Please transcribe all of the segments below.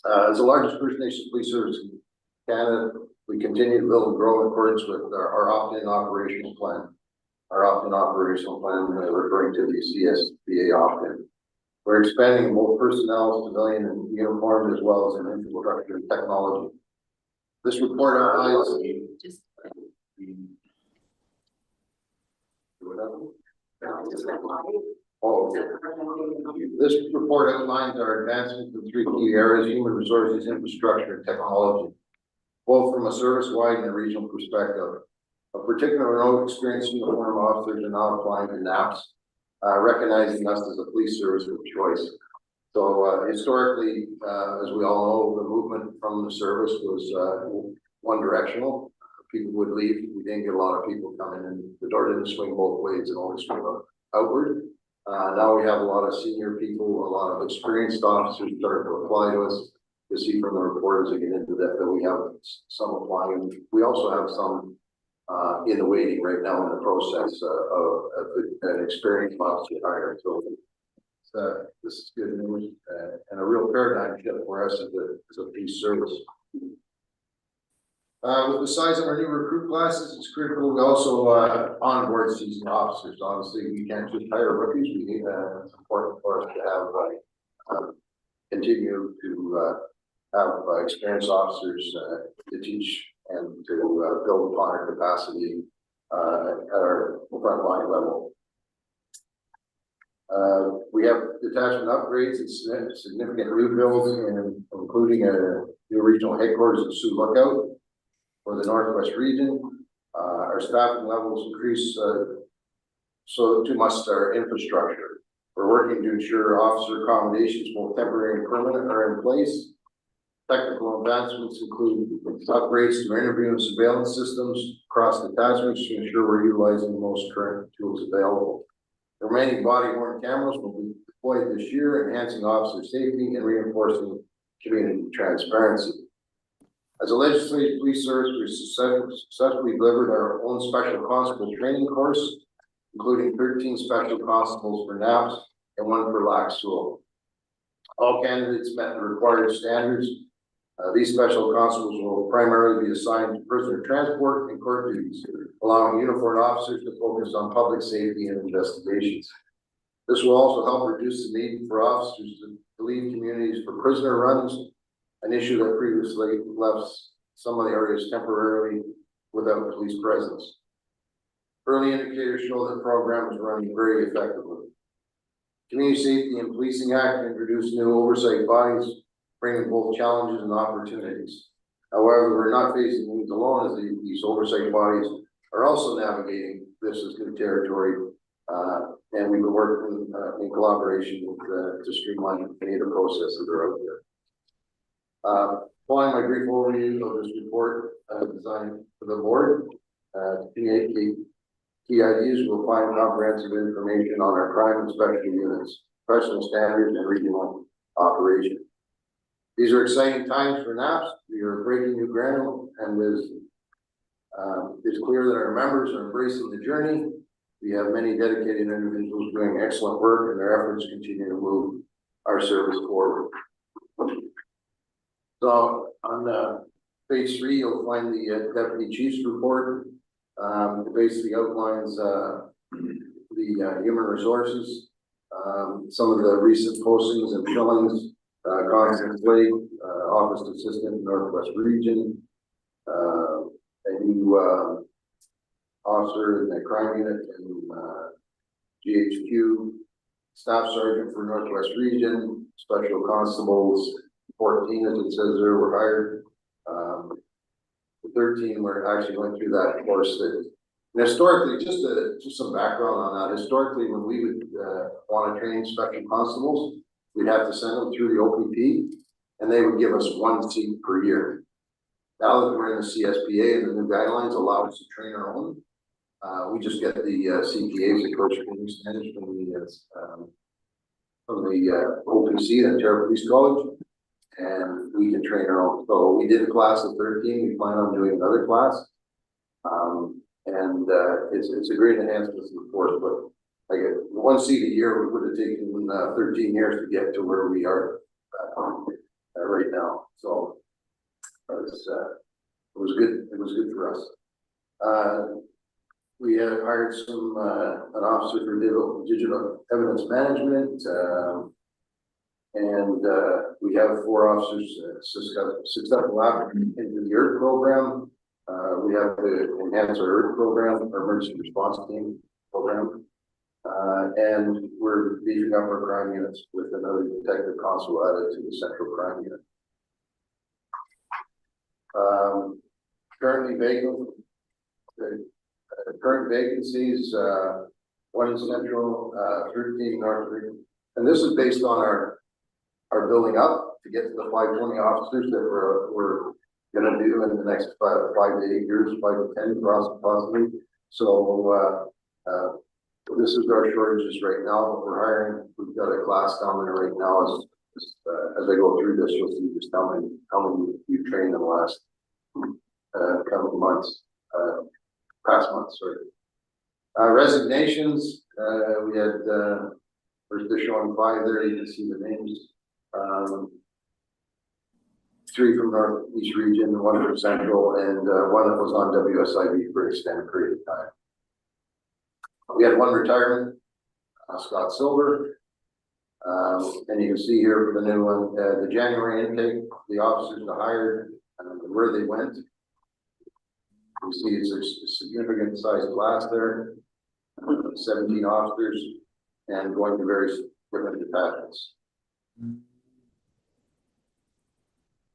As the largest First Nations police service in Canada, we continue to build and grow in accordance with our opt-in operational plan. Our opt-in operational plan, referring to the CSPA opt-in. We're expanding both personnel, civilian, and uniformed, as well as in infrastructure and technology. This report outlines This report outlines our advancements in three key areas: human resources, infrastructure, and technology, both from a service-wide and a regional perspective. Of particular note, experienced uniformed officers are now applying to NAPS, recognizing us as a police service of choice. So historically, as we all know, the movement from the service was one directional. People would leave. We didn't get a lot of people coming in. The door didn't swing both ways, it only swung outward. Now we have a lot of senior people, a lot of experienced officers starting to apply to us. You see from the report as we get into that we have some applying. We also have some in the waiting right now in the process of an experienced officer hire. So this is good news and a real paradigm shift for us as a police service. With the size of our new recruit classes, it's critical we also onboard seasoned officers. Honestly, we can't just hire rookies. We need it's important for us to have continue to have experienced officers to teach and to build upon our capacity at our frontline level. We have detachment upgrades and significant new builds, including a new regional headquarters in Sioux Lookout for the Northwest region. Our staffing levels increase, so too must our infrastructure. We're working to ensure officer accommodations, both temporary and permanent, are in place. Technical advancements include upgrades to our interview and surveillance systems across detachments to ensure we're utilizing the most current tools available. The remaining body-worn cameras will be deployed this year, enhancing officer safety and reinforcing community transparency. As a legislative police service, we successfully delivered our own special constable training course, including 13 special constables for NAPS and 1 for Lac-Seul. All candidates met the required standards. These special constables will primarily be assigned to prisoner transport and court duties, allowing uniformed officers to focus on public safety and investigations. This will also help reduce the need for officers to leave communities for prisoner runs, an issue that previously left some of the areas temporarily without police presence. Early indicators show that the program is running very effectively. Community Safety and Policing Act introduced new oversight bodies, bringing both challenges and opportunities. However, we're not facing these alone, as these oversight bodies are also navigating this as new territory, and we've been working in collaboration with to streamline many of the processes that are out there. Following my brief overview of this report designed for the board, key ideas will find comprehensive information on our crime and special units, professional standards, and regional operation. These are exciting times for NAPS. We are breaking new ground, and it's clear that our members are embracing the journey. We have many dedicated individuals doing excellent work, and their efforts continue to move our service forward. So on page 3, you'll find the Deputy Chief's report. It basically outlines the human resources, some of the recent postings and fillings, Constance Lake, Office Assistant, Northwest Region, a new officer in the crime unit in GHQ, Staff Sergeant for Northwest Region, Special Constables, 14 as it says there were hired. 13 were actually went through that course. And historically, just some background on that. Historically, when we would want to train special constables, we'd have to send them through the OPP, and they would give us 1 seat per year. Now that we're in the CSPA and the new guidelines allow us to train our own, we just get the CPAs, the coach training standards from the OPC, the Ontario Police College, and we can train our own. So we did a class of 13. We plan on doing another class, and it's a great enhancement to the force. But like 1 seat a year would have taken 13 years to get to where we are right now. So it was good. It was good for us. We had hired an officer for digital evidence management, and we have 4 officers successful applicants into the EART program. We have to enhance our EART program, our emergency response team program, and we're beefing up our crime units with another detective constable added to the central crime unit. Currently vacant. Current vacancies, 1 in Central, 13 North, and this is based on our building up to get to the 520 officers that we're going to do in the next 5 to 8 years, 5 to 10 possibly. So this is our shortages right now. But we're hiring. We've got a class down there right now. As I go through this, you'll see just how many we've trained in the last couple of months. Past months, sorry. Resignations, we had, first they're showing 5 there, you can see the names. 3 from Northeast region, 1 from Central, and 1 that was on WSIB for an extended period of time. We had 1 retirement, Scott Silver. And you can see here for the new one, the January intake, the officers that hired, where they went. You see it's a significant size class there, 17 officers, and going to various different detachments.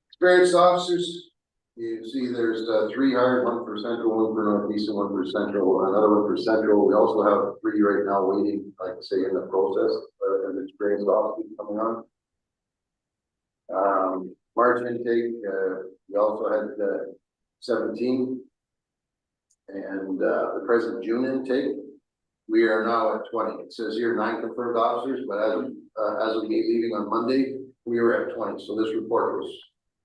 Experienced officers, you see there's 3 hired, 1 for Central, 1 for Northeast, and 1 for Central, another 1 for Central. We also have 3 right now waiting, like I say, in the process of experienced officers coming on. March intake, we also had 17. And the present June intake, we are now at 20. It says here 9 confirmed officers, but as of me leaving on Monday, we were at 20. So this report was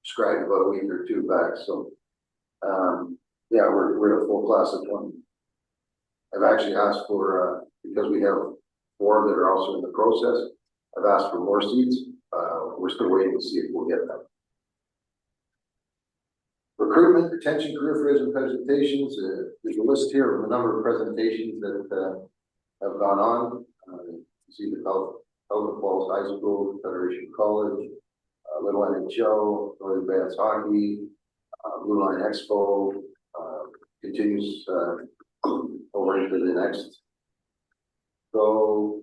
scribed about a week or 2 back. So yeah, we're a full class of 20. I've actually asked for because we have 4 that are also in the process. I've asked for more seats. We're still waiting to see if we'll get them. Recruitment, retention, career fairs, and presentations. There's a list here of a number of presentations that have gone on. You see the Elgin Falls High School, Federation College, Little NHL, Northern Advanced Hockey, Blue Line Expo, continues over into the next. So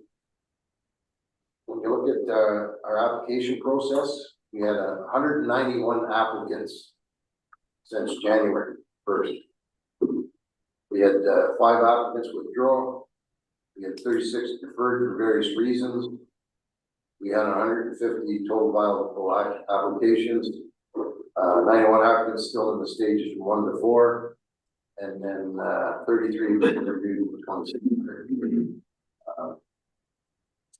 when you look at our application process, we had 191 applicants since January 1st. We had 5 applicants withdraw. We had 36 deferred for various reasons. We had 150 total viable applications. 91 applicants still in the stages from 1 to 4, and then 33 interviewed for 26.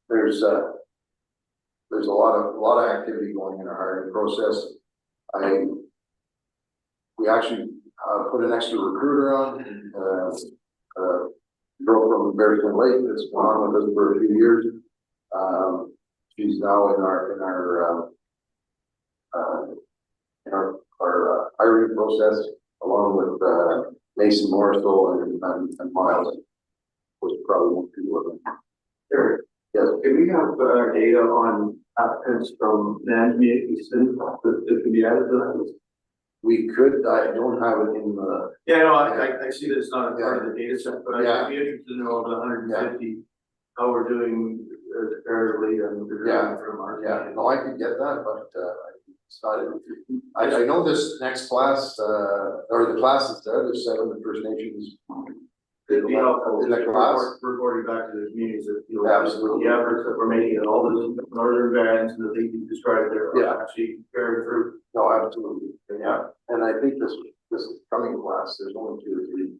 There's a lot of activity going in our hiring process. We actually put an extra recruiter on, girl from Bearsden Lake that's gone on with us for a few years. She's now in our hiring process, along with Mason Morrisville and Miles, which probably won't be working. Sure. Yes. Can we have data on applicants from non-communities that can be added to that list? We could. I don't have it in the. Yeah, no, I see that it's not a part of the data set, but I'd be interested to know of the 150 how we're doing comparatively and from our. Yeah, no, I could get that, but it's not. I know this next class, or the classes there, there's 7 First Nations. It'd be helpful in the class. Reporting back to the communities that you know, Absolutely. the efforts that we're making and all the northern bands that they can describe there are actually bearing fruit. No, absolutely. Yeah, and I think this coming class, there's only 2 or 3,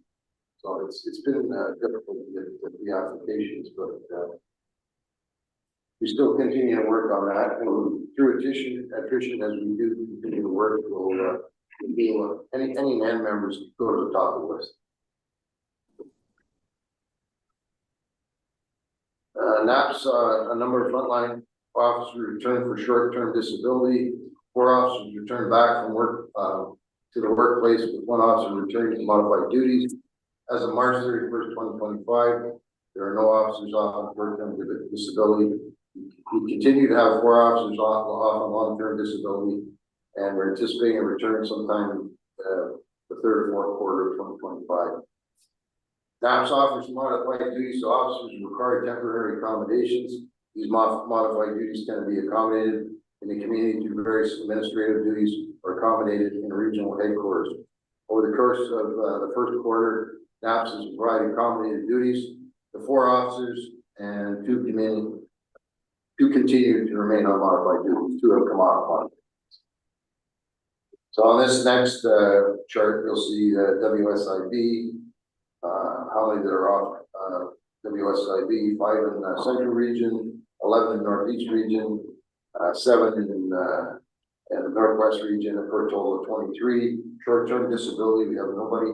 so it's been difficult to get the applications, but we still continue to work on that, and through attrition as we do continue to work, we'll any man members go to the top of the list. NAPS, a number of frontline officers returned for short-term disability. 4 officers returned back from work, to the workplace, with 1 officer returning to modified duties. As of March 31st, 2025, there are no officers off on short-term disability. We continue to have 4 officers off on long-term disability, and we're anticipating a return sometime the 3rd or 4th quarter of 2025. NAPS offers modified duties to officers who require temporary accommodations. These modified duties can be accommodated in the community through various administrative duties or accommodated in regional headquarters. Over the course of the 1st quarter, NAPS has provided accommodated duties to 4 officers, and 2 continue to remain on modified duties. 2 have come off modified. So on this next chart, you'll see WSIB, how many that are off WSIB, 5 in the Central Region, 11 in Northeast Region, 7 in the Northwest Region, for a total of 23. Short-term disability, we have nobody.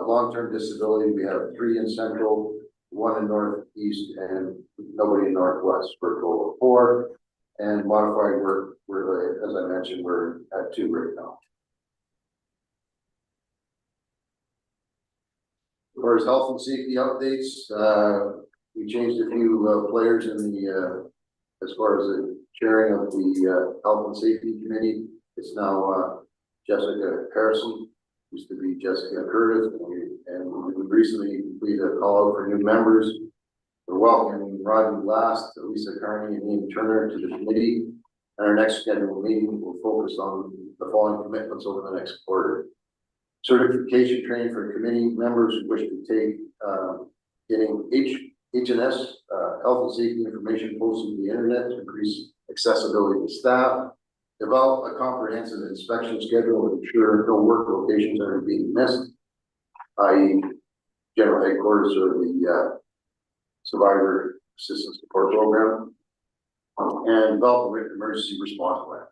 Long-term disability, we have 3 in Central, 1 in Northeast, and nobody in Northwest, for a total of 4. And modified work, as I mentioned, we're at 2 right now. As far as health and safety updates, we changed a few players in the as far as the chairing of the health and safety committee. It's now Jessica Harrison, used to be Jessica Curtis, and we recently completed a call out for new members. We're welcoming Rodney Last, Lisa Carney, and Ian Turner to the committee. And our next scheduled meeting will focus on the following commitments over the next quarter. Certification training for committee members who wish to take getting HNS health and safety information posted to the internet to increase accessibility to staff. Develop a comprehensive inspection schedule to ensure no work locations are being missed, i.e. general headquarters or the Survivor Assistance Support Program, and develop a written emergency response plan.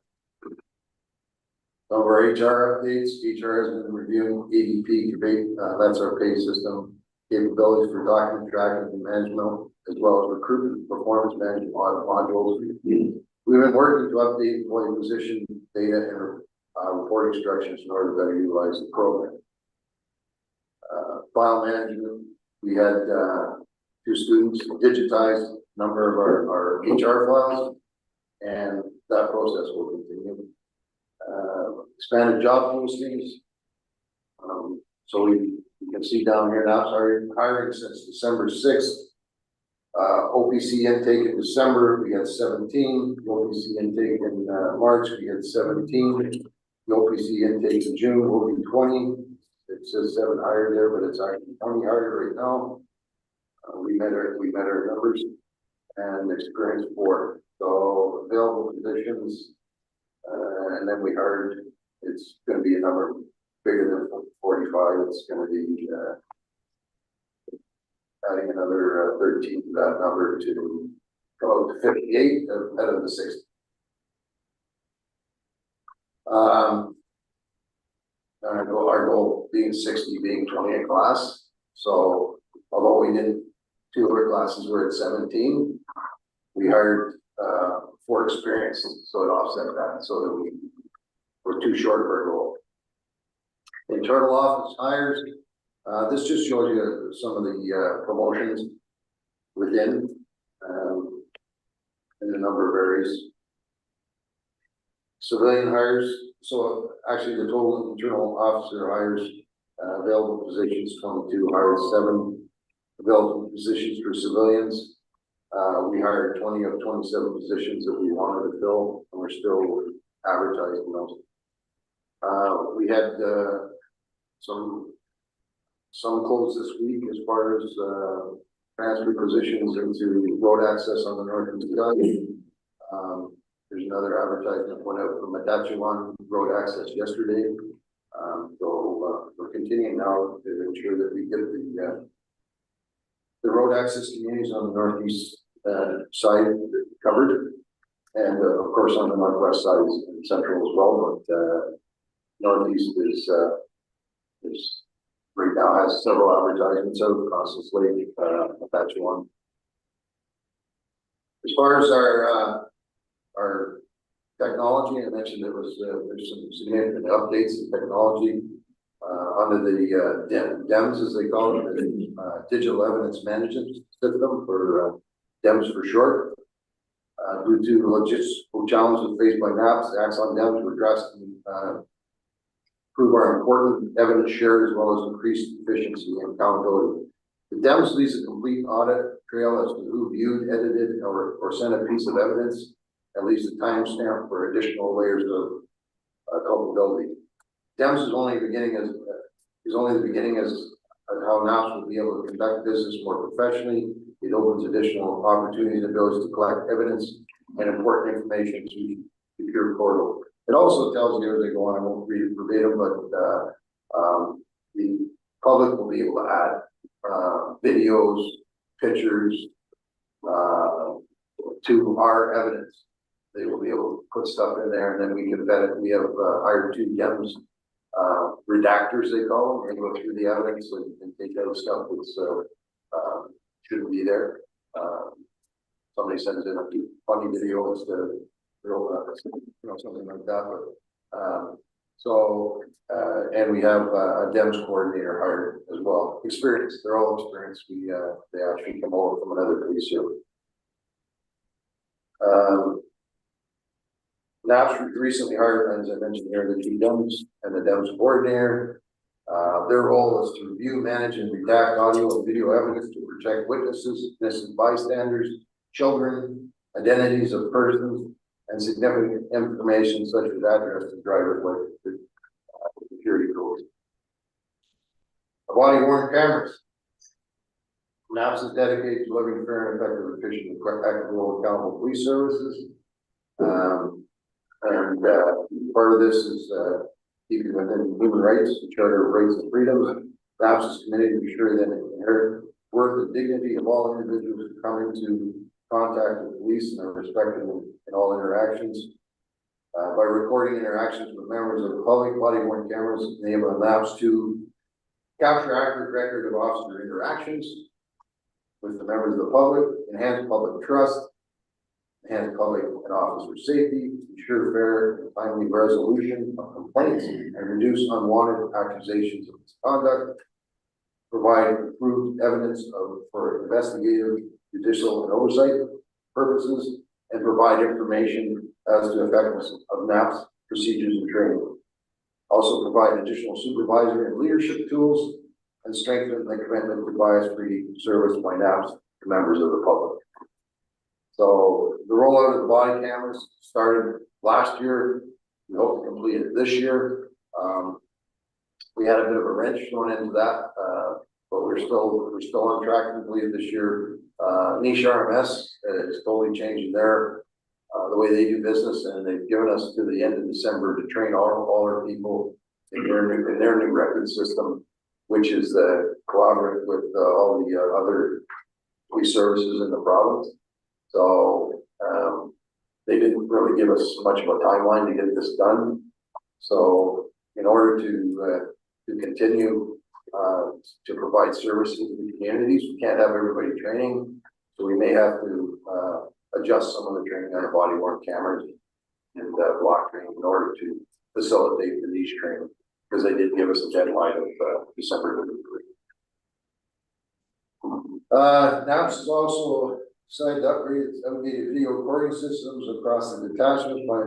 Some of our HR updates. HR has been reviewing ADP, that's our pay system, capabilities for document tracking and management, as well as recruitment and performance management modules. We've been working to update employee position data and report instructions in order to better utilize the program. File management, we had 2 students digitize a number of our HR files, and that process will continue. Expanded job postings. So you can see down here now, hiring since December 6th. OPC intake in December, we had 17. OPC intake in March, we had 17. The OPC intake in June will be 20. It says 7 hired there, but it's actually 20 hired right now. We met our numbers, and experienced 4. So available positions, and then we hired. It's going to be a number bigger than 45. It's going to be adding another 13 to that number to go to 58 out of the 60. Our goal being 60, being 20 a class. So although we did 2 other classes, we're at 17. We hired 4 experienced, so it offset that, so that we're too short for our goal. Internal office hires. This just shows you some of the promotions within in a number of areas. Civilian hires. So actually, the total internal officer hires available positions 22, hired 7 available positions for civilians. We hired 20 of 27 positions that we wanted to fill, and we're still advertising those. We had some close this week as far as transfer positions into road access on the north and south. There's another advertisement went out from Matachewan road access yesterday. So we're continuing now to ensure that we get the road access communities on the northeast side covered, and of course on the northwest side and central as well. But northeast is right now has several advertisements out across this lake, Matachewan. As far as our technology, I mentioned there's some significant updates in technology under the DEMS, as they call it, the Digital Evidence Management System, for DEMS for short. Due to logistical challenges faced by NAPS, the Axon DEMS were addressed and improve our important evidence share as well as increased efficiency and accountability. The DEMS leaves a complete audit trail as to who viewed, edited, or sent a piece of evidence, and leaves a timestamp for additional layers of culpability. DEMS is only the beginning as how NAPS will be able to conduct business more professionally. It opens additional opportunities and abilities to collect evidence and important information to the secure portal. It also tells you as they go on, I won't read it verbatim, but the public will be able to add videos, pictures to our evidence. They will be able to put stuff in there, and then we can vet it. We have hired 2 DEMS redactors, they call them, and go through the evidence and take out stuff that's shouldn't be there. Somebody sends in a funny video as to something like that. But and we have a DEMS coordinator hired as well. Experienced, they're all experienced. They actually come over from another police service. NAPS recently hired, as I mentioned here, the 2 DEMS and the DEMS coordinator. Their role is to review, manage, and redact audio and video evidence to protect witnesses, innocent bystanders, children, identities of persons, and significant information such as address and driver's license, security codes. Body-worn cameras. NAPS is dedicated to delivering fair and effective, efficient, equitable, accountable police services. Part of this is keeping within human rights, the Charter of Rights and Freedoms. NAPS is committed to ensure that the inherent worth and dignity of all individuals who come into contact with police and are respected in all interactions. By recording interactions with members of the public, body-worn cameras enable NAPS to capture accurate record of officer interactions with the members of the public, enhance public trust, enhance public and officer safety, ensure fair and timely resolution of complaints, and reduce unwanted accusations of misconduct, provide improved evidence for investigative, judicial, and oversight purposes, and provide information as to effectiveness of NAPS procedures and training. Also provide additional supervisory and leadership tools, and strengthen the commitment to bias-free service by NAPS to members of the public. So the rollout of the body cameras started last year. We hope to complete it this year. We had a bit of a wrench thrown into that, but we're still on track to complete it this year. Niche RMS is totally changing the way they do business, and they've given us to the end of December to train all our people in their new record system, which is collaborative with all the other police services in the province. So they didn't really give us much of a timeline to get this done. So in order to continue to provide services to the communities, we can't have everybody training. So we may have to adjust some of the training on body-worn cameras and block training in order to facilitate the niche training, because they did give us a deadline of December 23. NAPS is also decided to upgrade its outdated video recording systems across the detachments by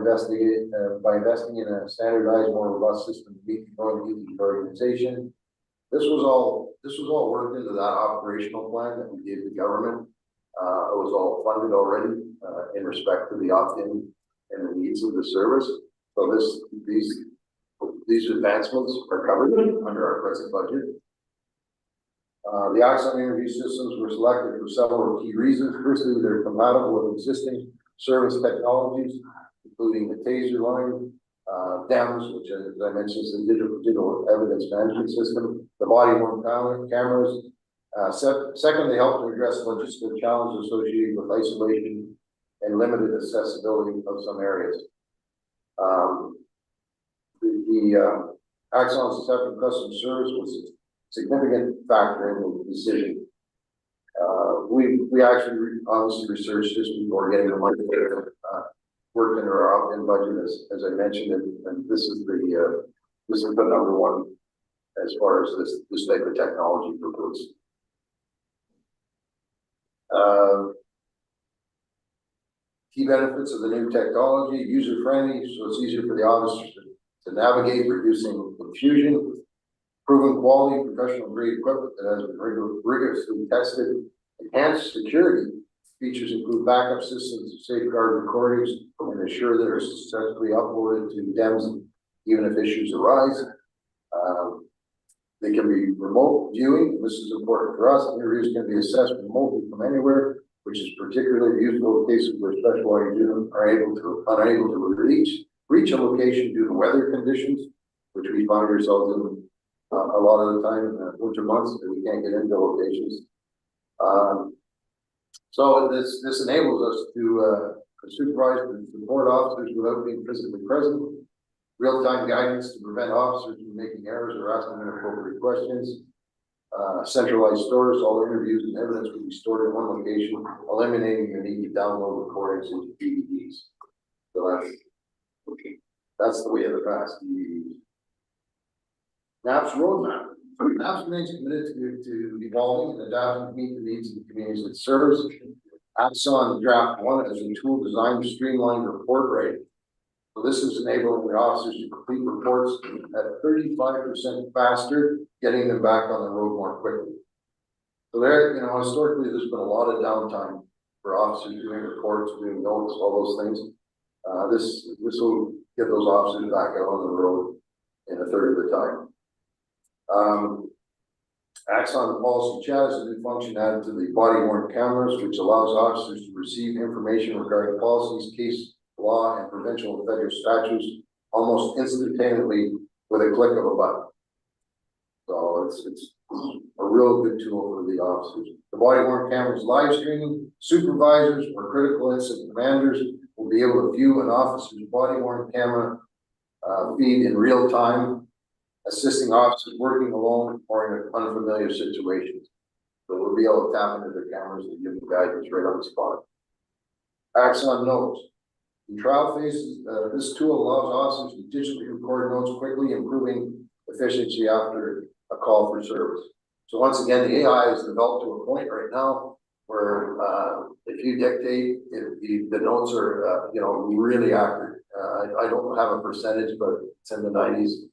investing in a standardized, more robust system to meet the growing needs of the organization. This was all worked into that operational plan that we gave the government. It was all funded already in respect to the opt-in and the needs of the service. So these advancements are covered under our present budget. The Axon interview systems were selected for several key reasons. Firstly, they're compatible with existing service technologies, including the TASER line, DEMS, which, as I mentioned, is the digital evidence management system, the body-worn cameras. Second, they help to address logistical challenges associated with isolation and limited accessibility of some areas. The Axon's separate customer service was significant factor in the decision. We actually obviously researched this before getting the money there. worked into our opt-in budget as I mentioned, and this is the number one as far as this type of technology for police. Key benefits of the new technology: user-friendly, so it's easier for the officers to navigate, reducing confusion. Proven quality, professional-grade equipment that has been rigorously tested. Enhanced security features include backup systems, safeguard recordings, and ensure they are successfully uploaded to DEMS even if issues arise. They can be remote viewing. This is important for us. Interviews can be assessed remotely from anywhere, which is particularly useful in cases where specialized units are unable to reach a location due to weather conditions, which we find ourselves in a lot of the time in the winter months that we can't get into locations. So this enables us to supervise and support officers without being physically present. Real-time guidance to prevent officers from making errors or asking inappropriate questions. Centralized storage, all interviews and evidence will be stored in one location, eliminating the need to download recordings into DVDs. So that's the way of the past. NAPS roadmap. NAPS remains committed to evolving and adapting to meet the needs of the communities it serves. Axon Draft 1 is a tool designed to streamline report writing. So this is enabling the officers to complete reports at 35% faster, getting them back on the road more quickly. So there, historically, there's been a lot of downtime for officers doing reports, doing notes, all those things. This will get those officers back out on the road in a third of the time. Axon Policy Chat is a new function added to the body-worn cameras, which allows officers to receive information regarding policies, case law, and provincial and federal statutes almost instantaneously with a click of a button. So it's a real good tool for the officers. The body-worn cameras live streaming. Supervisors or critical incident commanders will be able to view an officer's body-worn camera feed in real time, assisting officers working alone or in unfamiliar situations. So we'll be able to tap into their cameras and give them guidance right on the spot. Axon Notes. In trial phases, this tool allows officers to digitally record notes quickly, improving efficiency after a call for service. So once again, the AI is developed to a point right now where if you dictate, the notes are really accurate. I don't have a percentage, but it's in the 90s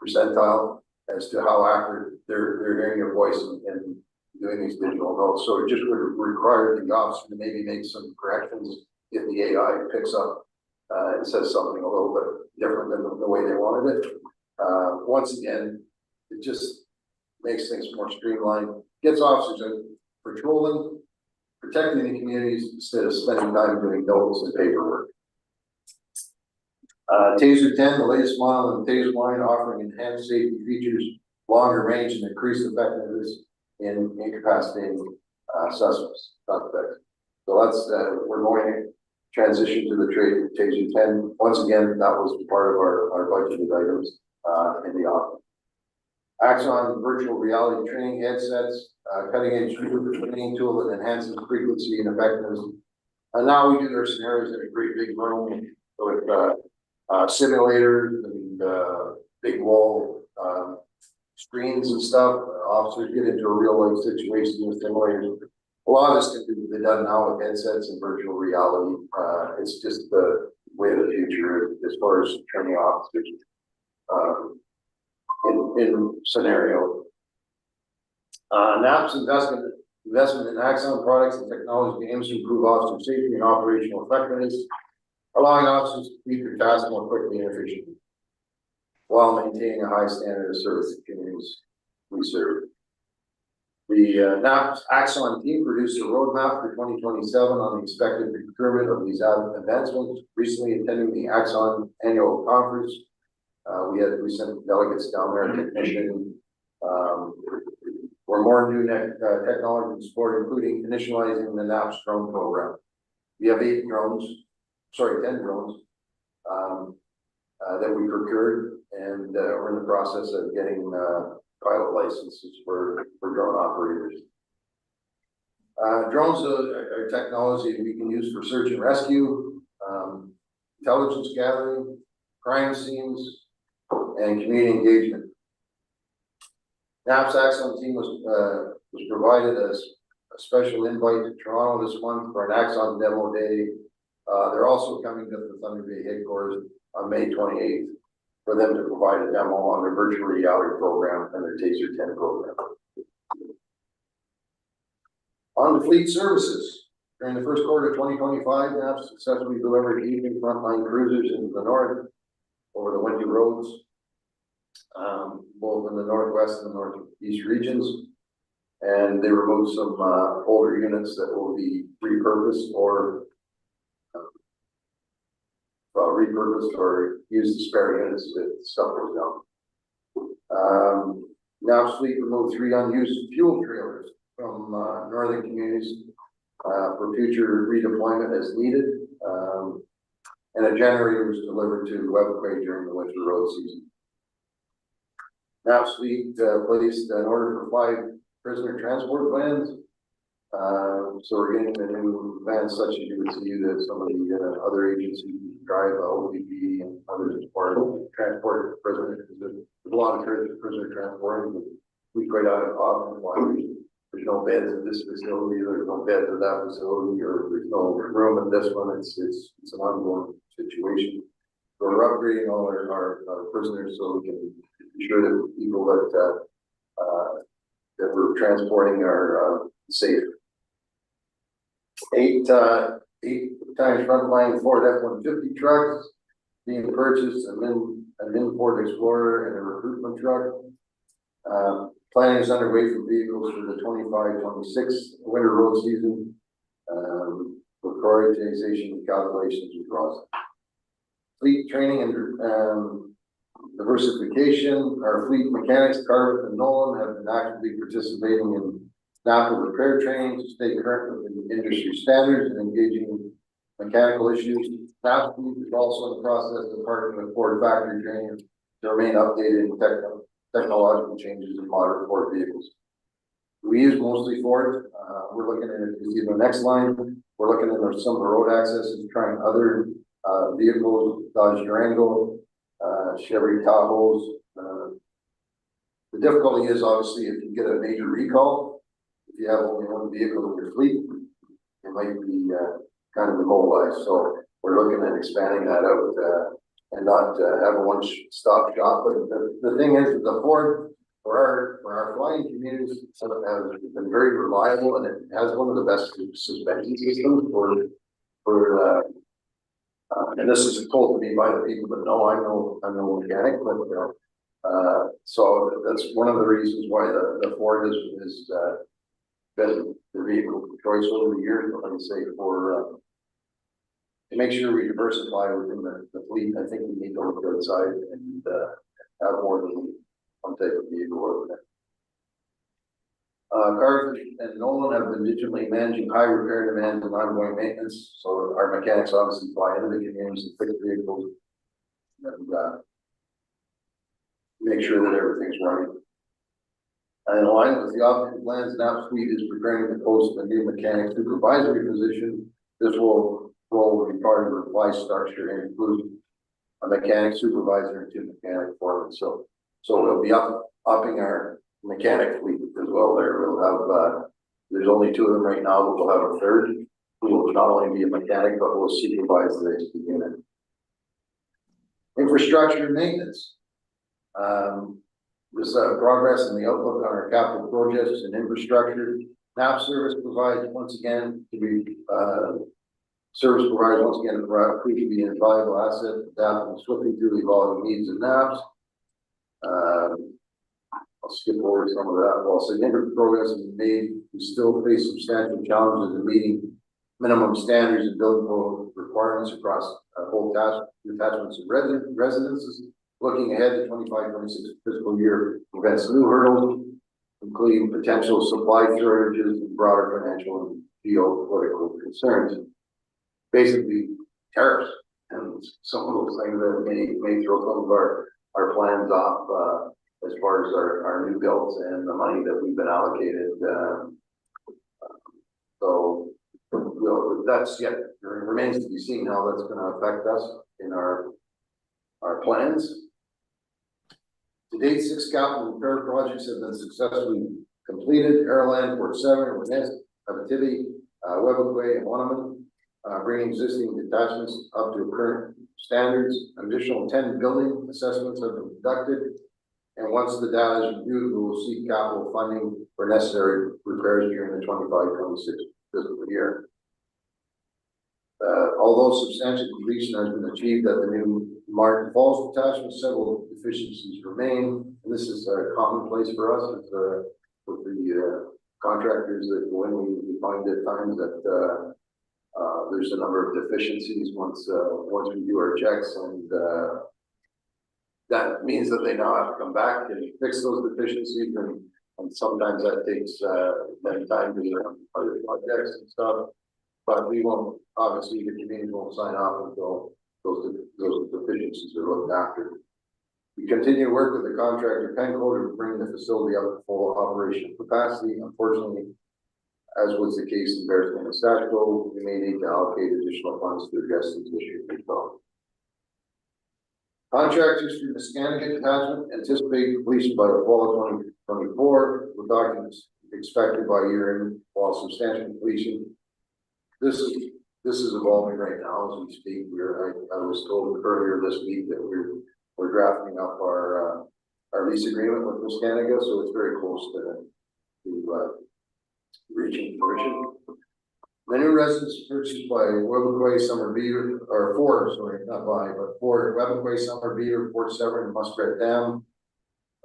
percentile as to how accurate they're hearing your voice and doing these digital notes. So it just would require the officer to maybe make some corrections if the AI picks up and says something a little bit different than the way they wanted it. Once again, it just makes things more streamlined, gets officers out patrolling, protecting the communities instead of spending time doing notes and paperwork. Taser 10, the latest model in the Taser line, offering enhanced safety features, longer range, and increased effectiveness in incapacitating suspects. So that's we're going to transition to the Taser 10. Once again, that was part of our budgeted items in the office. Axon virtual reality training headsets, cutting-edge training tool that enhances frequency and effectiveness. And now we do their scenarios in a great big room with simulators and big wall screens and stuff. Officers get into a real-life situation with simulators. A lot of this can be done now with headsets and virtual reality. It's just the way of the future as far as training officers in scenario. NAPS investment in Axon products and technology aims to improve officer safety and operational effectiveness, allowing officers to complete their tasks more quickly and efficiently, while maintaining a high standard of service to communities we serve. The NAPS Axon team produced a roadmap for 2027 on the expected procurement of these advancements. Recently attending the Axon annual conference, we sent delegates down there to commission for more new technology support, including initializing the NAPS drone program. We have 10 drones that we procured, and we're in the process of getting pilot licenses for drone operators. Drones are technology we can use for search and rescue. intelligence gathering, crime scenes, and community engagement. NAPS Axon team was provided as a special invite to Toronto this month for an Axon demo day. They're also coming to the Thunder Bay headquarters on May 28th for them to provide a demo on their virtual reality program and their Taser 10 program. On to fleet services. During the first quarter of 2025, NAPS successfully delivered evening frontline cruisers into the north over the windy roads, both in the northwest and northeast regions. And they removed some older units that will be repurposed or use the spare units if stuff goes down. NAPS fleet removed 3 unused fuel trailers from northern communities for future redeployment as needed. And a generator was delivered to Webequay during the winter road season. NAPS fleet placed an order for 5 prisoner transport vans. So we're getting the new vans such as you would see that some of the other agencies drive, OPP and others as part of transport prisoners. There's a lot of prisoner transport, but we quite out of often why there's no beds at this facility, there's no beds at that facility, or there's no room at this one. It's an ongoing situation. So we're upgrading all our prisoners so we can ensure that people that we're transporting are safe. 8 times frontline Ford F-150 trucks being purchased, and then an Ford Explorer and a recruitment truck. Planning is underway for vehicles for the 25-26 winter road season. For prioritization and calculations and process. Fleet training and diversification. Our fleet mechanics, Carver and Nolan, have been actively participating in NAPS repair training to stay current with the industry standards and engaging in mechanical issues. NAPS fleet is also in the process of partnering with Ford factory training to remain updated in technological changes in modern Ford vehicles. We use mostly Ford. We're looking at, if you see the next line, we're looking at some of the road accesses, trying other vehicles, Dodge Durango, Chevy Tahoes. The difficulty is obviously if you get a major recall, if you have only one vehicle in your fleet, it might be kind of immobilized. So we're looking at expanding that out and not have a one-stop shop. But the thing is, the Ford for our flying communities has been very reliable, and it has one of the best suspension systems and this is told to me by the people that know. I'm no mechanic, but so that's one of the reasons why the Ford is been the vehicle of choice over the years. But like I say, to make sure we diversify within the fleet, I think we need to look outside and have more than one type of vehicle over there. Carver and Nolan have been digitally managing high repair demands and ongoing maintenance. So our mechanics obviously fly into the communities and fix vehicles and make sure that everything's running. And in line with the operating plans, NAPS fleet is preparing to post a new mechanic supervisory position. This role will be part of the reply structure and include a mechanic supervisor and 2 mechanic foremen. So we'll be upping our mechanic fleet as well there. We'll have, there's only 2 of them right now, but we'll have a 3rd who will not only be a mechanic, but will supervise the next unit. Infrastructure and maintenance. This progress in the outlook on our capital projects and infrastructure. NAPS service provides once again to be service providers once again prove to be a valuable asset, adapting swiftly to the evolving needs of NAPS. I'll skip over some of that. While significant progress has been made, we still face substantial challenges in meeting minimum standards and building code requirements across whole attachments and residences. Looking ahead to 25-26 fiscal year presents new hurdles, including potential supply shortages and broader financial and geopolitical concerns. Basically, tariffs and some of those things that may throw some of our plans off as far as our new builds and the money that we've been allocated. So that's yet remains to be seen how that's going to affect us. in our plans. To date, 6 capital repair projects have been successfully completed: Airland, Port 7, Rennes, Abitibi, Webequay, and Wanneman, bringing existing detachments up to current standards. An additional 10 building assessments have been conducted, and once the data is reviewed, we will seek capital funding for necessary repairs during the 25-26 fiscal year. Although substantial completion has been achieved at the new Martin Falls detachment, several deficiencies remain, and this is commonplace for us with the contractors that when we find at times that there's a number of deficiencies once we do our checks, and that means that they now have to come back and fix those deficiencies, and sometimes that takes many time to other projects and stuff. But we won't, obviously, the community won't sign off until those deficiencies are looked after. We continue to work with the contractor Penco to bring the facility up to full operational capacity. Unfortunately, as was the case in Bearskin and Satchco, we may need to allocate additional funds to address these issues as well. Contractors for the Scannigan detachment anticipate completion by the fall of 2024, with documents expected by year-end, while substantial completion. This is evolving right now as we speak. I was told earlier this week that we're drafting up our lease agreement with Scannigan, so it's very close to reaching fruition. The new residence purchased by Webequay, Summer Beaver, or for, sorry, not by, but for Webequay, Summer Beaver, Port 7, and Muskrat Dam,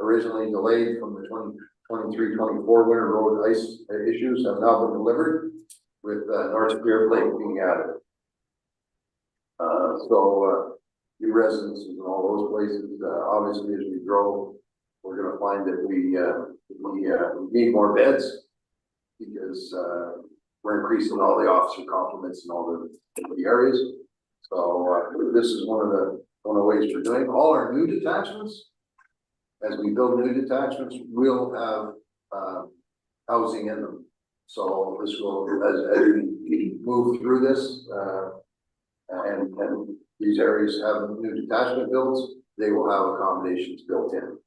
originally delayed from the 2023-24 winter road ice issues, have now been delivered, with North Spirit Lake being added. New residences in all those places. Obviously, as we grow, we're going to find that we need more beds, because we're increasing all the officer complements in all the areas. So this is one of the ways we're doing. All our new detachments, as we build new detachments, will have housing in them. So this will, as we move through this, and these areas have new detachment builds, they will have accommodations built in.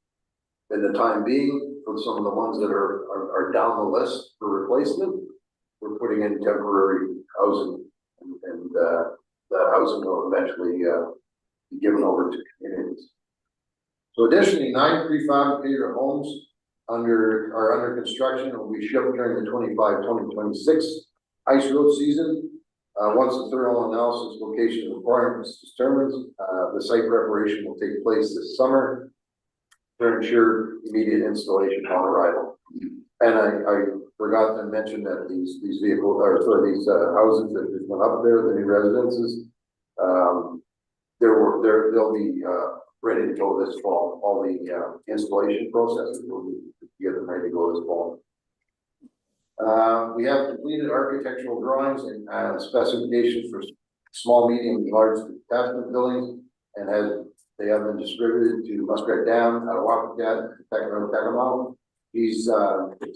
In the time being, for some of the ones that are down the list for replacement, we're putting in temporary housing, and that housing will eventually be given over to communities. So additionally, 9 prefabricated homes are under construction and will be shipped during the 25-26 ice road season. Once the thorough analysis location requirements is determined, the site preparation will take place this summer to ensure immediate installation on arrival. And I forgot to mention that these vehicles, or sorry, these houses that just went up there, the new residences, they'll be ready to go this fall. All the installation processes will be get them ready to go this fall. We have completed architectural drawings and specifications for small, medium, and large detachment buildings, and they have been distributed to Muskrat Dam, Attawapacat, Tecumseh. These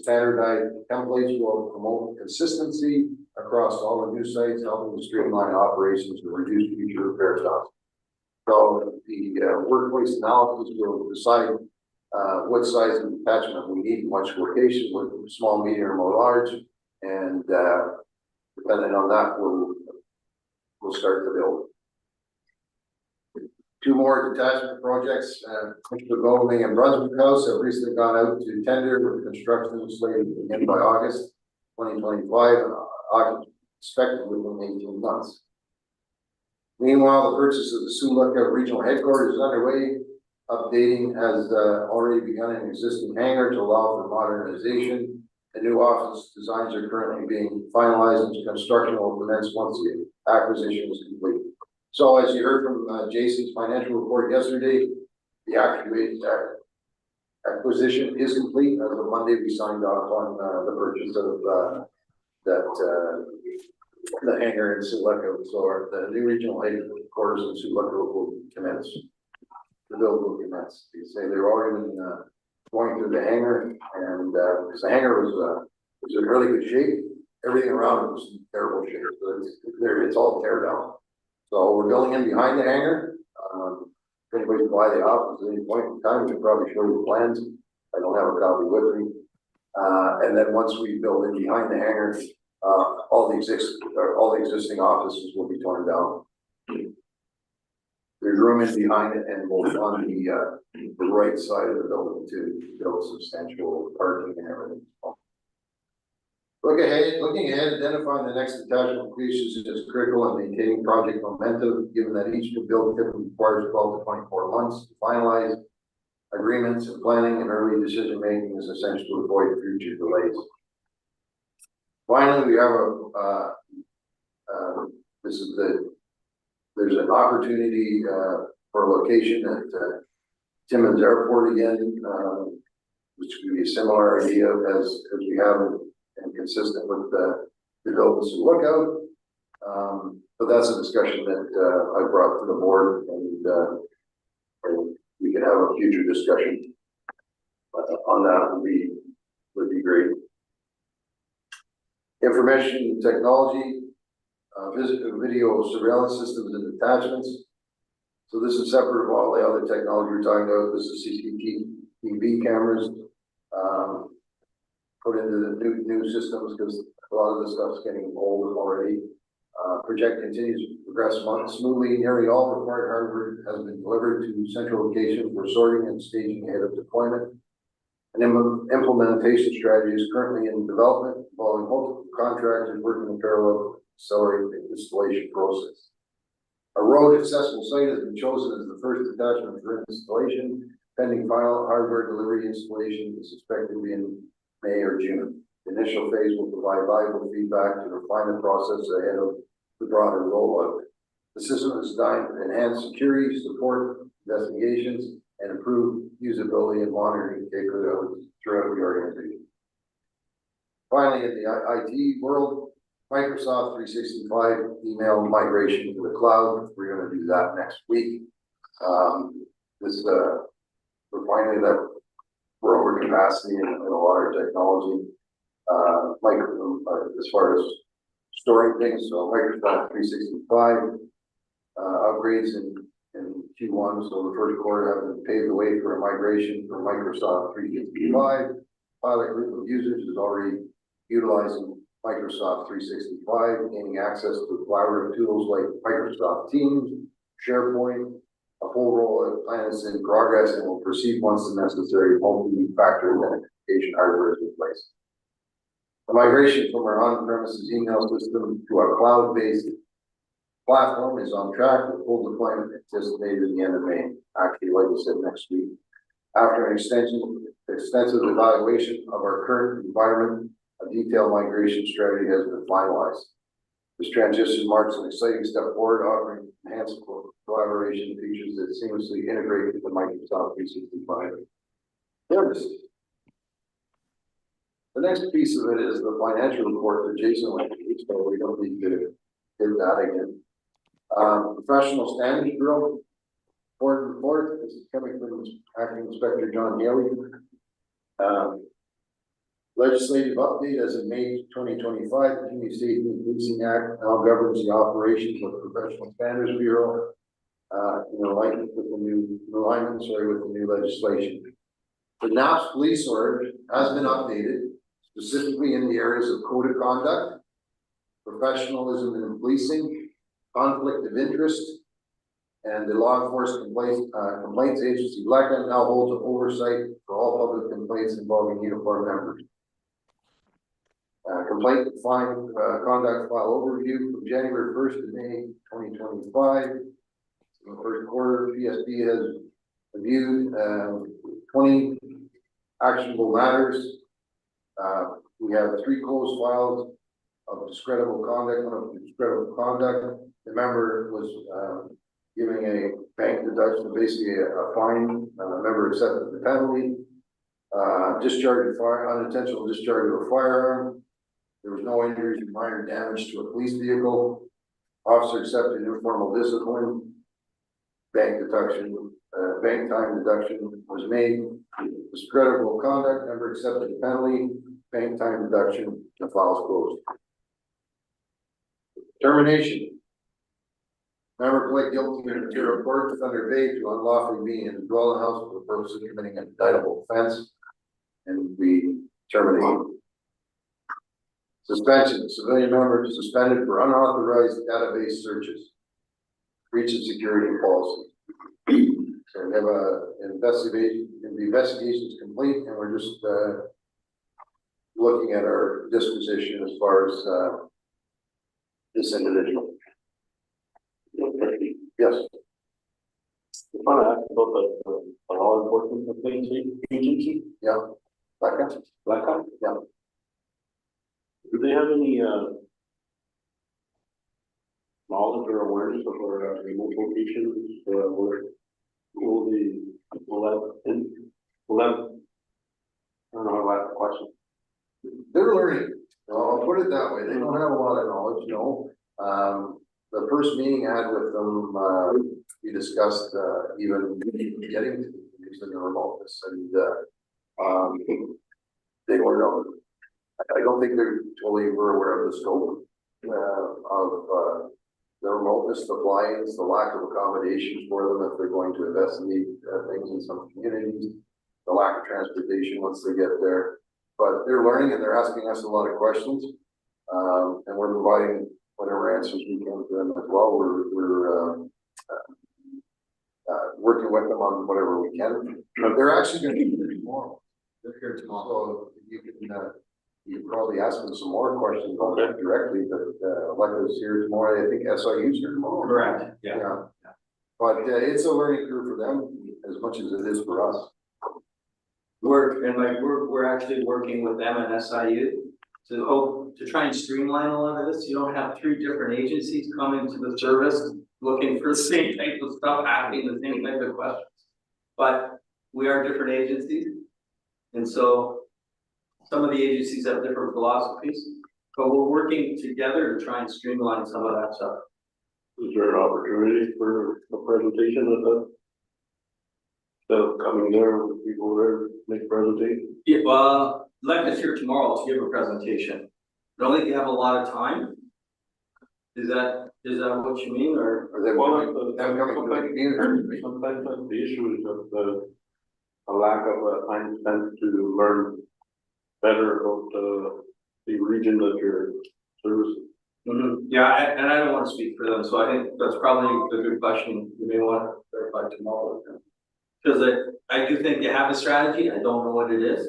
standardized templates will promote consistency across all the new sites, helping to streamline operations and reduce future repair costs. So the workplace analysis will decide what size of detachment we need, much location, with small, medium, or large, and depending on that, we'll start to build. 2 more detachment projects, the Golding and Brunswick House, have recently gone out to tender, with construction slated to begin by August 2025, and expected within 18 months. Meanwhile, the purchase of the Sioux Lookout Regional Headquarters is underway. Updating has already begun an existing hangar to allow for modernization. The new office designs are currently being finalized, and construction will commence once the acquisition is complete. So, as you heard from Jason's financial report yesterday, the acquisition is complete. As of Monday, we signed off on the purchase of the hangar in Sioux Lookout. So the new regional headquarters in Sioux Lookout will commence. The build will commence. They say they're already been going through the hangar, and because the hangar was in really good shape, everything around it was in terrible shape. So it's all tear down. So we're building in behind the hangar, If anybody's by the office at any point in time, we can probably show you the plans. I don't have a copy with me. And then once we build in behind the hangar, all the existing offices will be torn down. There's room in behind it and both on the right side of the building to build substantial parking and everything. Looking ahead, identifying the next detachment completions is critical in maintaining project momentum, given that each new build typically requires 12 to 24 months to finalize. Agreements and planning and early decision making is essential to avoid future delays. Finally, we have there's an opportunity for a location at Timmins Airport again, which would be a similar idea as we have and consistent with the developments and lookout. But that's a discussion that I brought to the board, and we can have a future discussion on that. Would be great. Information technology, video surveillance systems and attachments. So this is separate from all the other technology we're talking about. This is CCTV cameras put into the new systems, because a lot of this stuff's getting old already. Project continues to progress smoothly. Nearly all required hardware has been delivered to central location for sorting and staging ahead of deployment. An implementation strategy is currently in development, involving multiple contractors working in parallel to accelerate the installation process. A road accessible site has been chosen as the first detachment for installation. Pending final hardware delivery, installation is expected to be in May or June. The initial phase will provide valuable feedback to refine the process ahead of the broader rollout. The system is designed to enhance security, support investigations, and improve usability and monitoring capabilities throughout the organization. Finally, in the IT world, Microsoft 365 email migration to the cloud. We're going to do that next week. We're finding that we're over capacity in a lot of technology, as far as storing things. So Microsoft 365 upgrades in Q1. So the first quarter have been paved the way for a migration from Microsoft 365. Pilot group of users is already utilizing Microsoft 365, gaining access to collaborative tools like Microsoft Teams, SharePoint. A full rollout plan is in progress and will proceed once the necessary multi-factor authentication hardware is in place. The migration from our on-premises email system to our cloud-based platform is on track with full deployment anticipated at the end of May. Actually, like I said, next week. After an extensive evaluation of our current environment, a detailed migration strategy has been finalized. This transition marks an exciting step forward, offering enhanced collaboration features that seamlessly integrate with the Microsoft 365 services. The next piece of it is the financial report that Jason went through, so we don't need to hit that again. Professional Standards Bureau report. This is coming from Acting Inspector John Haley. Legislative update as of May 2025, the Community Safety and Policing Act now governs the operations of the Professional Standards Bureau in alignment with the new legislation. The NAPS police order has been updated, specifically in the areas of code of conduct, professionalism in policing, conflict of interest, and the law enforcement complaints agency LECA now holds oversight for all public complaints involving uniformed members. Complaint conduct file overview from January 1st to May 2025. In the first quarter, PSB has reviewed 20 actionable matters. We have 3 closed files of discreditable conduct. One of discreditable conduct, the member was giving a bank deduction, basically a fine. The member accepted the penalty. Unintentional discharge of a firearm. There was no injuries or minor damage to a police vehicle. Officer accepted informal discipline. Bank time deduction was made. Discreditable conduct, member accepted the penalty. Bank time deduction, the file's closed. Termination. Member pled guilty to material court Thunder Bay to unlawfully being in a dwelling house for the purpose of committing an indictable offense. And we terminate. Suspension, civilian member suspended for unauthorized database searches. Breach of security policy. So we have a investigation, the investigation is complete, and we're just looking at our disposition as far as this individual. Yes. I want to ask about the law enforcement agency. Yeah. Becca? Blackout? Yeah. Do they have any knowledge or awareness of our remote locations? Where will that, I don't know how to ask the question. They're learning. I'll put it that way. They don't have a lot of knowledge, no. The first meeting I had with them, we discussed even getting to using the remoteness, and they were not. I don't think they're totally were aware of the scope of the remoteness, the fly-ins, the lack of accommodations for them if they're going to investigate things in some communities, the lack of transportation once they get there. But they're learning and they're asking us a lot of questions, and we're providing whatever answers we can to them as well. We're working with them on whatever we can. They're actually going to be here tomorrow. They're here tomorrow, so you can probably ask them some more questions on that directly. But Electa's here tomorrow. I think SIU's here tomorrow. Correct. Yeah. But it's a learning curve for them as much as it is for us. We're actually working with them and SIU to try and streamline a lot of this. You don't have three different agencies coming to the service looking for the same type of stuff, asking the same type of questions. But we are different agencies, and so some of the agencies have different philosophies. But we're working together to try and streamline some of that stuff. Is there an opportunity for a presentation of that? So coming there, with people there, make a presentation? Yeah, well, Electa's here tomorrow to give a presentation. I don't think you have a lot of time. Is that what you mean, or? Are they coming to the community? Sometimes that's the issue is that a lack of time spent to learn better about the region that you're servicing. Mm-hmm. Yeah, and I don't want to speak for them, so I think that's probably a good question. You may want to verify tomorrow. Because I do think you have a strategy. I don't know what it is.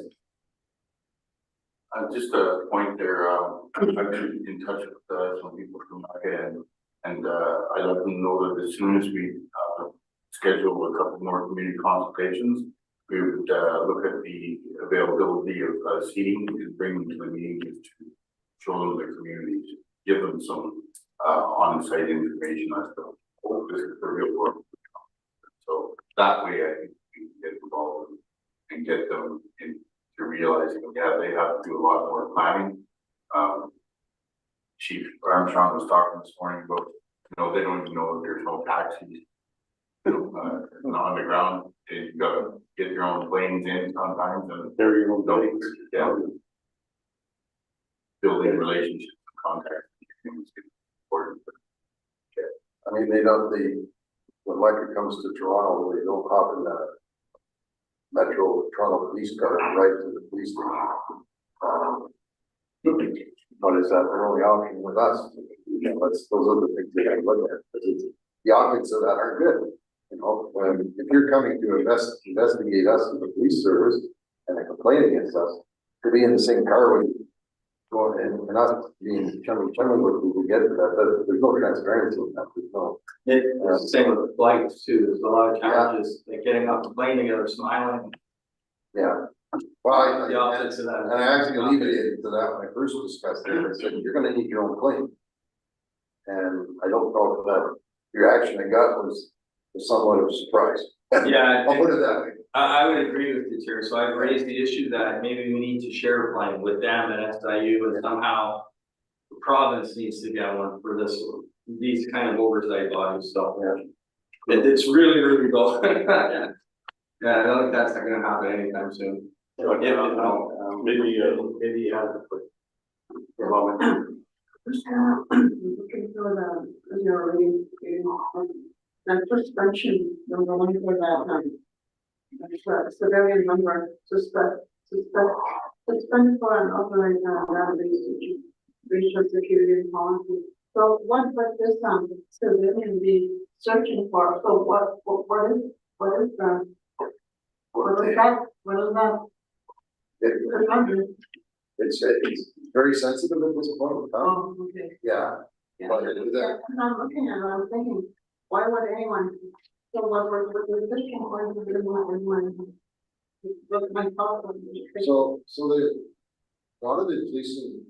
Just a point there, I've been in touch with some people from Mecca, and I let them know that as soon as we schedule a couple more community consultations, we would look at the availability of seating and bring them to the meetings to show them their communities, give them some on-site information as to what this is the real work. So that way I think we can get involved and get them into realizing, yeah, they have to do a lot more planning. Chief Armstrong was talking this morning about, they don't even know that there's no taxis. On the ground, you gotta get your own planes in sometimes, and There you go. yeah, building relationships and contacts is important. I mean, when Electric comes to Toronto, they don't hop in the Metro Toronto police car and right to the police station. But is that their only option with us? Those are the things they gotta look at. The optics of that aren't good. If you're coming to investigate us as a police service and a complaint against us, to be in the same car with going and not being chummy with people get that, there's no transparency in that. There's no. It's the same with the flights too. There's a lot of challenges, like getting off the plane together, smiling. Yeah. Well, The opposite of that. and I actually alleviated to that when I first discussed it. I said, you're gonna need your own plane. And I don't know if that reaction I got was somewhat of a surprise. Yeah, I'll put it that way. I would agree with you, Terry. So I've raised the issue that maybe we need to share a plane with them and SIU, and somehow the province needs to get one for these kind of oversight bodies. So it's really, really low. Yeah, I don't think that's not going to happen anytime soon. Maybe you have to put a moment. Looking for the, you're already, that suspension, number one for that, civilian number, suspend for an authorized, database, racial security and policy. So what this, civilian be searching for, so what is that? What is that? What is that? It's very sensitive at this point in time. Oh, okay. Yeah, Yeah. but it is Yeah, and I'm looking at it, I'm thinking, why would anyone, so what the position, why would anyone? What's my thought on this? so a lot of the policing,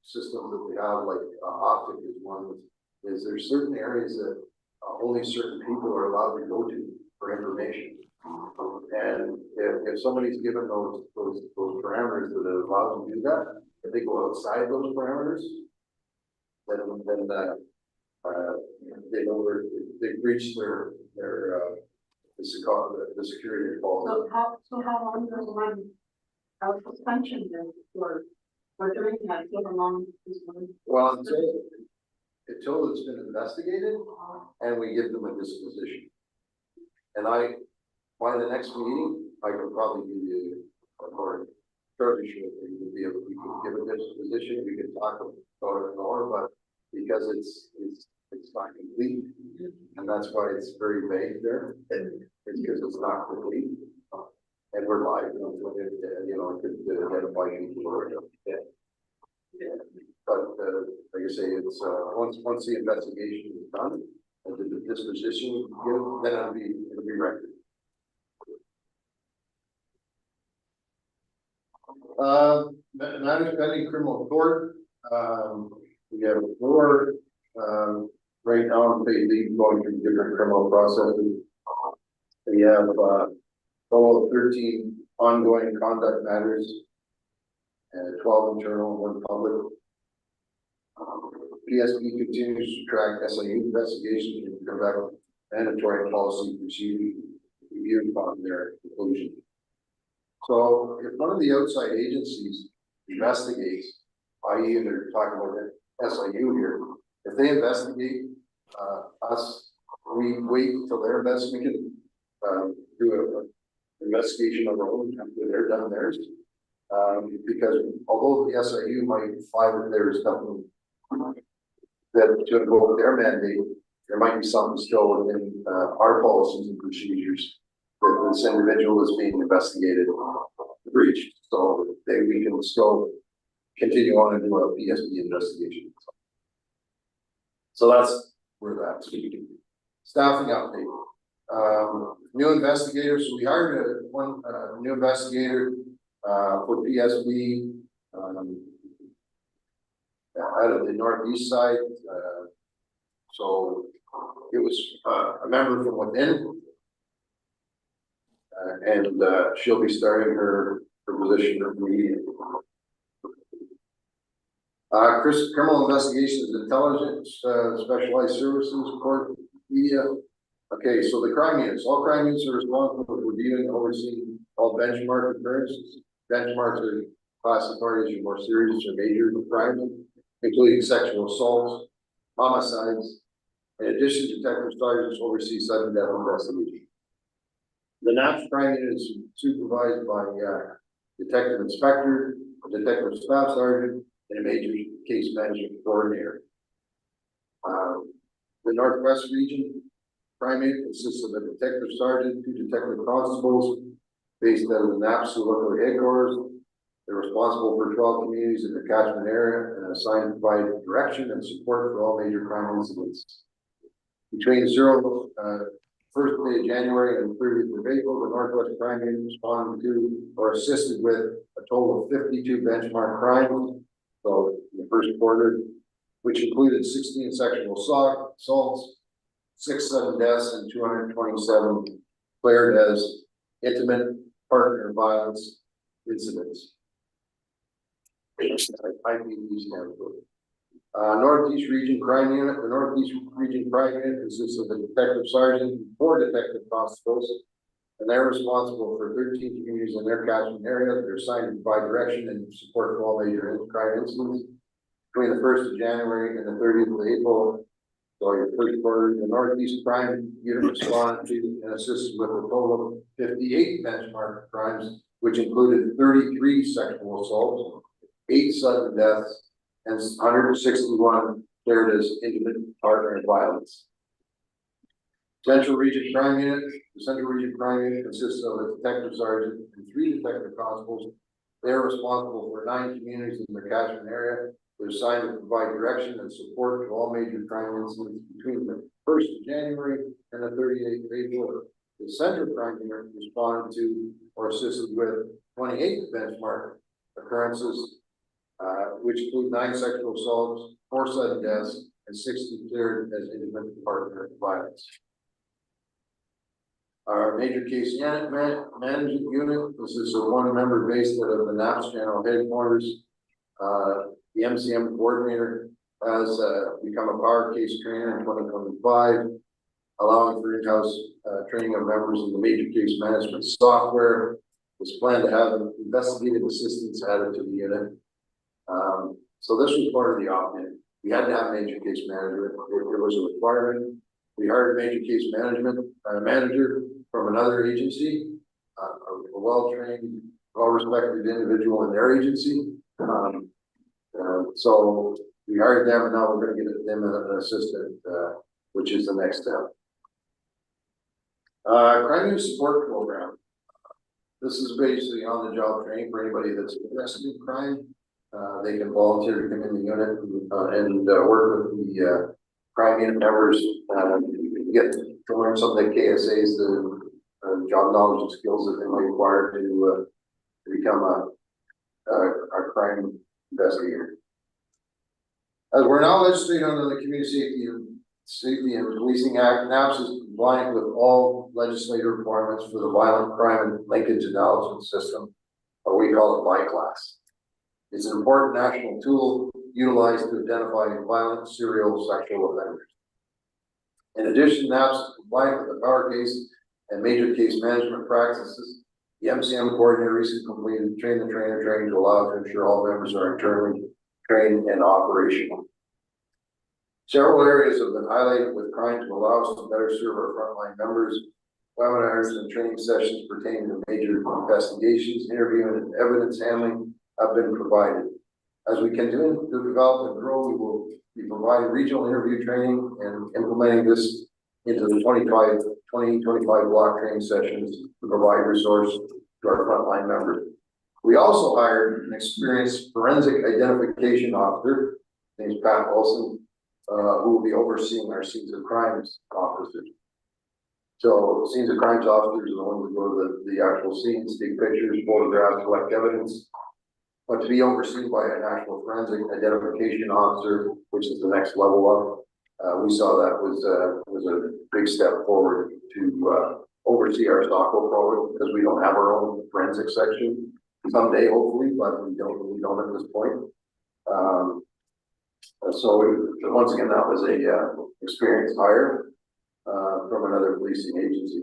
systems that we have, like, optic is one, is there's certain areas that only certain people are allowed to go to for information. And if somebody's given those parameters that allow them to do that, if they go outside those parameters, then they know where they've reached the security policy. So how long does one, our suspension then for doing that, so long is one? Well, until it's been investigated and we give them a disposition. And by the next meeting, I could probably give you, or fairly sure that we could give a disposition, we could talk about it more, but because it's not complete, and that's why it's very vague there, it's because it's not complete. And we're live, it could identify people or, but, like I say, it's, once the investigation is done, and the disposition given, then it'll be recorded. Matters pending criminal court, we have 4, right now on phase lead going through different criminal processes. We have, total of 13 ongoing conduct matters, and 12 internal and 1 public. PSP continues to track SIU investigations and come back with mandatory policy procedure review upon their conclusion. So if one of the outside agencies investigates, i.e. they're talking about SIU here, if they investigate us, we wait until their investigation, do an investigation of our own after they're done theirs. Because although the SIU might find that there's nothing that to invoke their mandate, there might be something still within our policies and procedures that this individual is being investigated breach. So we can still continue on and do a PSP investigation. So that's where that's staffing update. New investigators. So we hired one new investigator for PSP out of the northeast side. So it was a member from within, and she'll be starting her position immediately. Criminal investigations, intelligence, specialized services, court, media. Okay, so the crime units, all crime units are responsible for reviewing and overseeing all benchmark occurrences. Benchmarks are classified as your more serious or major crimes, including sexual assaults, homicides. In addition, detective sergeants oversee sudden death investigation. The NAPS crime unit is supervised by detective inspector, a detective staff sergeant, and a major case management coordinator. The Northwest region crime unit consists of a detective sergeant, 2 detective constables, based out of the NAPS local headquarters. They're responsible for 12 communities in the catchment area and assigned to provide direction and support for all major crime incidents. Between the 1st day of January and 30th of April, the Northwest Crime Unit responded to or assisted with a total of 52 benchmark crimes. So in the first quarter, which included 16 sexual assaults, 6 sudden deaths, and 227 declared as intimate partner violence incidents. Northeast Region Crime Unit. The Northeast Region Crime Unit consists of a detective sergeant and 4 detective constables, and they're responsible for 13 communities in their catchment area. They're assigned to provide direction and support for all major crime incidents. between the 1st of January and the 30th of April. So your first quarter, the Northeast Crime Unit responded to and assisted with a total of 58 benchmark crimes, which included 33 sexual assaults, 8 sudden deaths, and 161 declared as intimate partner violence. Central Region Crime Unit. The Central Region Crime Unit consists of a detective sergeant and 3 detective constables. They are responsible for 9 communities in their catchment area. They're assigned to provide direction and support to all major crime incidents between the 1st of January and the 30th of April. The Central Crime Unit responded to or assisted with 28 benchmark occurrences, which include 9 sexual assaults, 4 sudden deaths, and 60 declared as intimate partner violence. Our major case unit management unit, this is a 1-member based out of the NAPS General Headquarters. The MCM coordinator has become a power case trainer in 2025, allowing for in-house training of members in the major case management software. It's planned to have investigative assistance added to the unit. So this was part of the opt-in. We had to have major case management. It was a requirement. We hired a major case management manager from another agency, a well-trained, well-respected individual in their agency. So we hired them, and now we're going to get them an assistant, which is the next step. Crime Unit Support Program. This is basically on-the-job training for anybody that's interested in crime. They can volunteer to come in the unit and work with the crime unit members, get to learn some of the KSAs, the job knowledge and skills that they might require to become a crime investigator. As we're now legislating under the Community Safety and Policing Act, NAPS is compliant with all legislative requirements for the Violent Crime and Linkage Analysis System, or we call it VICLAS. It's an important national tool utilized to identify violent serial sexual offenders. In addition, NAPS is compliant with the power case and major case management practices. The MCM coordinator recently completed train the trainer training to allow to ensure all members are internally trained and operational. Several areas have been highlighted with crime to allow us to better serve our frontline members. Webinars and training sessions pertaining to major investigations, interviewing, and evidence handling have been provided. As we continue to develop and grow, we will be providing regional interview training and implementing this into the 2025 block training sessions to provide resource to our frontline members. We also hired an experienced forensic identification officer, named Pat Wilson, who will be overseeing our scenes of crimes officers. So scenes of crimes officers are the ones that go to the actual scenes, take pictures, photographs, collect evidence. But to be overseen by an actual forensic identification officer, which is the next level up, we saw that was a big step forward to oversee our software program, because we don't have our own forensic section. Someday, hopefully, but we don't at this point. So once again, that was a experienced hire from another policing agency.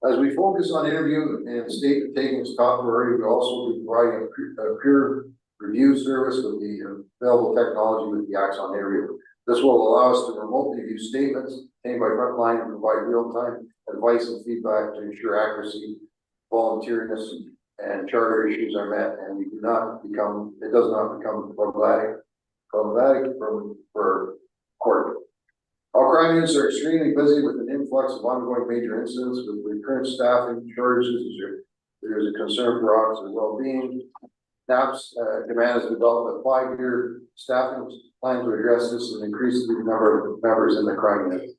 As we focus on interview and state taking its top priority, we also be providing a peer review service with the available technology with the Axon area. This will allow us to remotely view statements obtained by frontline and provide real-time advice and feedback to ensure accuracy, volunteerness, and charter issues are met, and it does not become problematic for court. All crime units are extremely busy with an influx of ongoing major incidents with recurrent staffing shortages. There's a concern for officer well-being. NAPS command has developed a 5-year staffing plan to address this and increase the number of members in the crime unit.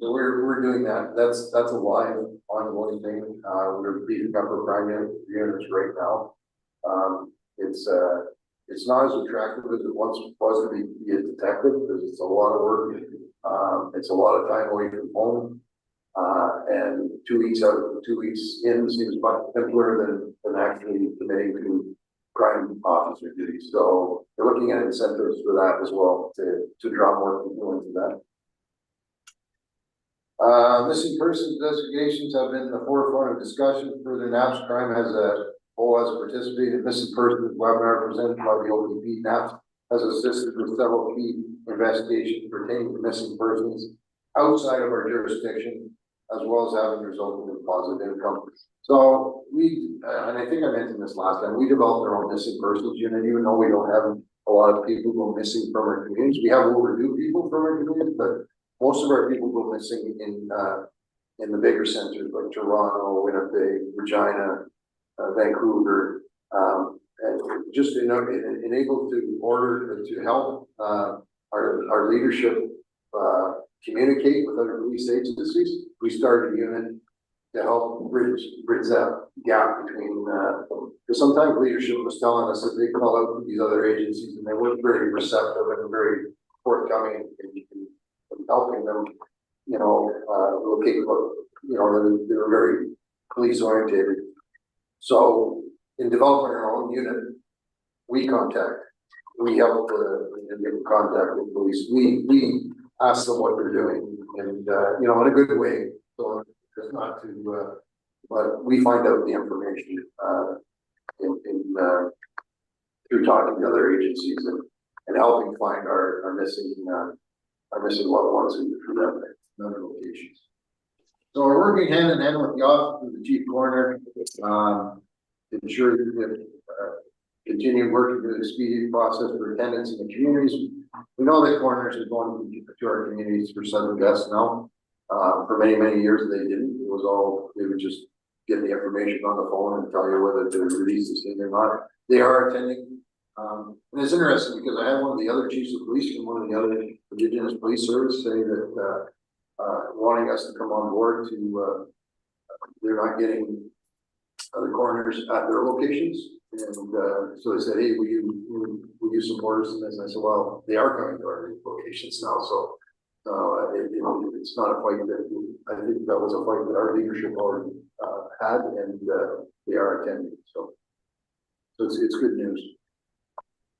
So we're doing that. That's a live ongoing thing. We're beefing up our crime units right now. It's not as attractive as it once was to be a detective, because it's a lot of work. It's a lot of time away from home. And 2 weeks out, 2 weeks in seems much simpler than actually committing to crime officer duties. So they're looking at incentives for that as well to draw more people into that. Missing persons designations have been in the forefront of discussion. Further, NAPS Crime has participated in missing persons webinar presented by the OPP NAPS has assisted with several key investigations pertaining to missing persons outside of our jurisdiction, as well as having resulted in positive income. So we, and I think I mentioned this last time, we developed our own missing persons unit, even though we don't have a lot of people go missing from our communities. We have overdue people from our communities, but most of our people go missing in the bigger centers like Toronto, Winnipeg, Regina, Vancouver, and just enabled to order to help our leadership communicate with other police agencies. We started a unit to help bridge that gap between, because sometimes leadership was telling us that they call out these other agencies and they weren't very receptive and very forthcoming in helping them, locate what, they were very police oriented. So in developing our own unit, we help get in contact with police. We ask them what they're doing and, in a good way. So it's not to, but we find out the information, through talking to other agencies and helping find our missing loved ones in other locations. So we're working hand in hand with the office of the chief coroner, to ensure that continue working through the expedient process for attendance in the communities. We know that coroners are going to our communities for sudden deaths now. For many years they didn't. It was all, they would just get the information on the phone and tell you whether to release this thing or not. They are attending. And it's interesting because I had one of the other chiefs of police from one of the other Indigenous police service say that wanting us to come on board to they're not getting other coroners at their locations. And so they said, hey, will you support us in this? And I said, well, they are coming to our locations now. So it's not a fight that I think that was a fight that our leadership already had, and they are attending. So it's good news.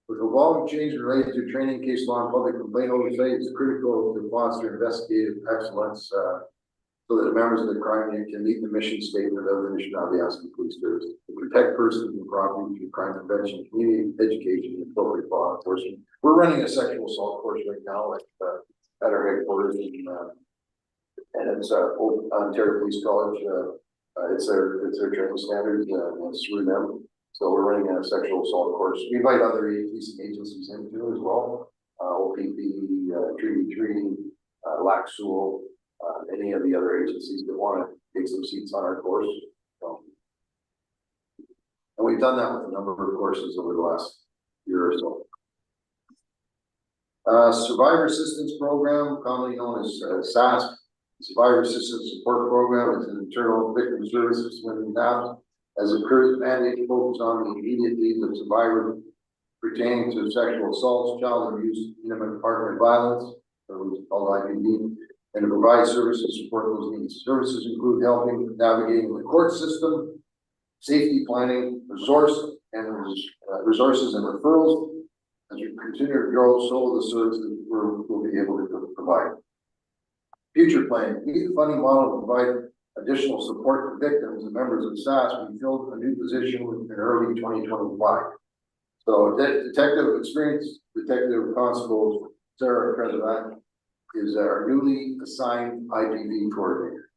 With evolving change related to training, case law, and public complaint oversight, it's critical to foster investigative excellence so that the members of the crime unit can meet the mission statement of the Mission Aviasca Police Service to protect persons and property through crime prevention, community education, and appropriate law enforcement. We're running a sexual assault course right now at our headquarters, and it's Ontario Police College. It's their training standards, and it's through them. So we're running a sexual assault course. We invite other policing agencies into as well. OPP, Treaty 3, LACSUL, any of the other agencies that want to take some seats on our course. And we've done that with a number of courses over the last year or so. Survivor Assistance Program, commonly known as SASP, Survivor Assistance Support Program. It's an internal victim services within NAPS. As a current mandate focus on the immediate needs of survivors pertaining to sexual assaults, child abuse, intimate partner violence, or what's called IPV, and to provide services to support those needs. Services include helping navigating the court system, safety planning, resources and referrals. As we continue to grow, so the services we'll be able to provide. Future planning, meet the funding model to provide additional support for victims and members of SAS. We filled a new position in early 2025. So experienced detective constable Sarah President is our newly assigned IPV coordinator.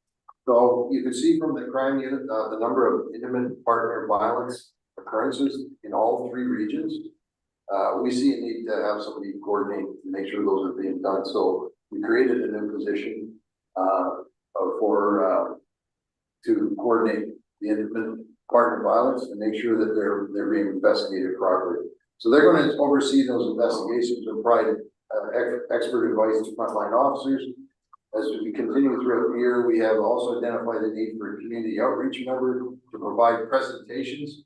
So you can see from the crime unit the number of intimate partner violence occurrences in all 3 regions. We see a need to have somebody coordinate to make sure those are being done. So we created a new position to coordinate the intimate partner violence and make sure that they're being investigated properly. So they're going to oversee those investigations and provide expert advice to frontline officers. As we continue throughout the year, we have also identified the need for a community outreach member to provide presentations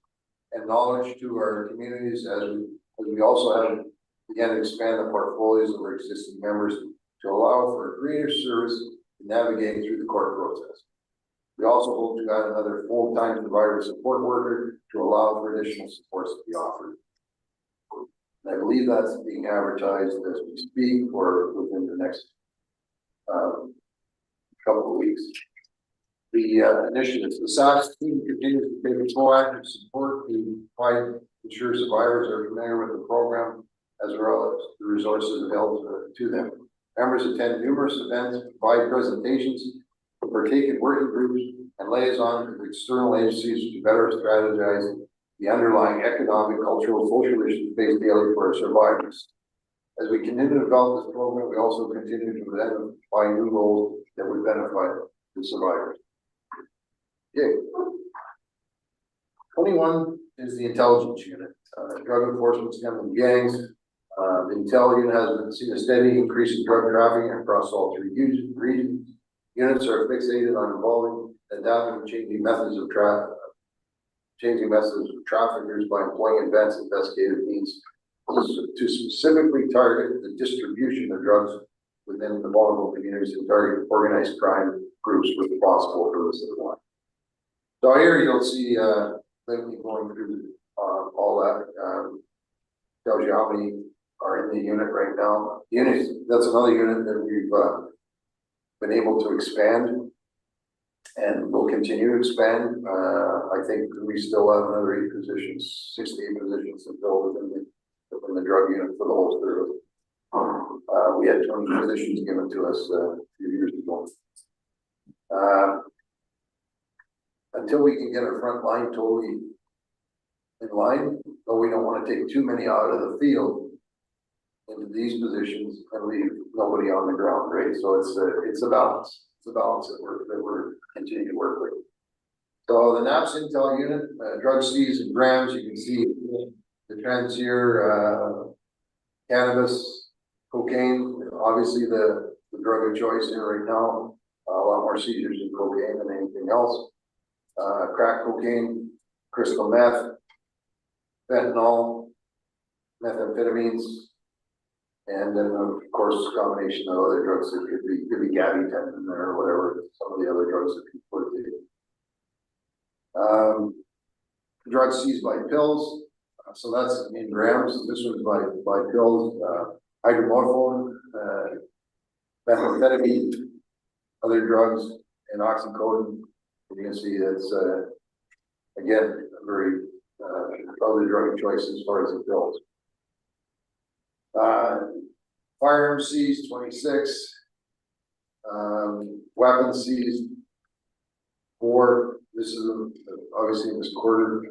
and knowledge to our communities as we also have again expand the portfolios of our existing members to allow for greater service in navigating through the court process. We also hope to add another full-time survivor support worker to allow for additional supports to be offered. And I believe that's being advertised as we speak or within the next couple of weeks. The initiatives, the SAS team continues to take proactive support to ensure survivors are familiar with the program as well as the resources available to them. Members attend numerous events, provide presentations, partake in working groups, and liaison with external agencies to better strategize the underlying economic, cultural, social issues faced daily for our survivors. As we continue to develop this program, we also continue to identify new roles that would benefit the survivors. Okay. 21 is the intelligence unit, drug enforcement scam and gangs. The intel unit has been seen a steady increase in drug trafficking across all three regions. Units are fixated on involving adapting and changing methods of traffickers by employing advanced investigative means to specifically target the distribution of drugs within the vulnerable communities and target organized crime groups responsible for this as well. So here you'll see Lindsay going through all that. Tells you how many are in the unit right now. Units, that's another unit that we've been able to expand and will continue to expand. I think we still have another 8 positions, 68 positions to fill within the drug unit for the whole service. We had 20 positions given to us a few years ago. Until we can get our front line totally in line, but we don't want to take too many out of the field into these positions and leave nobody on the ground, right? So it's a balance. It's a balance that we're continuing to work with. So the NAPS Intel unit, drug seized in grams, you can see the trends here, cannabis, cocaine, obviously the drug of choice here right now, a lot more seizures in cocaine than anything else. Crack cocaine, crystal meth, fentanyl, methamphetamines, and then of course a combination of other drugs that could be gabapentin in there or whatever, some of the other drugs that people put in. Drugs seized by pills, so that's in grams. This was by pills, hydromorphone, methamphetamine, other drugs, and oxycodone. You can see that's again a very other drug of choice as far as the pills. Firearms seized 26, weapons seized 4. This is obviously in this quarter.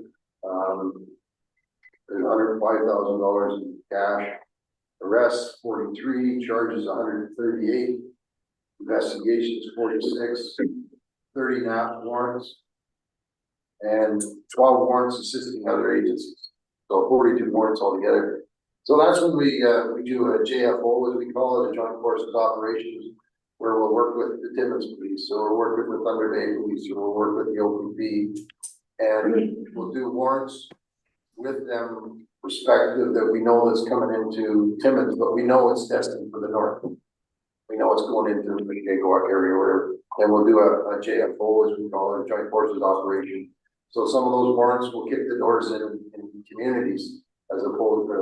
There's $105,000 in cash. Arrests 43, charges 138, investigations 46, 30 NAPS warrants, and 12 warrants assisting other agencies. So 42 warrants altogether. So that's when we do a JFO, as we call it, a Joint Forces Operations, where we'll work with the Timmins Police, so we'll work with the Thunder Bay Police, or we'll work with the OPP, and we'll do warrants with them, perspective that we know is coming into Timmins, but we know it's destined for the north. We know it's going into the Michigago area, where, and we'll do a JFO, as we call it, a Joint Forces Operation. So some of those warrants will kick the doors in communities, as opposed to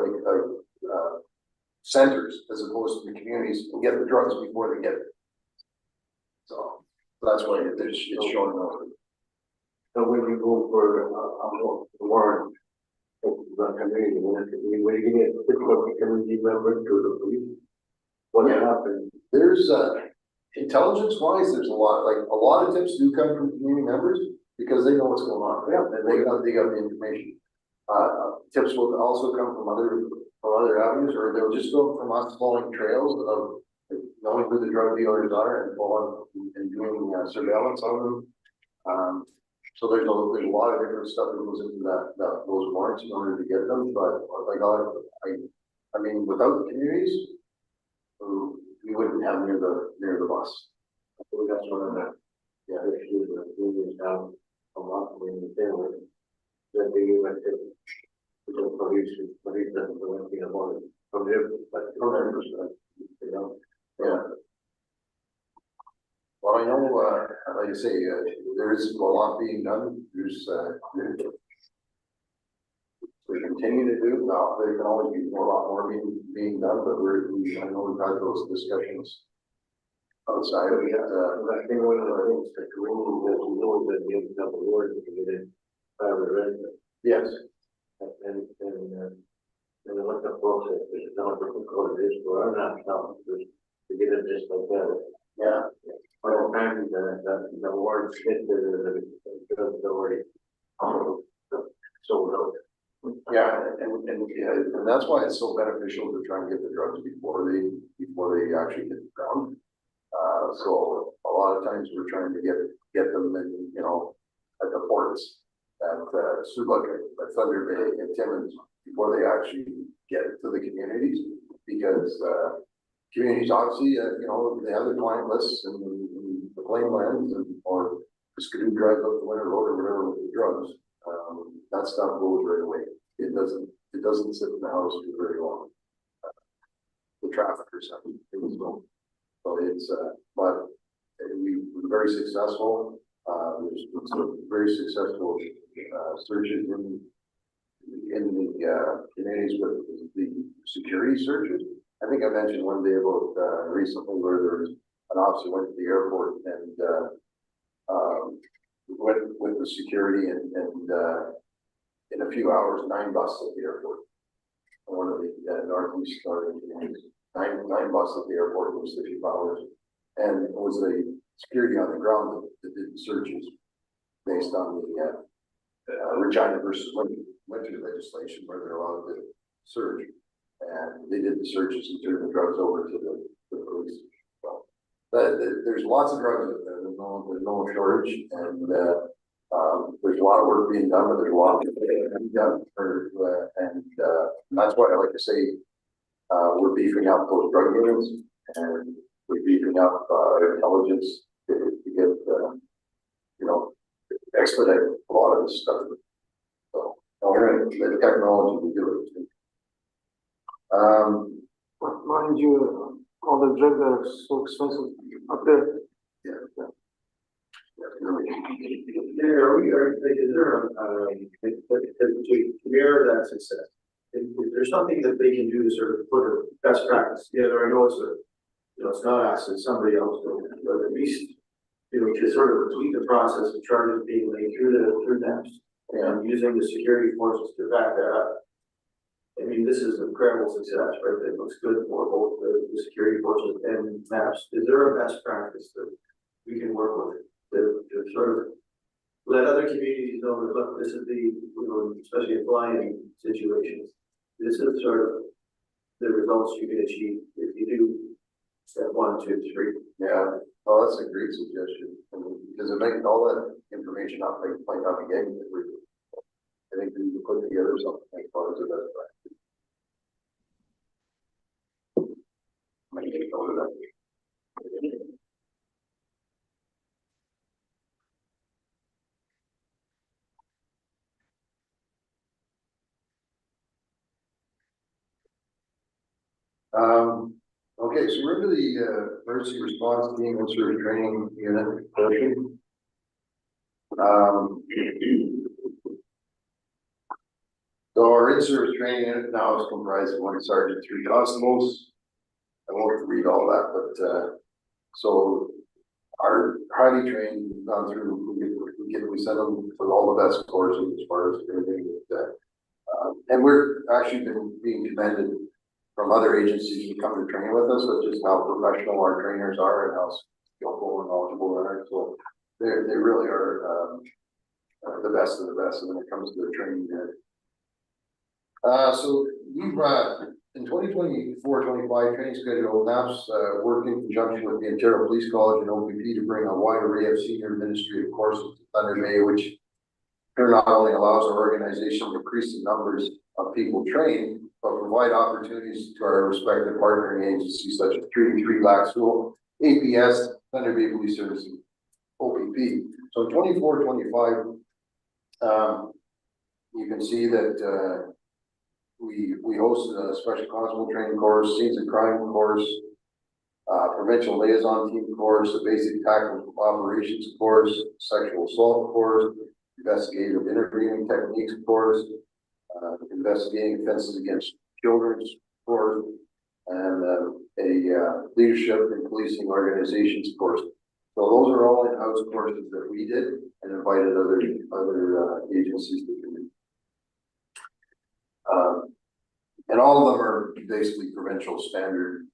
centers, as opposed to the communities, and get the drugs before they get it. So that's why it's showing up. So when you go for the warrant, the community, when you get a typical community member to the police, what happens? There's intelligence wise, there's a lot of tips do come from community members because they know what's going on. Yeah, and they got the information. Tips will also come from other avenues, or they'll just go from us following trails of knowing who the drug dealers are and following and doing surveillance on them. So there's a lot of different stuff that goes into those warrants in order to get them. But I mean, without the communities, we wouldn't have near the bus. I think that's one of the issues that we have a lot in the family. That they like the police doesn't know anything about it from their perspective, you know. Yeah. Well, I know, like I say, there is a lot being done. There's we continue to do. Now, there can always be a lot more being done, but I know we've had those discussions outside of it. I think one of the things that community does, we know that we have to have a word to get in private residence. Yes. And what the process is, now go to this, for our NAPS now, to get it just like that. Yeah. Well, apparently the awards hit the drugs already sold out. Yeah, and that's why it's so beneficial to try and get the drugs before they actually hit the ground. So a lot of times we're trying to get them in, at the ports, at Subic, at Thunder Bay, and Timmins, before they actually get to the communities, because communities obviously, they have their client lists and the plane lands, or the Skidoo drives up the winter road or whatever with the drugs. That stuff goes right away. It doesn't sit in the house for very long. The traffic or something, things don't. So it's, but we're very successful. There's some very successful searches in the communities with the security searches. I think I mentioned one day about recently where there was an officer went to the airport and went with the security and in a few hours, 9 buses at the airport. One of the northeast communities, nine buses at the airport was 50 hours, and it was the security on the ground that did the searches based on the Regina versus winter legislation where they're allowed to search, and they did the searches and turned the drugs over to the police. So there's lots of drugs out there. There's no shortage, and there's a lot of work being done, but there's a lot of being done and that's why I like to say we're beefing up those drug units, and we're beefing up our intelligence to get expedite a lot of this stuff. So the technology to do it. Mind you, all the drugs are so expensive up there. Yeah. Is there to mirror that success? Is there something that they can do to sort of put a best practice together? I know it's not us, it's somebody else, but at least, to sort of tweak the process of charges being laid through NAPS and using the security forces to back that up. I mean, this is incredible success, right? It looks good for both the security forces and NAPS. Is there a best practice that we can work with to sort of let other communities know that, look, this is especially in flying situations, this is sort of the results you can achieve if you do step 1, 2, 3. Yeah, well, that's a great suggestion, because it makes all that information up, might not be getting it. I think we can put together something as far as the best practice. Might take note of that. Okay, so we're into the emergency response team and sort of training unit portion. So our in-service training unit now is comprised of 1 sergeant, 3 constables. I won't read all that, but so our highly trained, gone through, we send them for all the best courses as far as everything that, and we're actually been being commended from other agencies to come to train with us, which is how professional our trainers are and how skillful and knowledgeable they are. So they really are the best of the best when it comes to the training unit. So we've in 2024-25 training schedule, NAPS worked in conjunction with the Ontario Police College and OPP to bring a wide array of senior administrative courses to Thunder Bay, which not only allows our organization to increase the numbers of people trained, but provide opportunities to our respective partnering agencies such as Treaty 3 Black School, APS, Thunder Bay Police Service, OPP. So 24-25, you can see that we hosted a special constable training course, scenes of crime course, provincial liaison team course, a basic tactical operations course, sexual assault course, investigative interviewing techniques course, investigating offenses against children's course, and a leadership and policing organizations course. So those are all in-house courses that we did and invited other agencies to do. And all of them are basically provincial standard.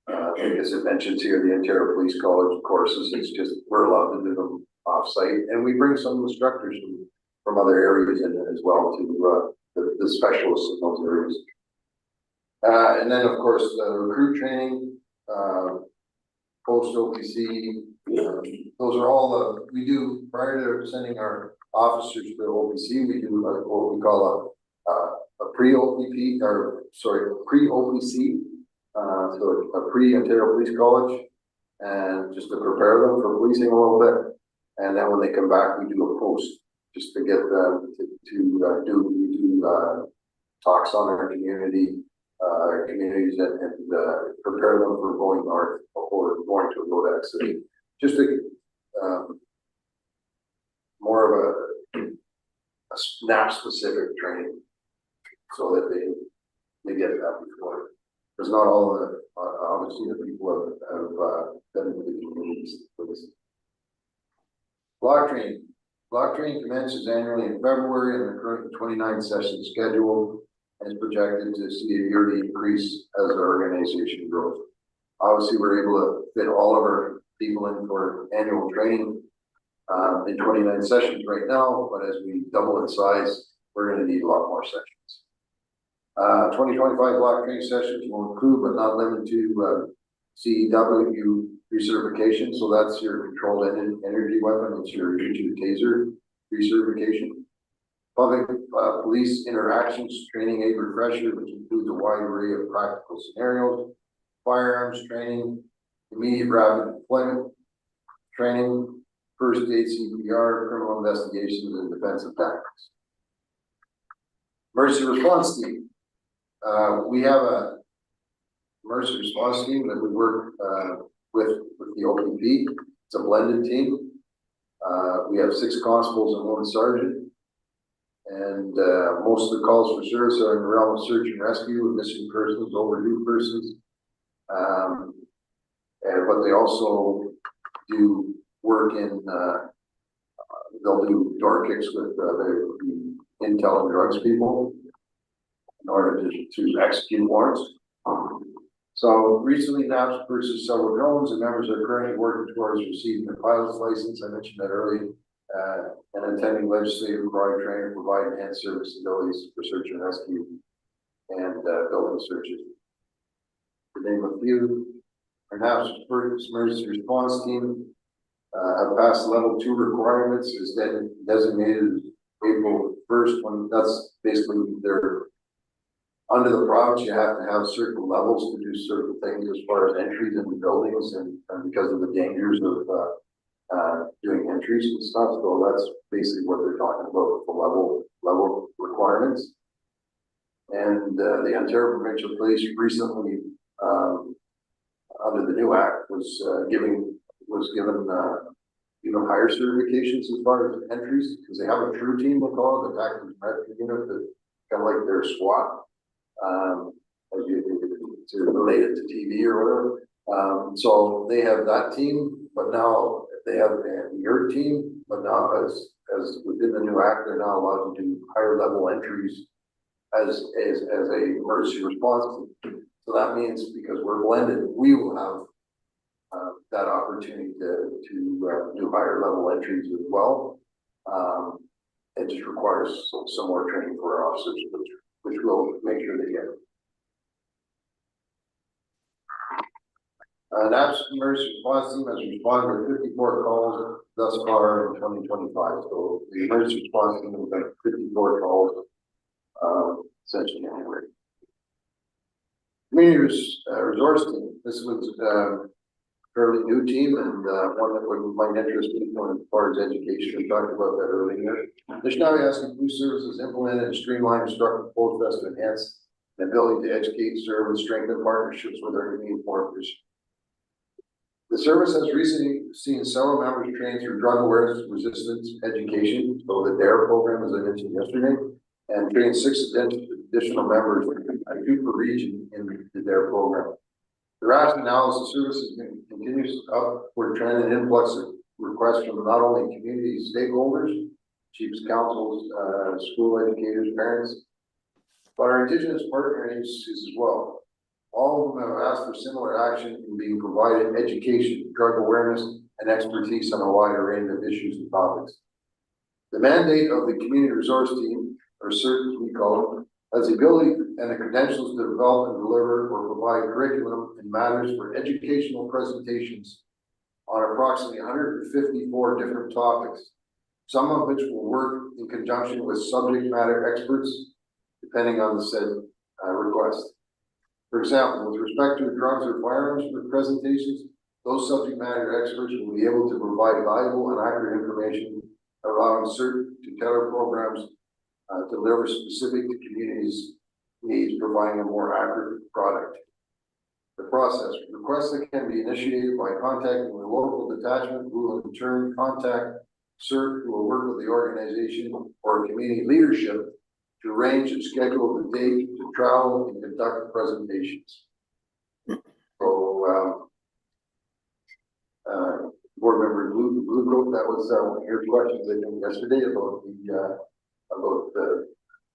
As it mentions here, the Ontario Police College courses, it's just, we're allowed to do them off-site, and we bring some instructors from other areas in it as well to, the specialists in those areas. And then, of course, recruit training, post OPC, those are all, we do, prior to sending our officers to OPC, we do what we call a pre-OPP, or sorry, pre-OPC, so a pre-Ontario Police College, and just to prepare them for policing a little bit. And then when they come back, we do a post, just to get them to do talks on our communities and prepare them for going north or going to a Road City. Just a more of a NAPS specific training, so that they get that before. Because not all of the, obviously the people have been in the communities for this. Block training. Block training commences annually in February, and the current 29th session schedule is projected to see a yearly increase as the organization grows. Obviously, we're able to fit all of our people in for annual training in 29 sessions right now, but as we double in size, we're going to need a lot more sessions. 2025 block training sessions will include, but not limited to, CEW recertification. So that's your controlled energy weapon. It's your taser recertification. Public police interactions training aid refresher, which includes a wide array of practical scenarios. Firearms training, immediate rapid deployment training, first aid, CPR, criminal investigations, and defensive tactics. Emergency response team. We have a emergency response team that we work with the OPP. It's a blended team. We have 6 constables and 1 sergeant. And most of the calls for service are in the realm of search and rescue, missing persons, overdue persons. But they also do work in, they'll do door kicks with the intel and drugs people in order to execute warrants. So recently NAPS purchased several drones, and members are currently working towards receiving a pilot's license. I mentioned that earlier. And attending legislative required training to provide enhanced service abilities for search and rescue and building searches. To name a few, our NAPS emergency response team have passed level 2 requirements is designated April 1st, when that's basically they're under the province. You have to have certain levels to do certain things as far as entries into buildings, and because of the dangers of doing entries and stuff. So that's basically what they're talking about, the level requirements. And the Ontario Provincial Police recently, under the new act, was given even higher certifications as far as entries, because they have a true team, we'll call it, the tactical rescue unit, that kind of like their SWAT, to relate it to TV or whatever. So they have that team, but now they have your team, but now as within the new act, they're now allowed to do higher level entries as a emergency response team. So that means, because we're blended, we will have that opportunity to do higher level entries as well. It just requires some more training for our officers, which we'll make sure they get. NAPS emergency response team has responded to 54 calls thus far in 2025. So the emergency response team has got 54 calls since January. Community resource team. This was a fairly new team, and one that might interest people as far as education. We talked about that earlier. They're now asking police services implemented and streamlined instructional process to enhance the ability to educate, serve, and strengthen partnerships with our community partners. The service has recently seen several members trained through drug awareness resistance education, so the DARE program, as I mentioned yesterday, and trained 6 additional members, 2 per region, in the DARE program. The rationale is the service has been continuous upward trend and influx of requests from not only community stakeholders, chiefs, councils, school educators, parents, but our Indigenous partner agencies as well. All of them have asked for similar action in being provided education, drug awareness, and expertise on a wider range of issues and topics. The mandate of the Community Resource Team, or CERT as we call it, has the ability and the credentials to develop and deliver or provide curriculum and matters for educational presentations on approximately 154 different topics, some of which will work in conjunction with subject matter experts, depending on the said request. For example, with respect to drugs or firearms presentations, those subject matter experts will be able to provide valuable and accurate information, allowing CERT to tailor programs deliver specific to communities' needs, providing a more accurate product. The process. Requests that can be initiated by contacting the local detachment, who will in turn contact CERT, who will work with the organization or community leadership to arrange and schedule the date to travel and conduct presentations. So, board member Blue, that was your questions I think yesterday about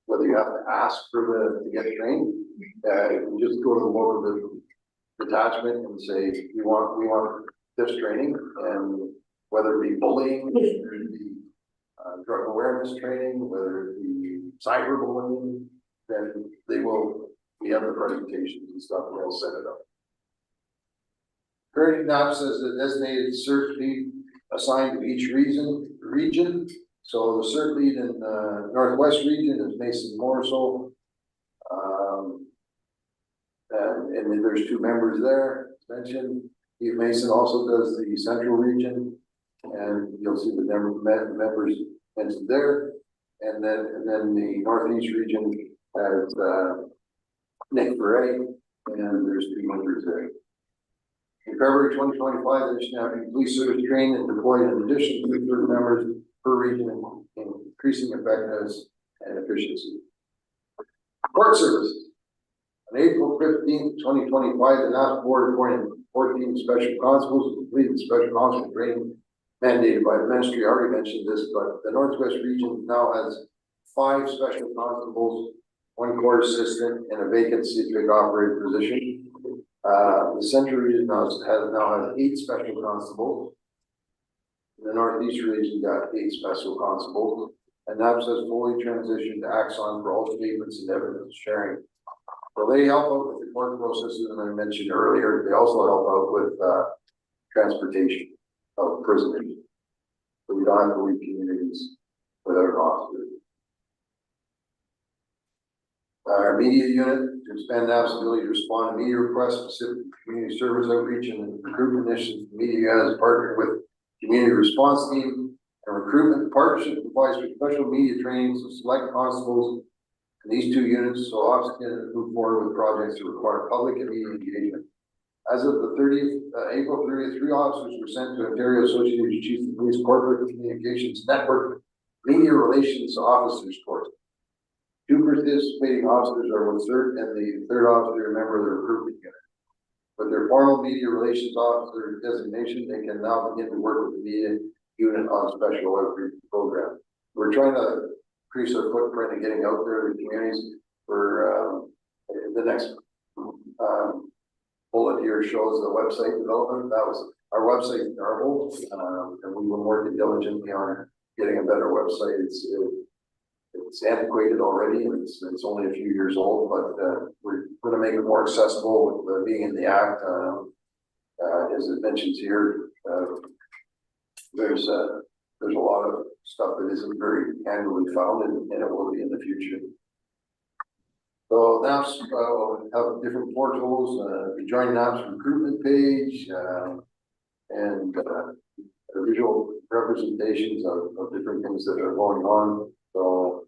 whether you have to ask for to get trained. You just go to the local detachment and say we want this training, and whether it be bullying, whether it be drug awareness training, whether it be cyberbullying, then we have the presentations and stuff, and they'll set it up. Currently, NAPS has a designated CERT lead assigned to each region. So the CERT lead in the Northwest region is Mason Morrisall. And then there's two members there mentioned. Steve Mason also does the Central region, and you'll see the members mentioned there. And then the Northeast region has Nick Beret, and there's two members there. In February 2025, the National Police Service trained and deployed an additional 3 members per region, increasing effectiveness and efficiency. Court services. On April 15th, 2025, the NAPS board appointed 14 special constables to complete the special constable training mandated by the ministry. I already mentioned this, but the Northwest region now has 5 special constables, 1 court assistant, and a vacant civic operator position. The Central region now has 8 special constables. The Northeast region got 8 special constables, and NAPS has fully transitioned to Axon for all statements and evidence sharing. So they help out with the court processes, and I mentioned earlier, they also help out with transportation of prisoners. So we don't have to leave communities without officers. Our media unit to expand NAP's ability to respond to media requests, specific community service outreach, and recruitment initiatives. The media has partnered with community response team and recruitment partnership provides for special media trainings of select constables in these 2 units, so officers can move forward with projects that require public and media engagement. As of the April 30th, 3 officers were sent to Ontario Association of Chiefs of Police Corporate Communications Network Media Relations Officers course. 2 participating officers are with CERT, and the 3rd officer, a member of the recruitment unit. With their formal media relations officer designation, they can now begin to work with the media unit on special outreach program. We're trying to increase our footprint and getting out there in the communities. For the next bullet here shows the website development. That was our website Narble, and we've been working diligently on getting a better website. It's antiquated already, and it's only a few years old, but we're going to make it more accessible with being in the act. As it mentions here, there's a lot of stuff that isn't very handily found, and it will be in the future. So NAPS will have different portals. You join NAPS recruitment page, and visual representations of different things that are going on. So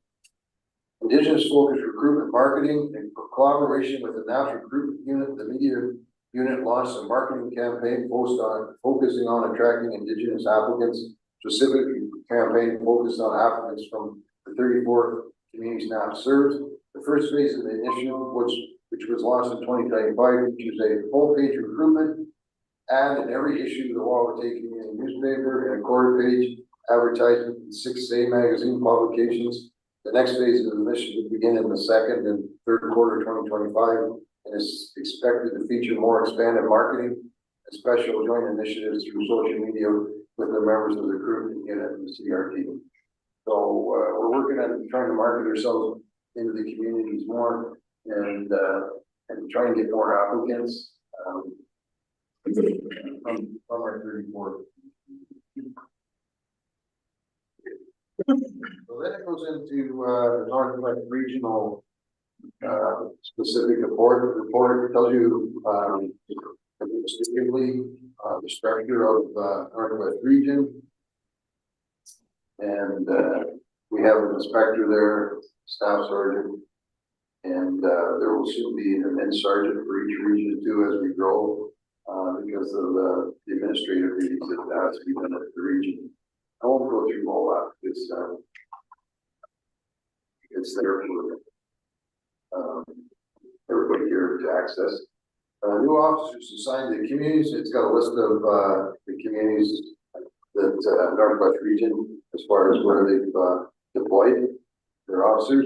Indigenous focused recruitment marketing in collaboration with the NAPS recruitment unit, the media unit launched a marketing campaign focusing on attracting Indigenous applicants. Specifically, campaign focused on applicants from the 34 communities NAPS serves. The first phase of the initiative, which was launched in 2025, features a full-page recruitment ad in every issue of the Wawa-Tay Community newspaper, and a quarter-page advertisement in 6 Say magazine publications. The next phase of the mission will begin in the 2nd and 3rd quarter of 2025 and is expected to feature more expanded marketing and special joint initiatives through social media with the members of the group and the CRT. So, we're working on trying to market ourselves into the communities more and try and get more applicants, from our 34. So then it goes into, the Northwest Regional, specific report. The report tells you, administratively, the structure of, Northwest Region. And, we have an inspector there, staff sergeant, and, there will soon be an admin sergeant for each region too as we grow, because of the administrative duties that has to be done at the region. I won't go through all that, it's there for, everybody here to access. New officers assigned to communities, it's got a list of, the communities that, Northwest Region, as far as where they've, deployed their officers.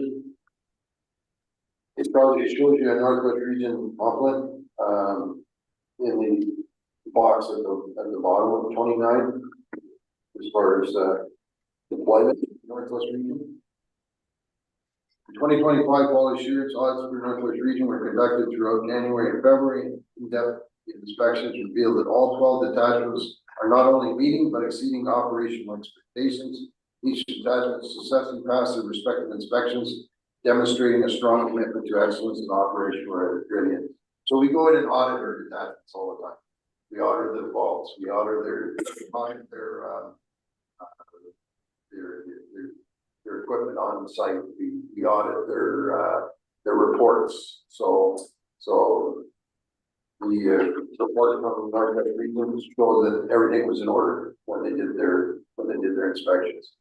It probably shows you a Northwest Region pamphlet, in the box at the bottom of 29, as far as, deployment in Northwest Region. The 2025 quality assurance audits for Northwest Region were conducted throughout January and February. In-depth inspections revealed that all 12 detachments are not only meeting but exceeding operational expectations. Each detachment is successfully passed their respective inspections, demonstrating a strong commitment to excellence and operational readiness. So we go in and audit our detachments all the time. We audit the vaults, we audit their equipment on site. We audit their reports. So the report from the Northwest Region shows that everything was in order when they did their inspections.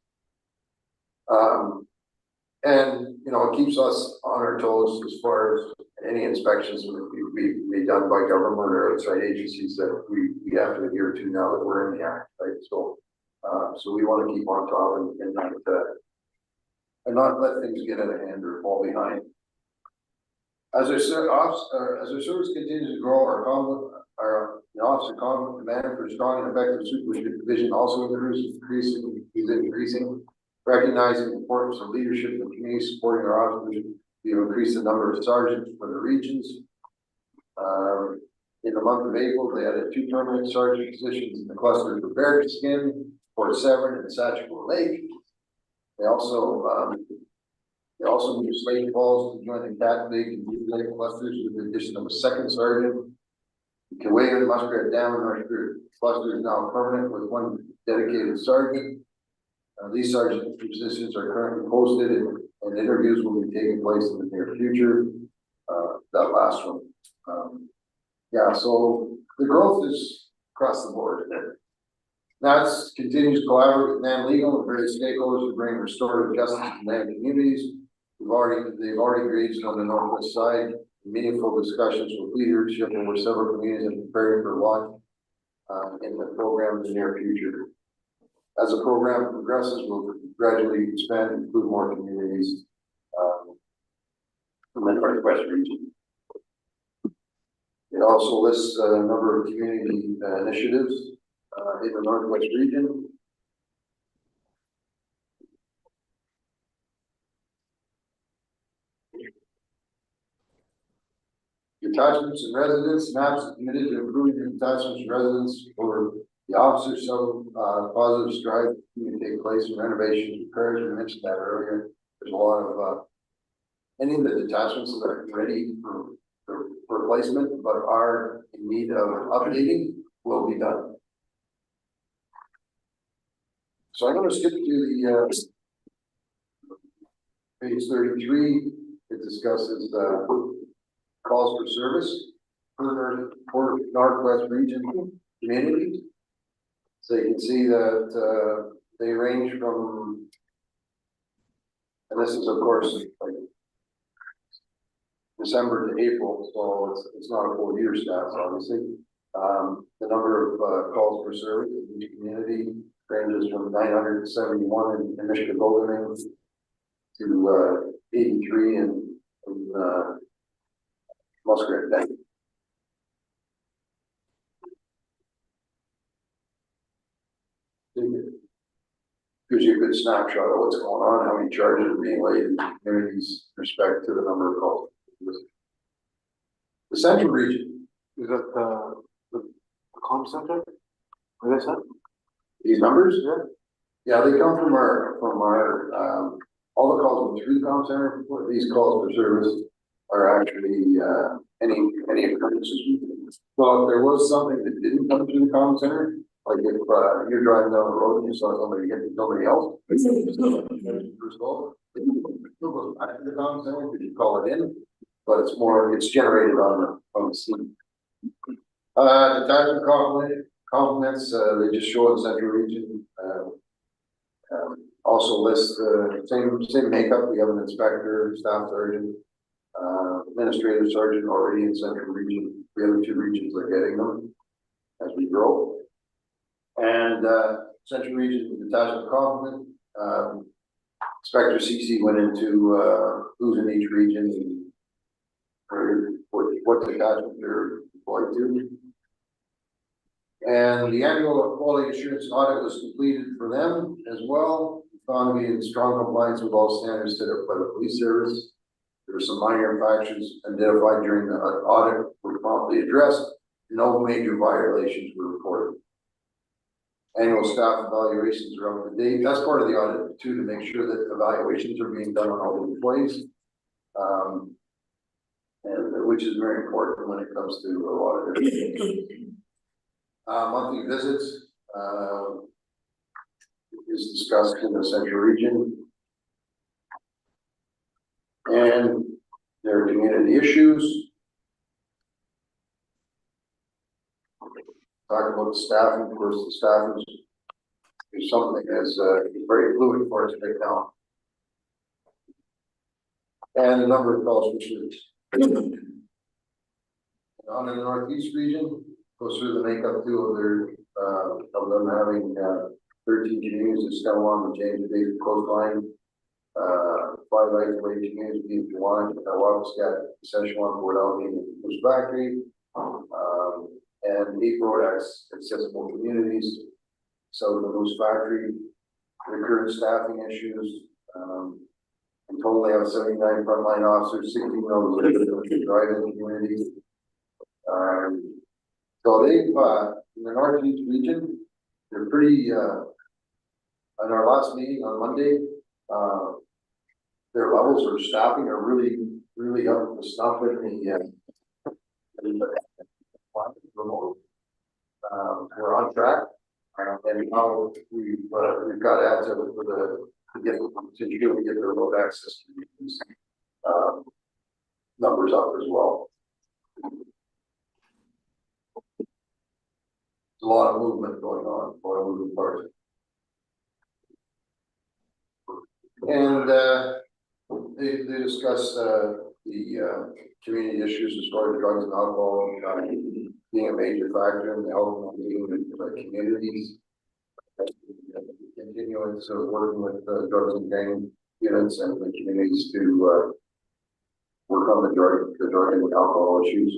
And you know, it keeps us on our toes as far as any inspections that be done by government or outside agencies that we have to adhere to now that we're in the act, right? So we want to keep on top and not let things get out of hand or fall behind. As our service continues to grow, our officer command for strong and effective supervision also is increasing. Recognizing the importance of leadership in the community supporting our officers, we have increased the number of sergeants for the regions. In the month of April, they added 2 permanent sergeant positions in the cluster for Bearskin, Fort Severn, and Satchel Lake. They also moved Slate Falls to join the Cat Lake and Blue Lake clusters with the addition of a 2nd sergeant. Kaweah and Muskrat Dam and North cluster is now permanent with 1 dedicated sergeant. These sergeant positions are currently posted and interviews will be taking place in the near future. That last one. Yeah, so the growth is across the board. NAPS continues to collaborate with NAM Legal and various stakeholders to bring restorative justice to NAM communities. They've already engaged on the Northwest side, meaningful discussions with leadership over several communities and preparing for launch in the program in the near future. As the program progresses, we'll gradually expand and include more communities from the Northwest Region. It also lists a number of community initiatives in the Northwest Region. Detachments and residents. NAPS is committed to improving the detachments and residents for the officers. So positive strides can take place in renovations, repairs. We mentioned that earlier. There's a lot of any of the detachments that are ready for replacement but are in need of updating will be done. So I'm going to skip to the page 33. It discusses calls for service for Northwest Region communities. So you can see that they range from, and this is of course like December to April, so it's not a full year stats, obviously. The number of calls for service in each community ranges from 971 in Michigan to 83 in Muskrat Bank. Gives you a good snapshot of what's going on, how many charges are being laid in communities with respect to the number of calls. The central region, Is that the comm center? What is that? these numbers? Yeah, they come from our, all the calls through the comm center, these calls for service are actually, any occurrences. Well, if there was something that didn't come through the comm center, like if, you're driving down the road and you saw somebody hitting somebody else. First call, it still goes back to the comm center, because you call it in, but it's more, it's generated on the scene. Detachment compliments, they just show the central region, also list the same makeup. We have an inspector, staff sergeant, administrative sergeant already in central region. The other two regions are getting them as we grow. And central region detachment complement, inspector CC went into who's in each region and what detachment they're employed to. And the annual quality assurance audit was completed for them as well. Found to be in strong compliance with all standards set up by the police service. There were some minor infractions identified during the audit were promptly addressed. No major violations were reported. Annual staff evaluations are up to date. That's part of the audit too, to make sure that evaluations are being done on all the employees. And which is very important when it comes to a lot of monthly visits, is discussed in the central region. And their community issues. Talk about the staffing, of course, the staffing is something that's very fluid for us right now. And the number of calls for service. On in the Northeast region, goes through the makeup too of their, of them having 13 communities that still on the James Bay coastline. 5 isolated communities being Juwan, Wabascat, Szechuan, Port Albion, and Moose Factory. And 8 road accessible communities. So the Moose Factory, recurrent staffing issues. In total, they have 79 frontline officers, 16 of those driving communities. So they've, in the Northeast region, they're pretty, in our last meeting on Monday, their levels of staffing are really up to snuff in the remote. We're on track, and now we've got ads of it for to get the remote access to these numbers up as well. A lot of movement going on, a lot of moving parts. And they discuss the community issues as far as drugs and alcohol being a major factor in the health and well-being of the communities. Continuing so working with the drugs and gang units and the communities to work on the drug and alcohol issues.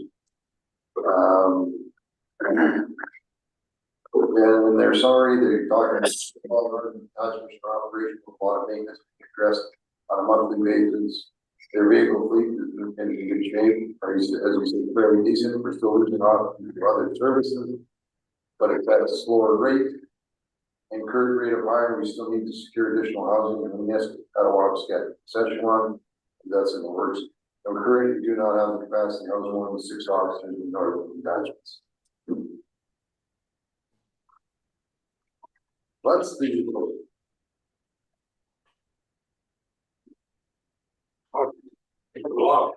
And they're sorry, they're talking about attachments for operational water maintenance addressed on a monthly basis. Their vehicle fleet is in good shape, or as we say, fairly decent. We're still losing off to other services, but it's at a slower rate. And current rate of hire, we still need to secure additional housing in the Wabascat Szechuan. That's in the works. So currently, we do not have the capacity to house more than 6 officers in northern detachments. Let's see. Wow.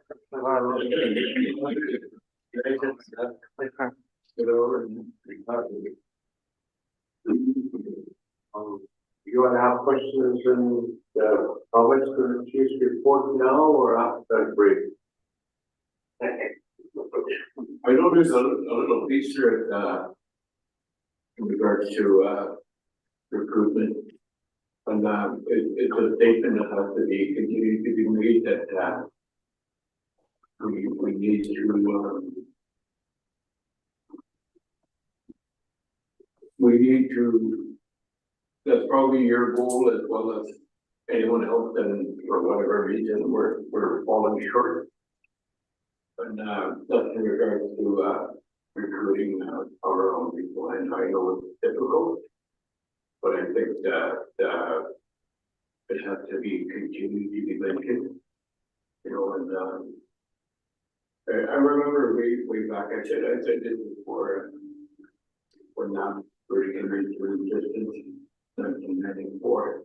You want to have questions and comments for the chief's report now or after that break? I know there's a little piece here in regards to recruitment. And it's a statement that has to be continued to be made that we need to, we need to, that's probably your goal as well as anyone else, and for whatever reason, we're falling short. And, that's in regards to, recruiting, our own people, and I know it's difficult. But I think that, it has to be continued to be mentioned, you know, and, I remember way back, I said this before, when NAPS first entered into existence, 1994.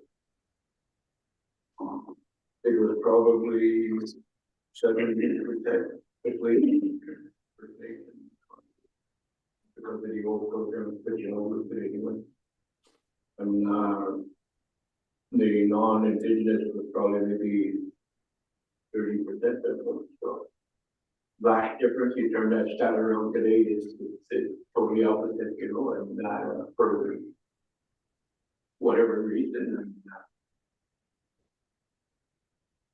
It was probably 70% completed because of the old program switching over to the new one. And the non-indigenous was probably maybe 30% of them. So vast difference. You turn that stat around today, it's totally opposite, you know, and for whatever reason.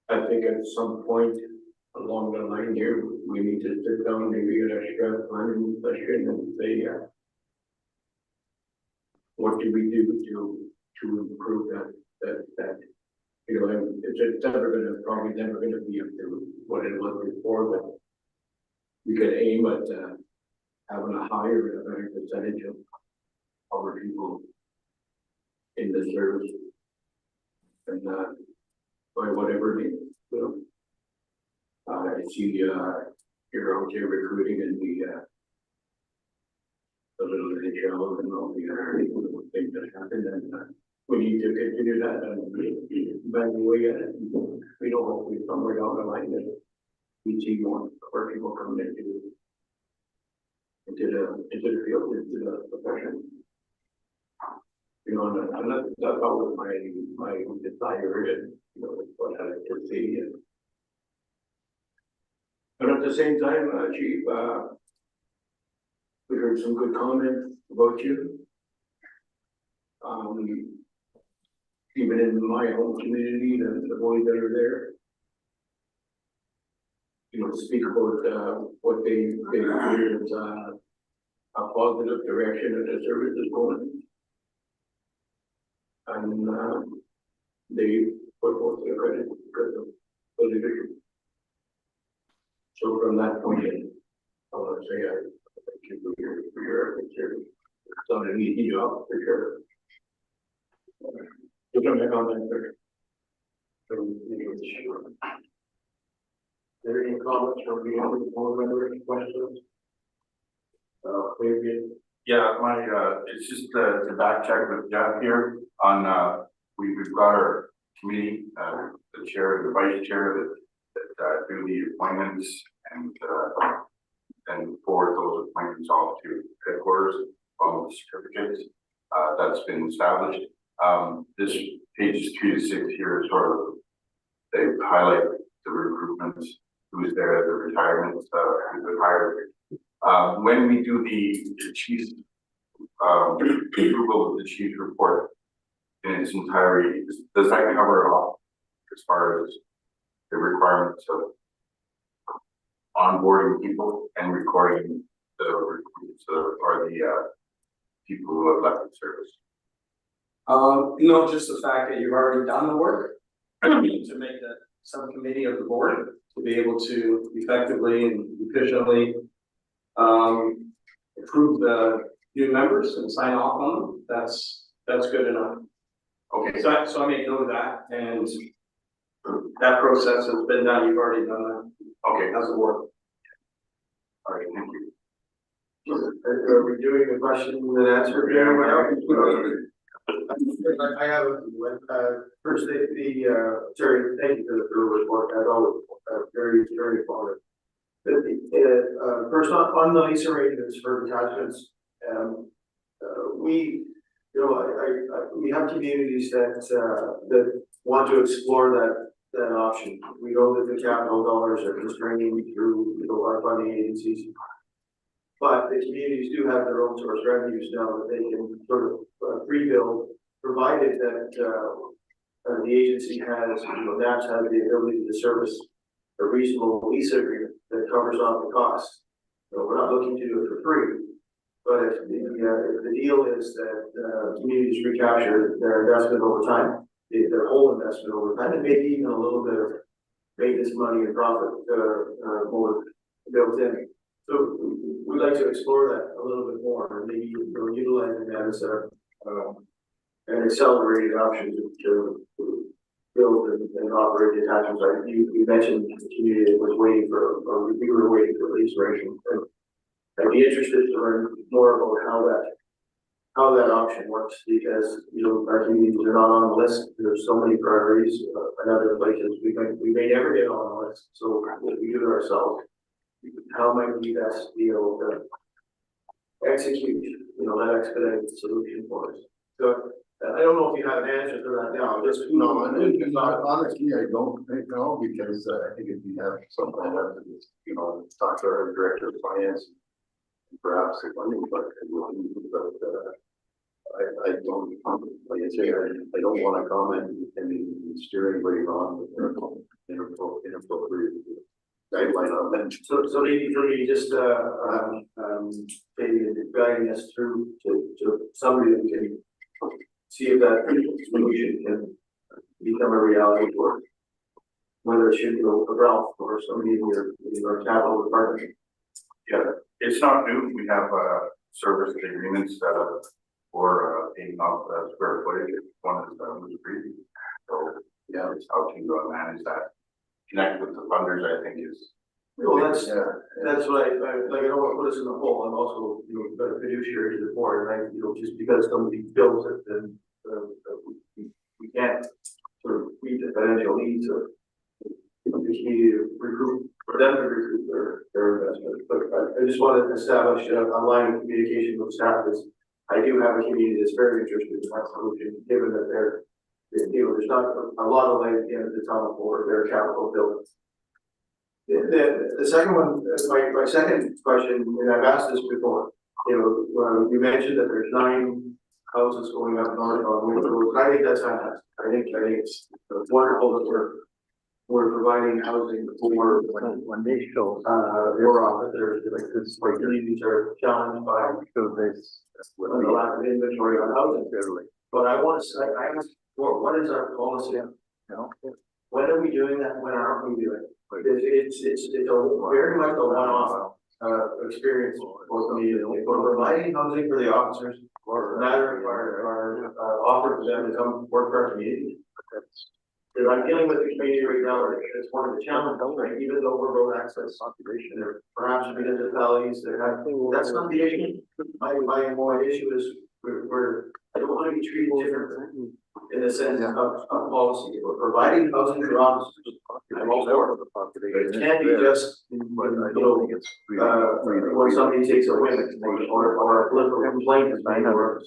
I think at some point along the line here, we need to sit down, maybe at a stress planning session and say, what do we do to improve that, you know, and it's probably never gonna be up to what it was before, but we could aim at, having a higher and a better percentage of our people in the service. And, by whatever means, you know. I see, you're out there recruiting in the little NHL and all the other things that happen, and we need to continue that, and by the way, we don't hopefully somewhere down the line that we see more of our people coming into the field, into the profession. You know, and that's always my desire, and you know, what I like to see. But at the same time, Chief, we heard some good comments about you. Even in my home community, the boys that are there, you know, speak about what they feel is a positive direction that the service is going. And they put most of the credit because of the leadership. So from that point in, I want to say I thank you for your efforts here. It's not an easy job for sure. Just on that comment there. There any comments from the other board members, questions? Maybe. Yeah, it's just to back check with Jeff here on, we've got our committee, the chair, the vice chair that do the appointments and forward those appointments off to headquarters on the certificates. That's been established. This pages 3 to 6 here is sort of, they highlight the recruitments, who's there, the retirements, who's retired. When we do the chief's approval of the chief's report in its entirety, does that cover it all as far as the requirements of onboarding people and recording the recruits or the people who have left the service? No, just the fact that you've already done the work to make that subcommittee of the board to be able to effectively and efficiently approve the new members and sign off on them. That's good enough. Okay. So I made note of that, and that process has been done. You've already done that. Okay. As a board. All right, thank you. Are we doing the question and answer? I have first Terry, thank you for the thorough report. As always, very informative. First on the lease arrangements for attachments, we, you know, we have communities that want to explore that option. We know that the capital dollars are constraining through, you know, our funding agencies. But the communities do have their own source revenues now that they can sort of pre-build, provided that the agency has, you know, NAPS has the ability to service a reasonable lease agreement. that covers off the cost. So we're not looking to do it for free. But if the deal is that, communities recapture their investment over time, their whole investment over time, and maybe even a little bit of maintenance money and profit, more built in. So we'd like to explore that a little bit more, and maybe utilizing that as an accelerated option to build and operate detachments. You mentioned the community that was waiting for, or we were waiting for lease duration. I'd be interested to learn more about how that option works, because, you know, our communities are not on the list. There's so many priorities and other places we may never get on the list. So if we do it ourselves, how might we best be able to execute, you know, that expedited solution for us? So I don't know if you have an answer for that now. Just No, honestly, I don't think no, because I think if you have something that have to, you know, talk to our director of finance, perhaps the funding, but I don't, like I say, I don't want to comment and steer anybody wrong with inappropriate guideline on that. So maybe for me, just maybe guiding us through to somebody that we can see if that solution can become a reality for us. Whether it should go to Ralph or somebody in your capital department. Yeah, it's not new. We have service agreements for paying off square footage. One is was agreed. So yeah, it's how to manage that. Connect with the funders, I think is. Well, that's what I like. I don't want to put us in the hole. I'm also, you know, a fiduciary to the board, and I, you know, just because somebody builds it, then we can't sort of meet the financial needs of the community to recruit, for them to recruit their investment. But I just wanted to establish a line of communication with staff. Because I do have a community that's very interested in that solution, given that you know, there's not a lot of light at the end of the tunnel for their capital build. The second one, my second question, and I've asked this before, you know, you mentioned that there's 9 houses going up north on Winter Road. I think that's fantastic. I think it's wonderful that we're providing housing for When they show, more officers, like this, like communities are challenged by show this, the lack of inventory on housing. But I want to say, I asked, what is our policy? When are we doing that? When aren't we doing it? It's very much a one-off experience for me. If we're providing housing for the officers, matter of our offer for them to come work for our community. Because I'm dealing with the community right now, it's one of the challenges, right? Even though we're road access, there perhaps municipalities that have, that's not the issue. My issue is I don't want to be treated differently in the sense of policy. We're providing housing for officers. I'm all for it. But it can't be just, you know, when somebody takes a win or a political complaint is made, or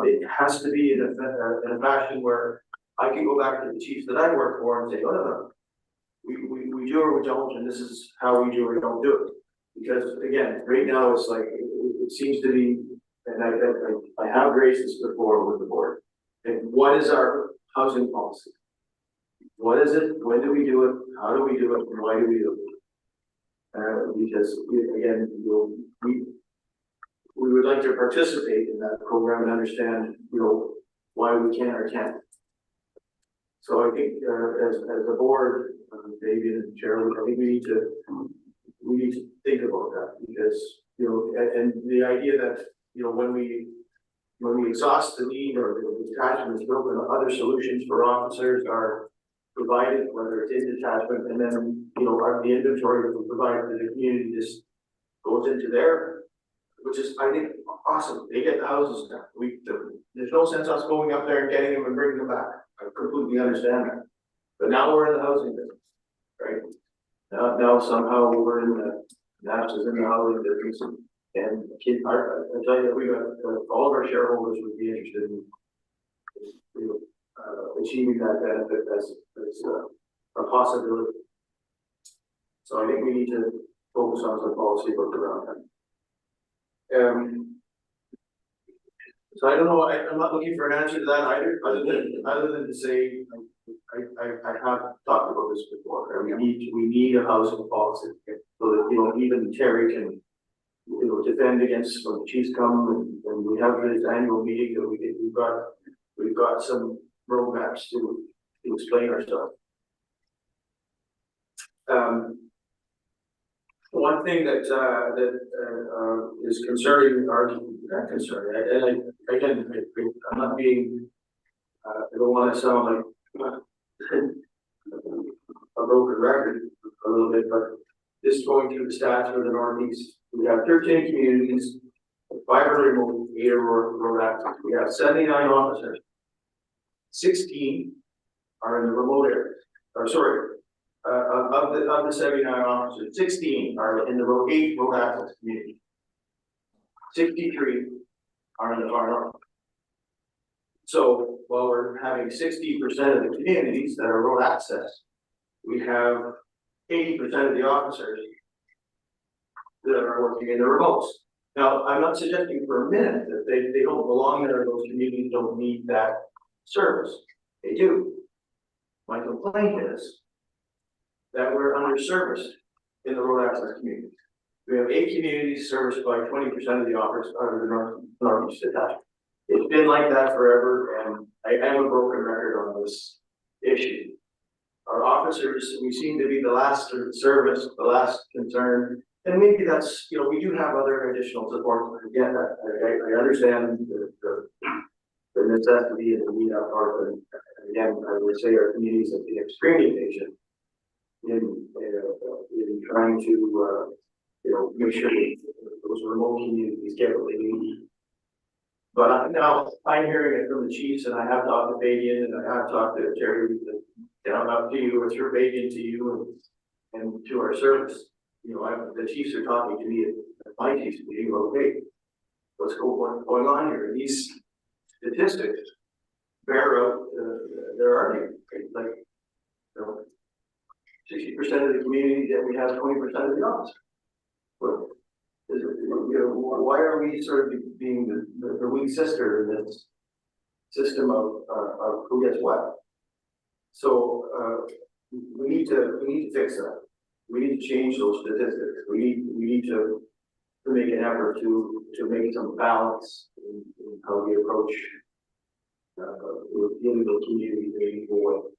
it has to be in a fashion where I can go back to the chiefs that I work for and say, oh, no, we do or we don't, and this is how we do or don't do it. Because again, right now it's like, it seems to be, and I have raised this before with the board. And what is our housing policy? What is it? When do we do it? How do we do it? And why do we do it? Because again, we would like to participate in that program and understand, you know, why we can or can't. So I think as a board, David and Cheryl, I think we need to think about that, because, you know, and the idea that, you know, when we exhaust the need or the detachment is built, and other solutions for officers are provided, whether it's in detachment, and then, you know, the inventory that we provide to the community just goes into there, which is, I think, awesome. They get the houses now. There's no sense us going up there and getting them and bringing them back. I completely understand that. But now we're in the housing business, right? Now somehow we're in the NAPS is in the housing business, and I tell you, we got all of our shareholders would be interested in, you know, achieving that benefit as a possibility. So I think we need to focus on some policy work around that. So I don't know, I'm not looking for an answer to that either, other than to say, I have talked about this before, and we need a housing policy. So that, you know, even Terry can, you know, defend against when the chiefs come and we have this annual meeting that we've got some roadmaps to explain ourselves. One thing that is concerning, or not concerning, and again, I'm not being, I don't want to sound like a broken record a little bit, but just going through the stats for the Northeast, we have 13 communities, 500 remote, 8 road access. We have 79 officers. 16 are in the remote areas, or sorry, of the 79 officers, 16 are in the 8 road access communities. 63 are in the far north. So while we're having 60% of the communities that are road access, we have 80% of the officers that are working in the remotes. Now, I'm not suggesting for a minute that they don't belong there, those communities don't need that service. They do. My complaint is that we're underserviced in the road access communities. We have 8 communities serviced by 20% of the officers out of the Northeast attachment. It's been like that forever, and I am a broken record on this issue. Our officers, we seem to be the last service, the last concern, and maybe that's, you know, we do have other additional support. Again, I understand the necessity and the need out part, and again, I would say our communities have been extremely patient in trying to, you know, make sure that those remote communities get what they need. But now I'm hearing it from the chiefs, and I have talked to Fabian, and I have talked to Terry, down up to you, or through Fabian to you, and to our service. You know, the chiefs are talking to me at my chiefs meeting, okay, what's going on here? And these statistics bear out their argument, right? Like, you know, 60% of the community that we have 20% of the officers. Well, you know, why are we sort of being the weak sister in this system of who gets what? So we need to fix that. We need to change those statistics. We need to make an effort to make some balance in how we approach dealing with community moving forward.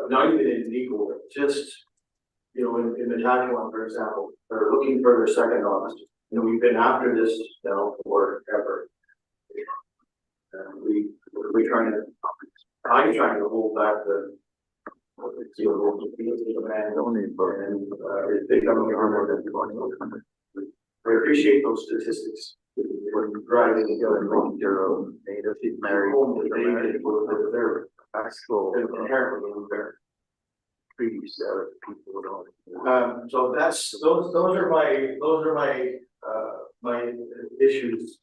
Not even in legal, just, you know, in the Saskatchewan, for example, they're looking for their second officer. You know, we've been after this now forever. I'm trying to hold back the demand and it's becoming harder than I appreciate those statistics. When driving together and making their own native married home, they're inherently unfair. Treaties that people don't. So those are my issues.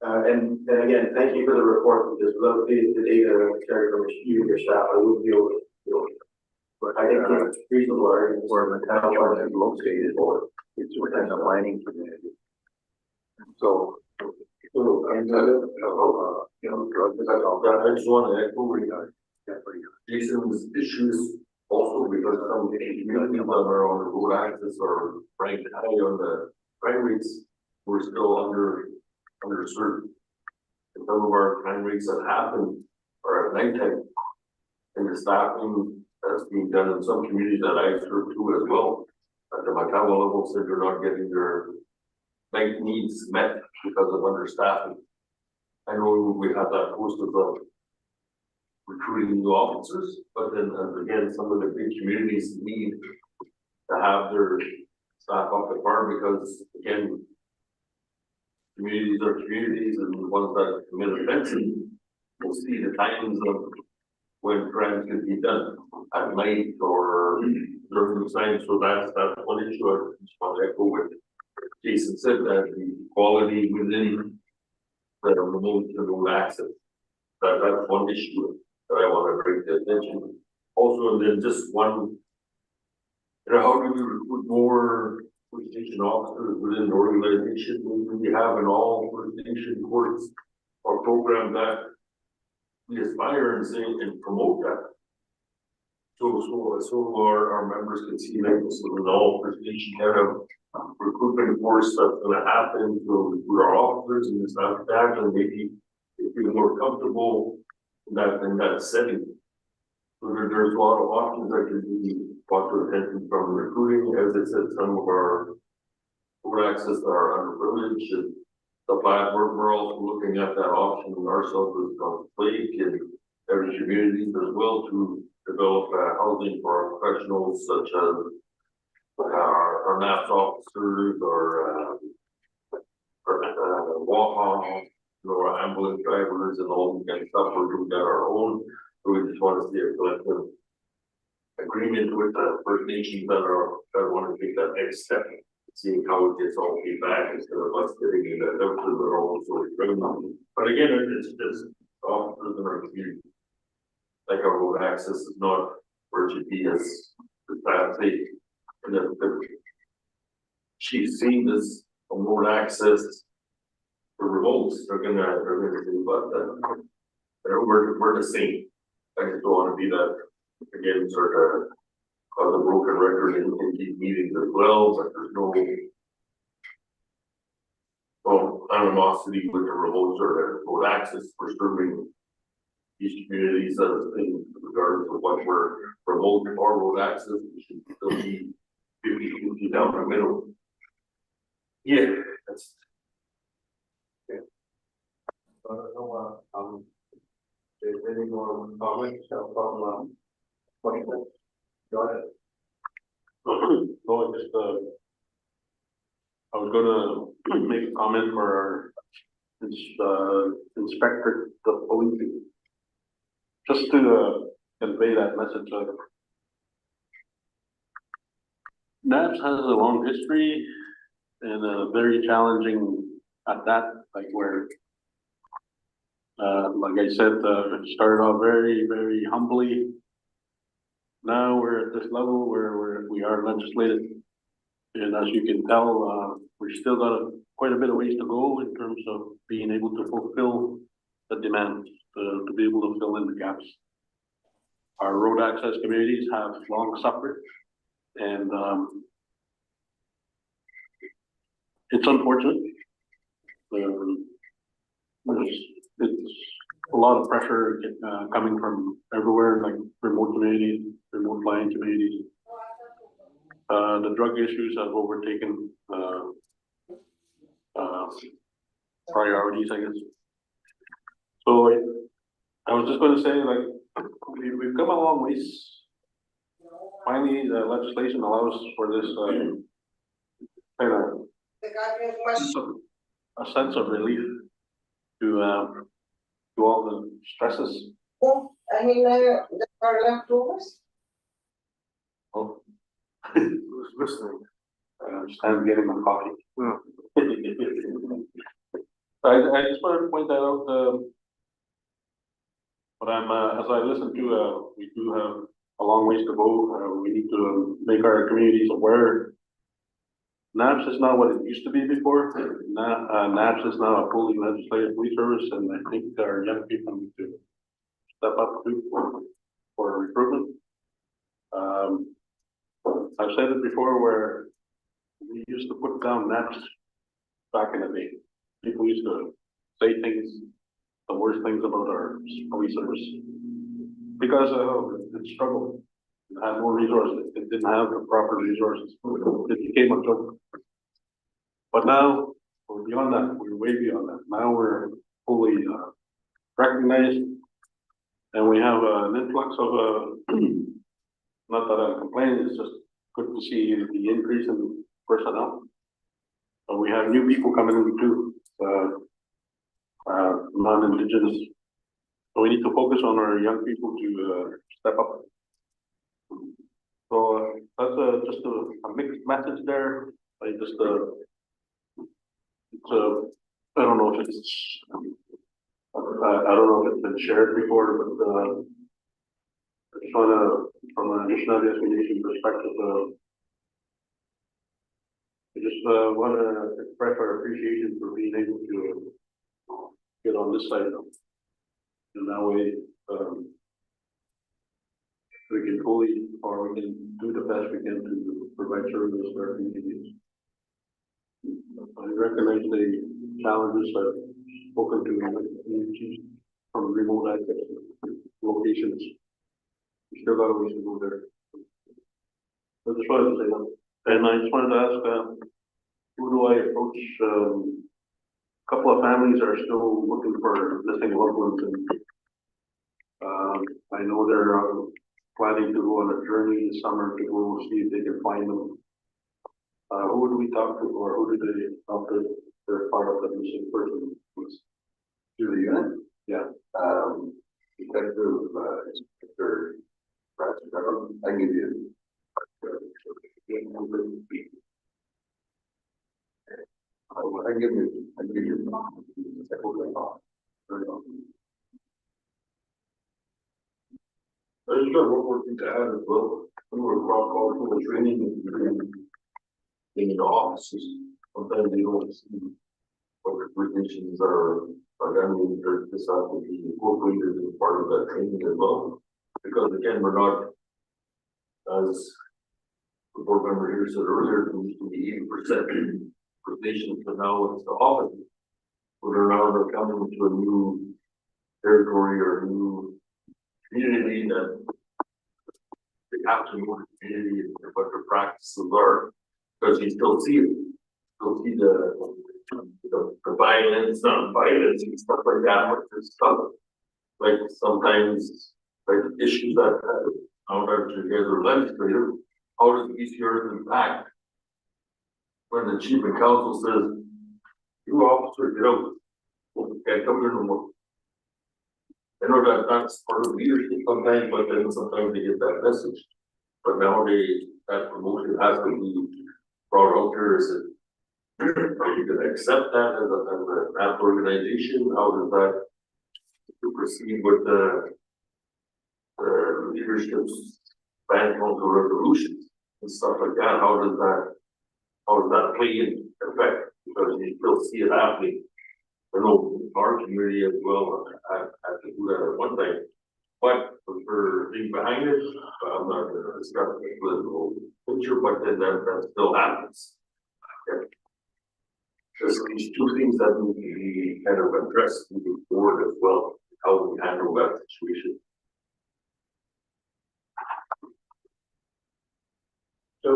And again, thank you for the report, because without the data carried from you and your staff, I wouldn't be able to do it. But I think it's reasonable where the town is located, or it's within the mining community. So, and you know, drugs. I just want to echo Jason's issues also, because some communities that are on the road access or ranked high on the crime rates, we're still underserved. And some of our crime rates that happen are at nighttime, and the staffing that's being done in some communities that I serve too as well, at the Matawa level, said they're not getting their night needs met because of understaffing. I know we have that post of recruiting new officers, but then again, some of the big communities need to have their staff up to par, because again, communities are communities, and the ones that commit offenses will see the times of when crimes can be done at night or during the time. So that's one issue I just want to echo what Jason said, that the quality within the remote to remote access, that's one issue that I want to bring to attention. Also, and then just one, you know, how do we recruit more police station officers within the organization? We have in all police station courts or program that we aspire and say and promote that. So so our members can see that, so we know there's any kind of recruitment force that's gonna happen to our officers and stuff like that, and maybe if you're more comfortable in that setting. So there's a lot of options that can be brought to attention from recruiting, as I said, some of our access are underprivileged, and the fact we're also looking at that option ourselves as a plate in every community as well to develop housing for our professionals such as our NAPS officers or WAHA, our ambulance drivers and all that kind of stuff. We're doing that our own. So we just want to see a collective agreement with the First Nations that want to take that next step, seeing how it gets all feedback instead of us getting in that out to their own sort of program. But again, it's just officers in our community. Like our road access is not where it should be as fancy. And if she's seen this road access for revolts, they're gonna do about that. We're the same. I just don't want to be that again, sort of cause a broken record in these meetings as well, but there's no animosity with the revolts or the road access. We're serving these communities as a thing, regardless of what we're remote or road access, we should still be 50 down the middle. Yeah, that's. Yeah. I don't know, there's any more comments from, questions? Go ahead. No, just, I was gonna make a comment for our inspector, the police. Just to convey that message of NAPS has a long history and a very challenging at that, like where, like I said, it started off very, very humbly. Now we're at this level where we are legislated, and as you can tell, we still got quite a bit of ways to go in terms of being able to fulfill the demands. To be able to fill in the gaps. Our road access communities have long suffered, and it's unfortunate. It's a lot of pressure coming from everywhere, like remote communities, remote flying communities. The drug issues have overtaken priorities, I guess. So I was just going to say, like, we've come a long ways. Finally, the legislation allows for this kind of a sense of relief to all the stresses. Oh, I mean, the leftovers. Oh, Who's listening? I'm getting my coffee. I just wanted to point that out. But as I listen to, we do have a long ways to go. We need to make our communities aware. NAPS is not what it used to be before. NAPS is now a fully legislative police service, and I think our young people need to step up too for recruitment. I've said it before where we used to put down NAPS back in the day. People used to say things, the worst things about our police service, because it struggled. It had no resources. It didn't have the proper resources. It became a joke. But now we're beyond that. We're way beyond that. Now we're fully recognized, and we have an influx of not that I'm complaining. It's just good to see the increase in personnel. But we have new people coming in too. Non-Indigenous. So we need to focus on our young people to step up. So that's just a mixed message there. I just it's I don't know if it's I don't know if it's been shared before, but I just want to, from an additional investigation perspective, I just want to express our appreciation for being able to get on this side, and that way we can fully, or we can do the best we can to provide service to our communities. I recognize the challenges I've spoken to communities from remote access locations. We still got a ways to go there. I just wanted to say that. And I just wanted to ask, who do I approach? A couple of families are still looking for missing loved ones, and I know they're planning to go on a journey this summer to go see if they can find them. Who would we talk to, or who do they talk to? They're part of the missing person. To the unit? Yeah. Detective, Inspector, I give you. I give you. I just got one more thing to add as well. When we're cross cultural training in the offices, sometimes you don't see what the positions are done, this has to be incorporated as part of that training as well. Because again, we're not, as the board member here said earlier, it used to be 80% positions, but now it's the opposite. We're now coming to a new territory or a new community that they have to move the community and what their practices are, because you still see it. Still see the violence, non-violence and stuff like that, but there's stuff like sometimes like issues that out there together legislative, how does PCRs impact when the chief and council says, you officer, get out, can't come here no more. I know that that's part of leadership sometimes, but then sometimes they get that message. But nowadays, that promotion has to be brought out there. Is it, are you gonna accept that as an organization? How does that proceed with the leadership's band council resolutions and stuff like that? How does that play in effect? Because you still see it happening. I know our community as well had to do that at one time, but for being behind it, I'm not going to discuss the political picture, but then that still happens. Okay. There's these two things that need to be kind of addressed moving forward as well, how we handle that situation. So,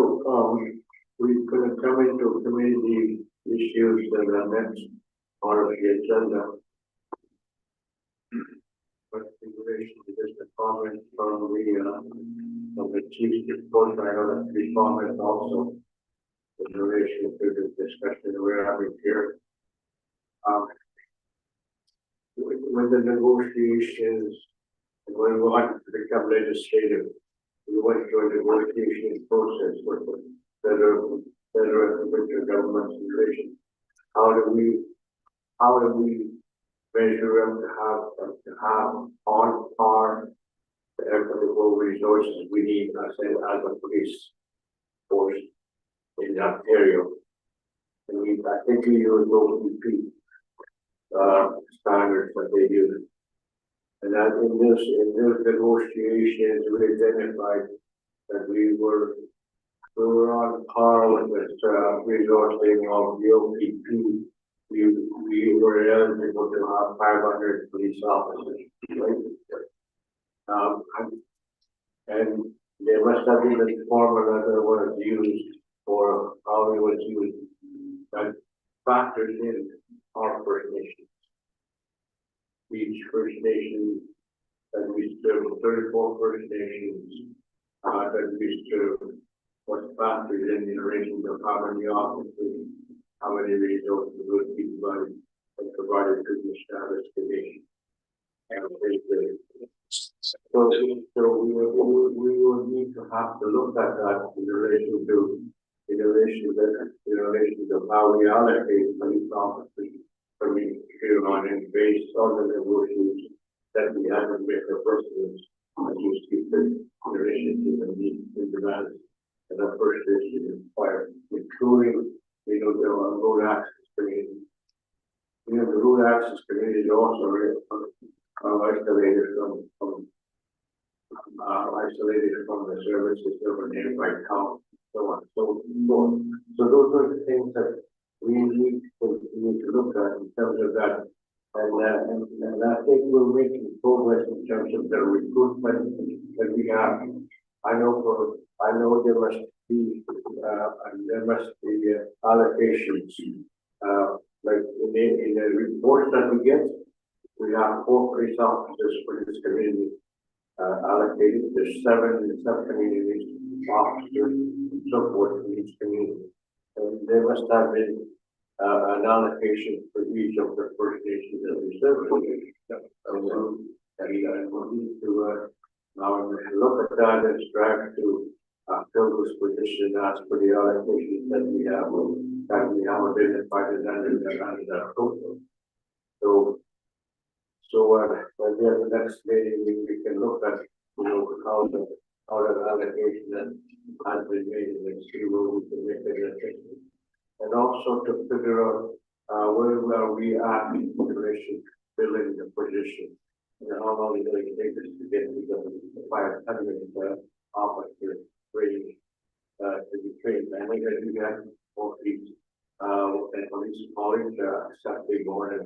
we're gonna come into community issues that are next part of the agenda. But in relation to just a comment from the chief report, I know that the comment also in relation to the discussion we're having here. With the negotiations going on to become legislative, we went through a negotiation process with the federal and provincial governments in relation. How do we measure them to have on par the equitable resources we need, I said, as a police force in Ontario? And I think we use OPP standards that they use. And that in this negotiations, we identified that we were on par with resourcing of the OPP. We were eligible to have 500 police officers, right? And there must have been a formula that was used for how it was used that factors in our First Nations. Each First Nation that we serve, 34 First Nations that we serve, what factors in relation to how many officers, how many resources would be provided to the established nation. So we will need to have to look at that in relation to how we allocate police officers from each year on, and based on the negotiations that we have with the persons as you speak in relation to the needs and demands and the First Nation required, including the road access community. The road access community also are isolated from isolated from the services of a nearby town, so on, so forth. So those are the things that we need to look at in terms of that. And I think we're making progress in terms of the recruitment that we have. I know there must be, allocations, like in the report that we get, we have 4 police officers for this community, allocated, there's 7 communities, officers, and so forth in each community. And there must have been, an allocation for each of the First Nations that we serve. And we'll need to, now look at that and strive to, fill this position, ask for the allocations that we have identified as under that program. So, at the next meeting, we can look at, how the allocation has been made and see where we can make it efficient. And also to figure out, where we are in relation to filling the position. And how long is it take us to get to the 500, officer training, to be trained. I think that we have more police, and police college, accepting more than,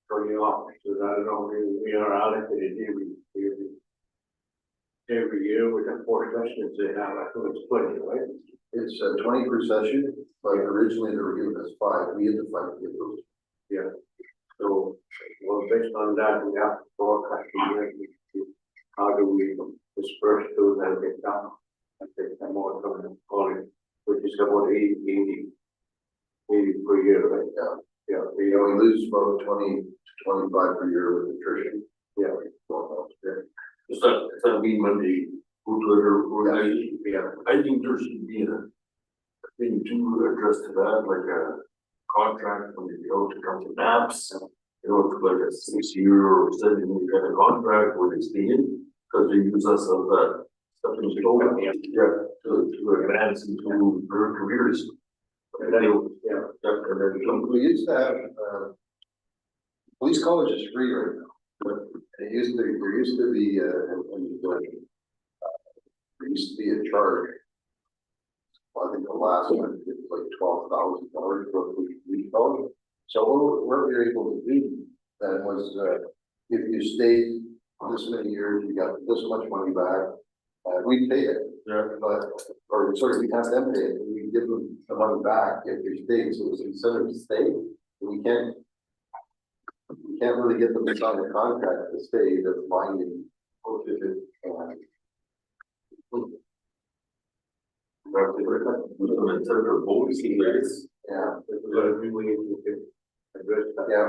training officers. I don't know, we are allocated every year with the 4 sessions they have, I think it's 20, right? It's 20 per session, but originally they were given us 5. We had to fight to get those. Yeah. So, well, based on that, we have to forecast how do we disperse those and get down and take them more from the college, which is about 80 per year, right? Yeah. We lose about 20 to 25 per year with attrition. Yeah. Does that mean when they go to other organizations? Yeah. I think there should be a thing to address to that, like a contract when they go to come to NAPS. It's like a 6-year or 7-year kind of contract where they stay in, because they use us as a stepping stone, to advance into their careers. And then We used to have, police college is free right now, but there used to be, there used to be a charge. I think the last one it was like $12,000 for police college. So what we were able to do then was, if you stayed this many years, you got this much money back. We pay it, or sorry, we have them pay it, and we give them the money back if they stay. So it's incentive to stay. We can't really get them to sign a contract to stay. That's binding. Yeah.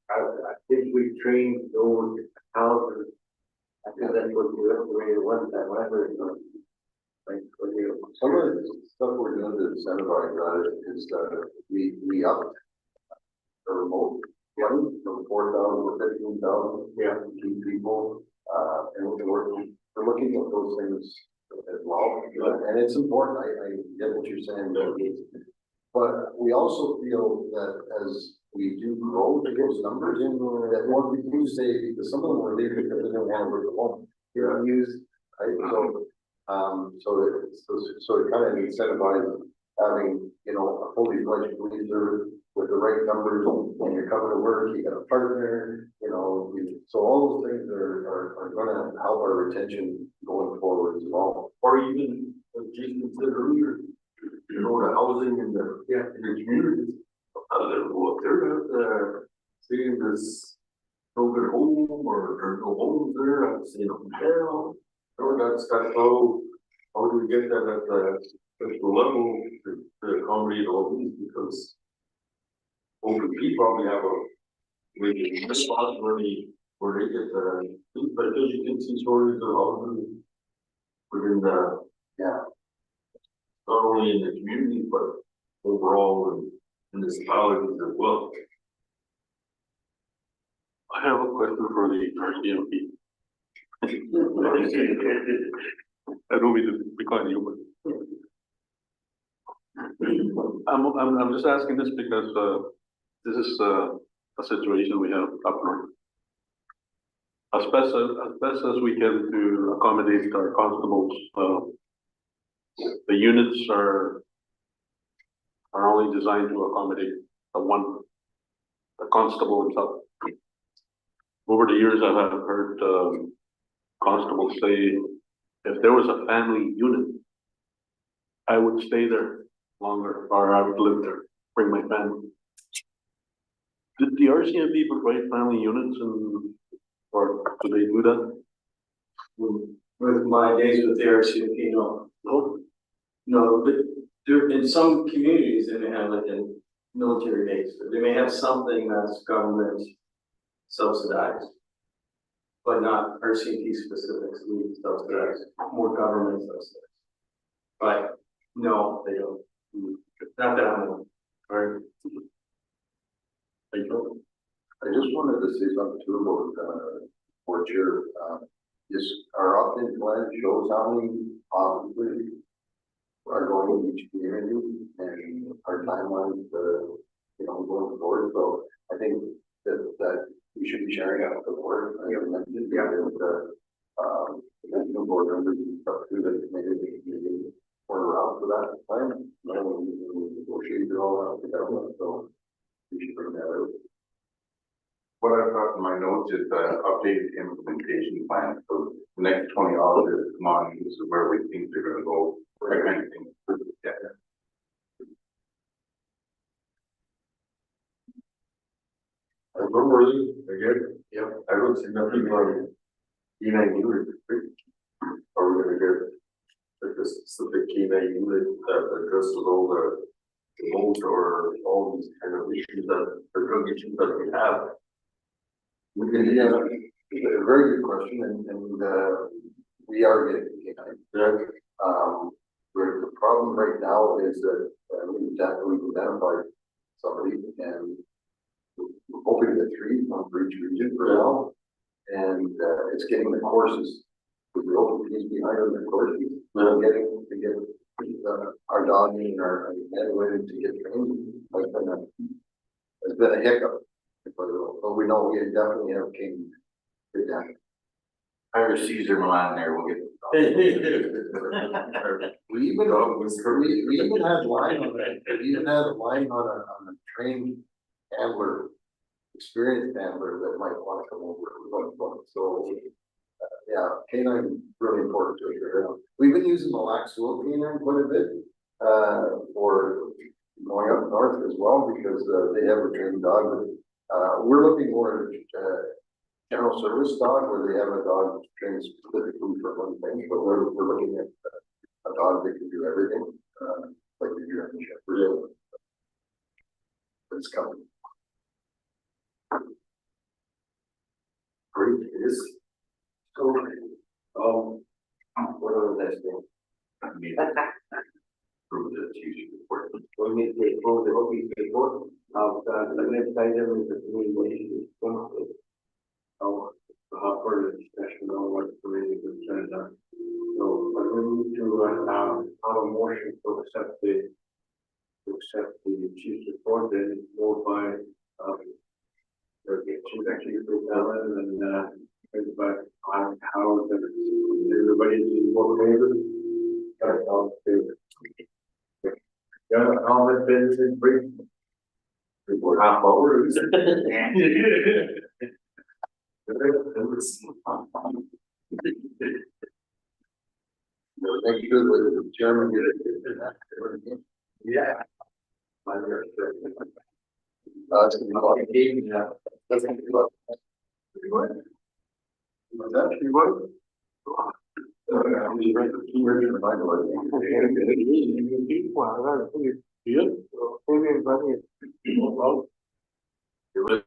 I think we trained those houses. I think that's what we estimated one time, whatever. Some of the stuff we're doing to incentivize that is we up the remote money from 4,000 to 15,000. Yeah. To keep people, and we're looking at those things as well. And it's important. I get what you're saying, but we also feel that as we do grow to those numbers, that more people do stay, because some of them were leaving because they didn't want to work at home. You're unused, right? So it kind of incentivizes having, a fully fledged police service with the right numbers, and you're coming to work, you got a partner, so all those things are gonna help our retention going forward as well. or even, as Jason said earlier, the housing in the communities. They'll go up there, seeing this no good home, or there's no homes there, I've seen a hotel. That's how do we get that at the level to accommodate all these, because we probably have a waiting response where they get because you can see stories of houses within not only in the community but overall in municipalities as well. I have a question for the RCMP. I don't mean to decline you, but I'm just asking this because this is the situation we have up north. As best as we can to accommodate our constables, the units are only designed to accommodate the constable himself. Over the years, I have heard, constables say, if there was a family unit, I would stay there longer, or I would live there, bring my family. Did the RCMP provide family units or do they do that? With my days with the RCMP, no. No? No, but there, in some communities, they may have like a military base, they may have something that's government subsidized. But not RCMP specifically subsidized, more government subsidized. But no, they don't. Not that I'm aware. Alright. Thank you. I just wanted to say something too about, board chair, just our opt-in plan shows how many officers are going in each community and our timelines, going forward, so I think that we should be sharing out with the board. I have mentioned, the board members and stuff too, that maybe work around for that plan. We negotiate it all out with the government, so we should bring that out. What I've got in my notes is the updated implementation plan, so the next 20 auditors, come on, this is where we think they're gonna go, that kind of thing. Yeah. I remember again, yep, I don't see nothing like K9 unit. Are we gonna get like a specific K9 unit that addresses all the remote or all these kind of issues that the drug issues that we have? A very good question, and we are getting K9. Yeah. Where the problem right now is that we've identified somebody, and we're hoping to get 3 for each region for now, and it's getting the courses with the open piece behind them, the courses. Getting to get our dog and our men to get trained has been a hiccup. But we know we definitely have King. Hire Caesar Milan there, we'll get. We even had line on that, we even had a line on a trained handler, experienced handler that might want to come over. So, yeah, K9 really important to us here. We've been using the Laxville K9 quite a bit, for going up north as well, because they have a trained dog. We're looking more at general service dog, where they have a dog trained specifically for one thing, but we're looking at a dog that can do everything, like we do in the Shepherd. But it's coming. Great, it is. So, what are the next things? I mean, prove that it's usually important. We need to take forward the working report of the next item is the communication. How further discussion on what the committee concerns are. So, but we need to have a motion to accept the chief's report, then it's moved by Chief Executive Allen and by how everybody is more favor. All in favor. Yeah, all that business is brief. Report half over. Thank you, the chairman here. Yeah. It's gonna be like a game, yeah. That's gonna be like. What's that? You what? I'm just right, the key word in my mind. It was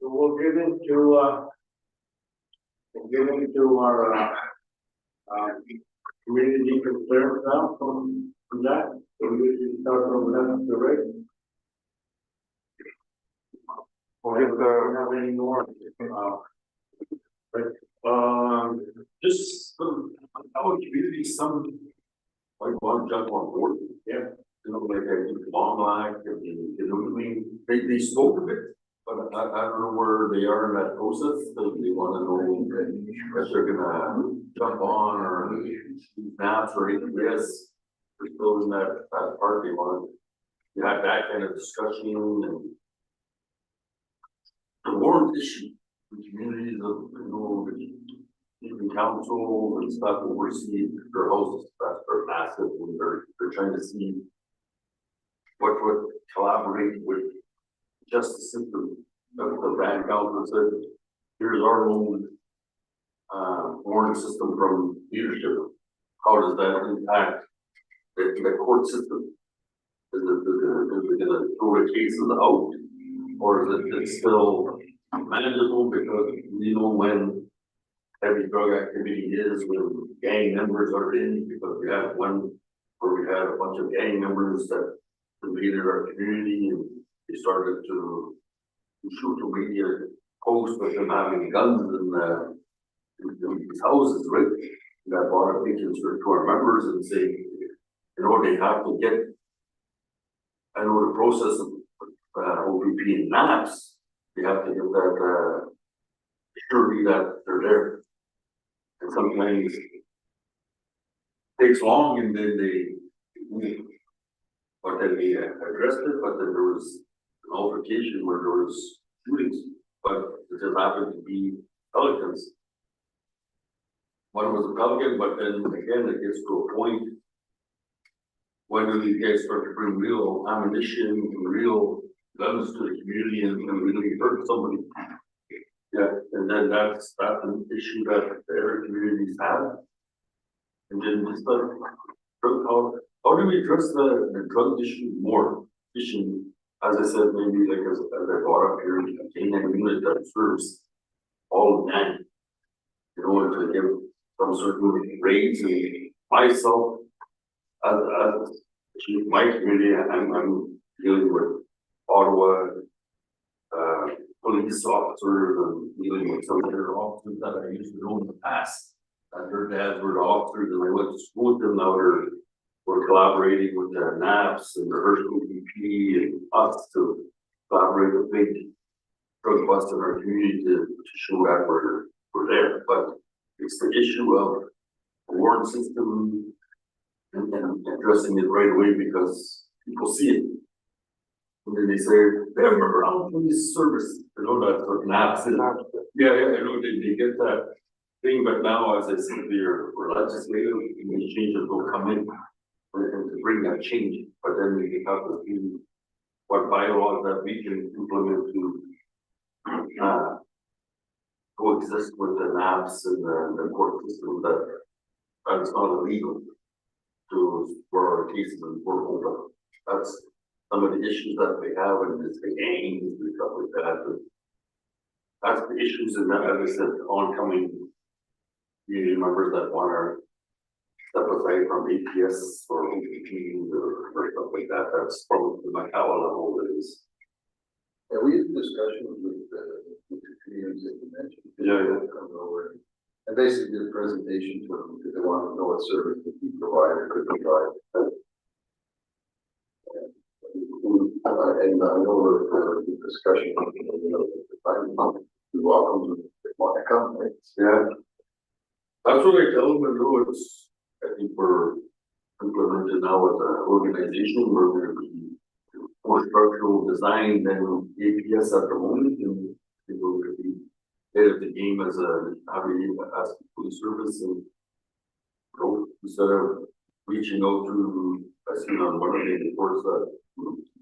So we'll get into our, community concerns now from that. So we can start from that to right. We'll get the, Have any more, Just some, our community, some, like, want to jump on board. Yeah. You know, like, long line, you know, I mean, they spoke of it, but I don't know where they are in that process, so they wanna know if they're gonna jump on or NAPS or APS. They're still in that part, they want, you had that kind of discussion and the warrant issue, the communities of, you know, even council and stuff oversee their houses, that's their massive, and they're trying to see what would collaborate with justice system. The brand council said, here's our own warrant system from leadership. How does that impact the court system? Is it gonna throw the cases out? Or is it still manageable because we know when heavy drug activity is, when gang members are in, because we had one where we had a bunch of gang members that invaded our community and they started to social media post with them having guns in these houses, right? That brought up pictures to our members and saying, you know, they have to get, I know the process of OPP and NAPS, they have to get that surety that they're there. And sometimes takes long and then but then they addressed it, but then there was an altercation where there was shootings, but it just happened to be Pelicans. One was a Pelican, but then again, it gets to a point when do these guys start to bring real ammunition and real guns to the community and really hurt somebody? Yeah, and then that's an issue that the area communities have. And then just like, how do we address the drug issue more? Issue, as I said, maybe like as I brought up here, a canine unit that serves all of that. In order to give some certain grades and myself, as chief of my community, I'm dealing with Ottawa, police officers and dealing with some of their officers that I used to know in the past. And their dads were the officers and I went to school with them. Now we're collaborating with the NAPS and the Herschel VP and us to collaborate with big drug busts in our community to show that we're there. But it's the issue of the warrant system and addressing it right away because people see it. And then they say, they have around police service, you know, that's what NAPS is. Yeah, I know they get that thing, but now as I said, we're legislative, these changes will come in and to bring that change, but then we have to see what bylaws that we can implement to coexist with the NAPS and the court system that's not illegal for our cases and for open. That's some of the issues that we have and it's the gangs and stuff like that. But that's the issues in that, as I said, oncoming community members that want to step aside from APS or OPP or stuff like that. That's probably the Macau level that is. Yeah, we had discussions with the communities that you mentioned. Yeah. Come over and basically did a presentation to them because they wanted to know what service that we provide or could provide. And I know we're in discussion, you know, you're welcome to want to come, right? Yeah. That's what I tell them, I know it's, I think we're implemented now as an organization where we're going to be more structural design than APS at the moment, and people will be head of the game as as police service, and you know, instead of reaching out to, I seen on one of the reports that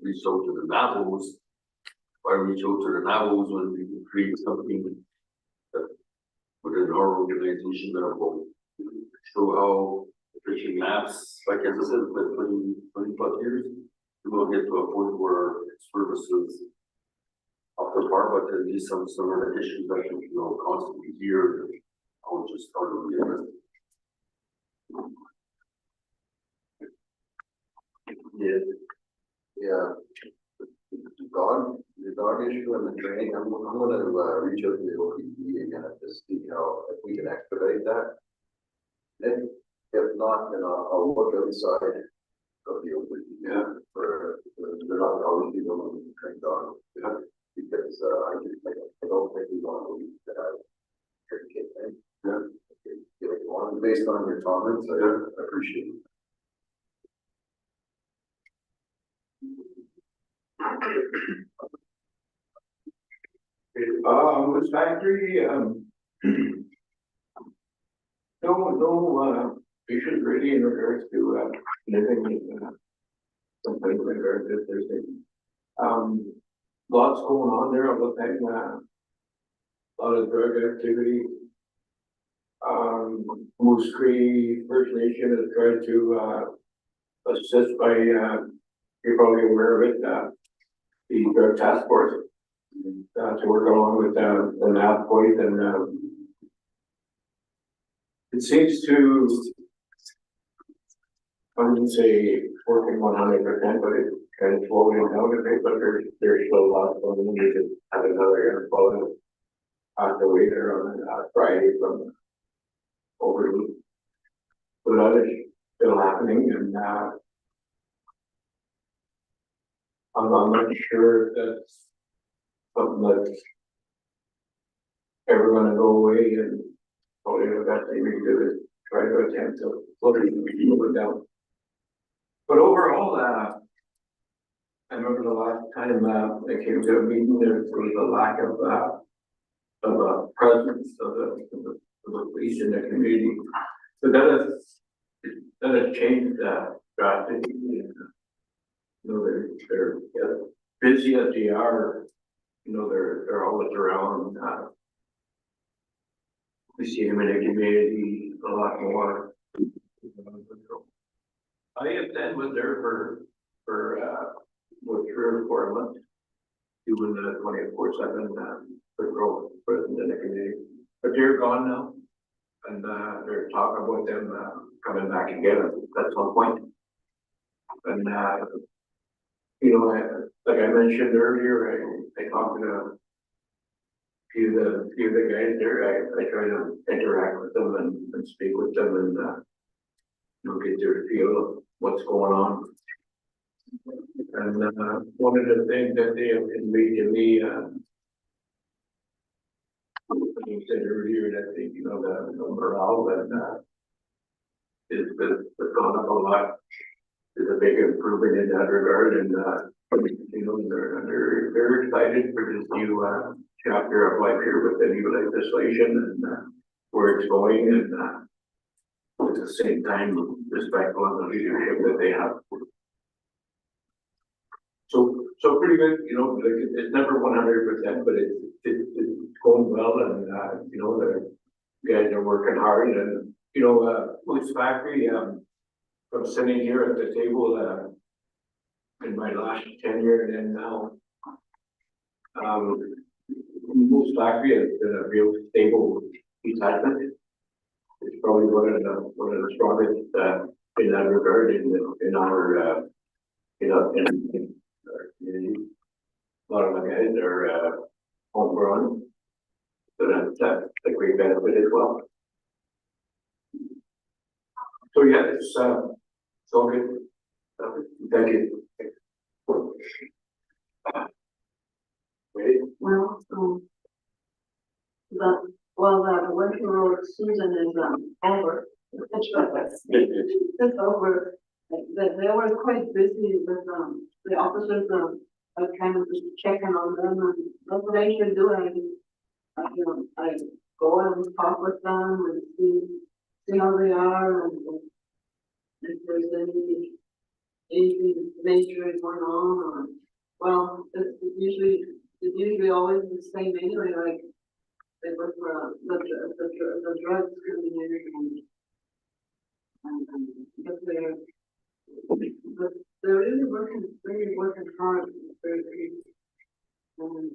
reach out to the Navajos, why reach out to the Navajos when we can create something that within our organization that will show how efficient NAPS, like as I said, for 20 plus years, we will get to a point where services off the par, but there is some other issues that you know constantly here. I'll just start to realize. Yeah. Yeah. The dog issue and the training, I'm gonna, reach out to the OPD again at this, you know, if we can expedite that. If not, then I'll look outside of the OPD. Yeah. They're not always be able to train dogs. Yeah. Because, I don't think we want to leave that out. Yeah. Based on your comments, I appreciate it. This factory, no, issues really in regards to, living in, something like that, there's lots going on there all the time, a lot of drug activity. Moose Cree First Nation has tried to, assist by, you're probably aware of it, the drug task force. To work along with, the NAPS point and, it seems to, I wouldn't say working 100%, but it's kind of slowing down a bit, but there's still a lot of them. We could have another airport on the way there on, Friday from over. So that is still happening and, I'm not sure if that's something that's ever gonna go away and probably the best thing we can do is try to attempt to slow it down. But overall, I remember the last time, I came to a meeting, there was a lack of presence of the police in the community. So that has changed, drastically. You know, they're busy as they are, you know, they're always around, we see them in the community a lot more. I have been with there for 3 or 4 months, doing the 24/7 patrol present in the community. But they're gone now, and they're talking about them coming back again at some point. And you know, like I mentioned earlier, I talked to a few of the guys there. I try to interact with them and speak with them and you know, get their feel of what's going on. And one of the things that they have conveyed to me, you said earlier that they, you know, the morale that is gone up a lot. There's a big improvement in that regard, and you know, they're excited for this new chapter of life here with the new legislation and where it's going, and at the same time respectful of the leadership that they have. So pretty good, you know. Like it's never 100%, but it's going well, and you know, the guys are working hard, and you know, Moose Factory. I'm sitting here at the table in my last tenure, and then now, Moose Factory has been a real stable detachment. It's probably one of the strongest in that regard in our in our community. A lot of the guys are homegrown, so that's a great benefit as well. So yeah, it's all good. Thank you. Ready? Well, the winter road season is over. It's over. They were quite busy with the officers kind of just checking on them and that's what I should do. You know, I go and talk with them and see how they are and if there's anything major going on or well, it's usually always the same anyway. Like they look for the drugs coming in and but they're really working hard. And,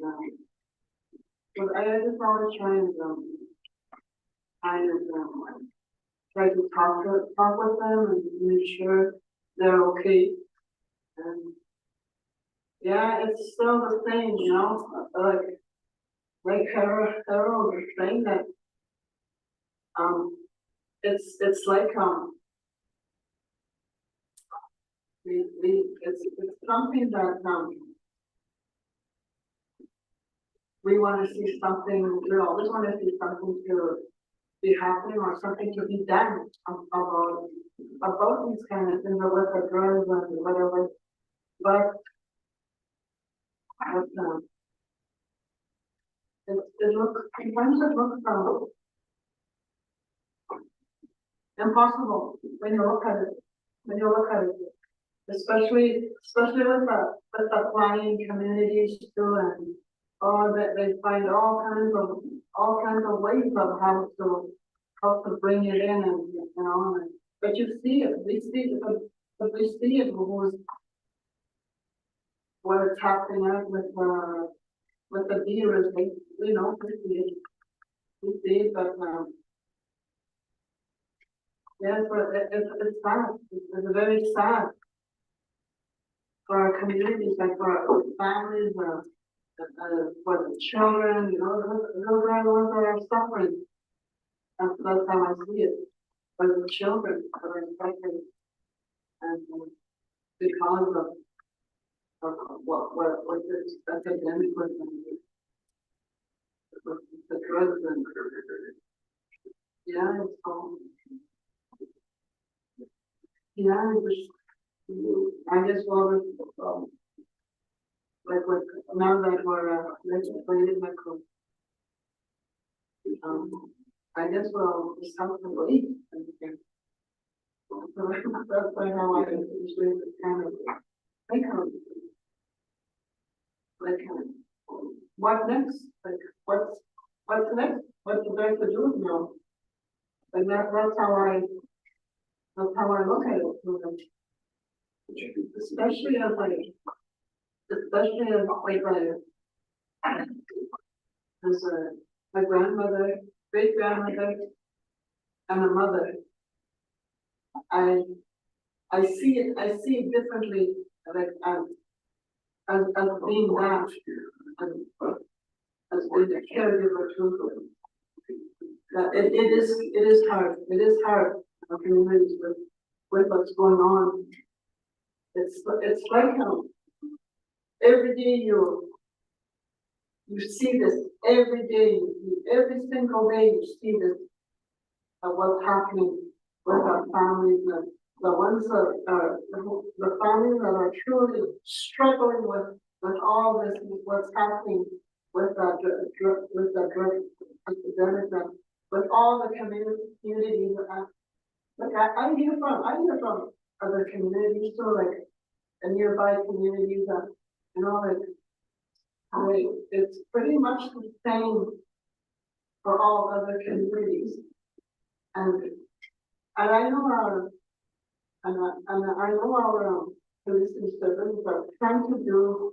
but I just want to try and, kind of, try to talk with them and make sure they're okay. And, yeah, it's still the same, you know, like Carol was saying that, it's like, it's something that, we wanna see something, we always wanna see something to be happening or something to be done about these kind of things, about the drugs and whatever. But, it looks, sometimes it looks, impossible when you look at it, especially with the flying communities too, and oh, that they find all kinds of ways of how to bring it in, and you know, but you see it, we see it, but we see it what it's happening out with the dealers, we know, we see it, but yes, but it's sad, it's very sad for our communities, like for our families, for the children, you know, those are the ones that are suffering. That's how I see it. For the children that are affected, and because of what this epidemic was, with the drugs and yeah, it's all. Yeah, it was, I guess well, like with now that we're legislating, like I guess we'll just have to wait and think. So that's why how I usually kind of think of like what next? Like what's next? What's the best to do now? And that's how I look at it. Especially as my grandmother, great grandmother, and a mother. I see it differently, like as being that, as being a caregiver too. That it is hard for communities with what's going on. It's like every day you see this, every day, every single day you see this of what's happening with our families, the ones that are the families that are truly struggling with all this, what's happening with the drug epidemic, with all the communities. Like I hear from other communities too, like the nearby communities that, you know, like it's pretty much the same for all other communities. And I know I know our police and servants are trying to do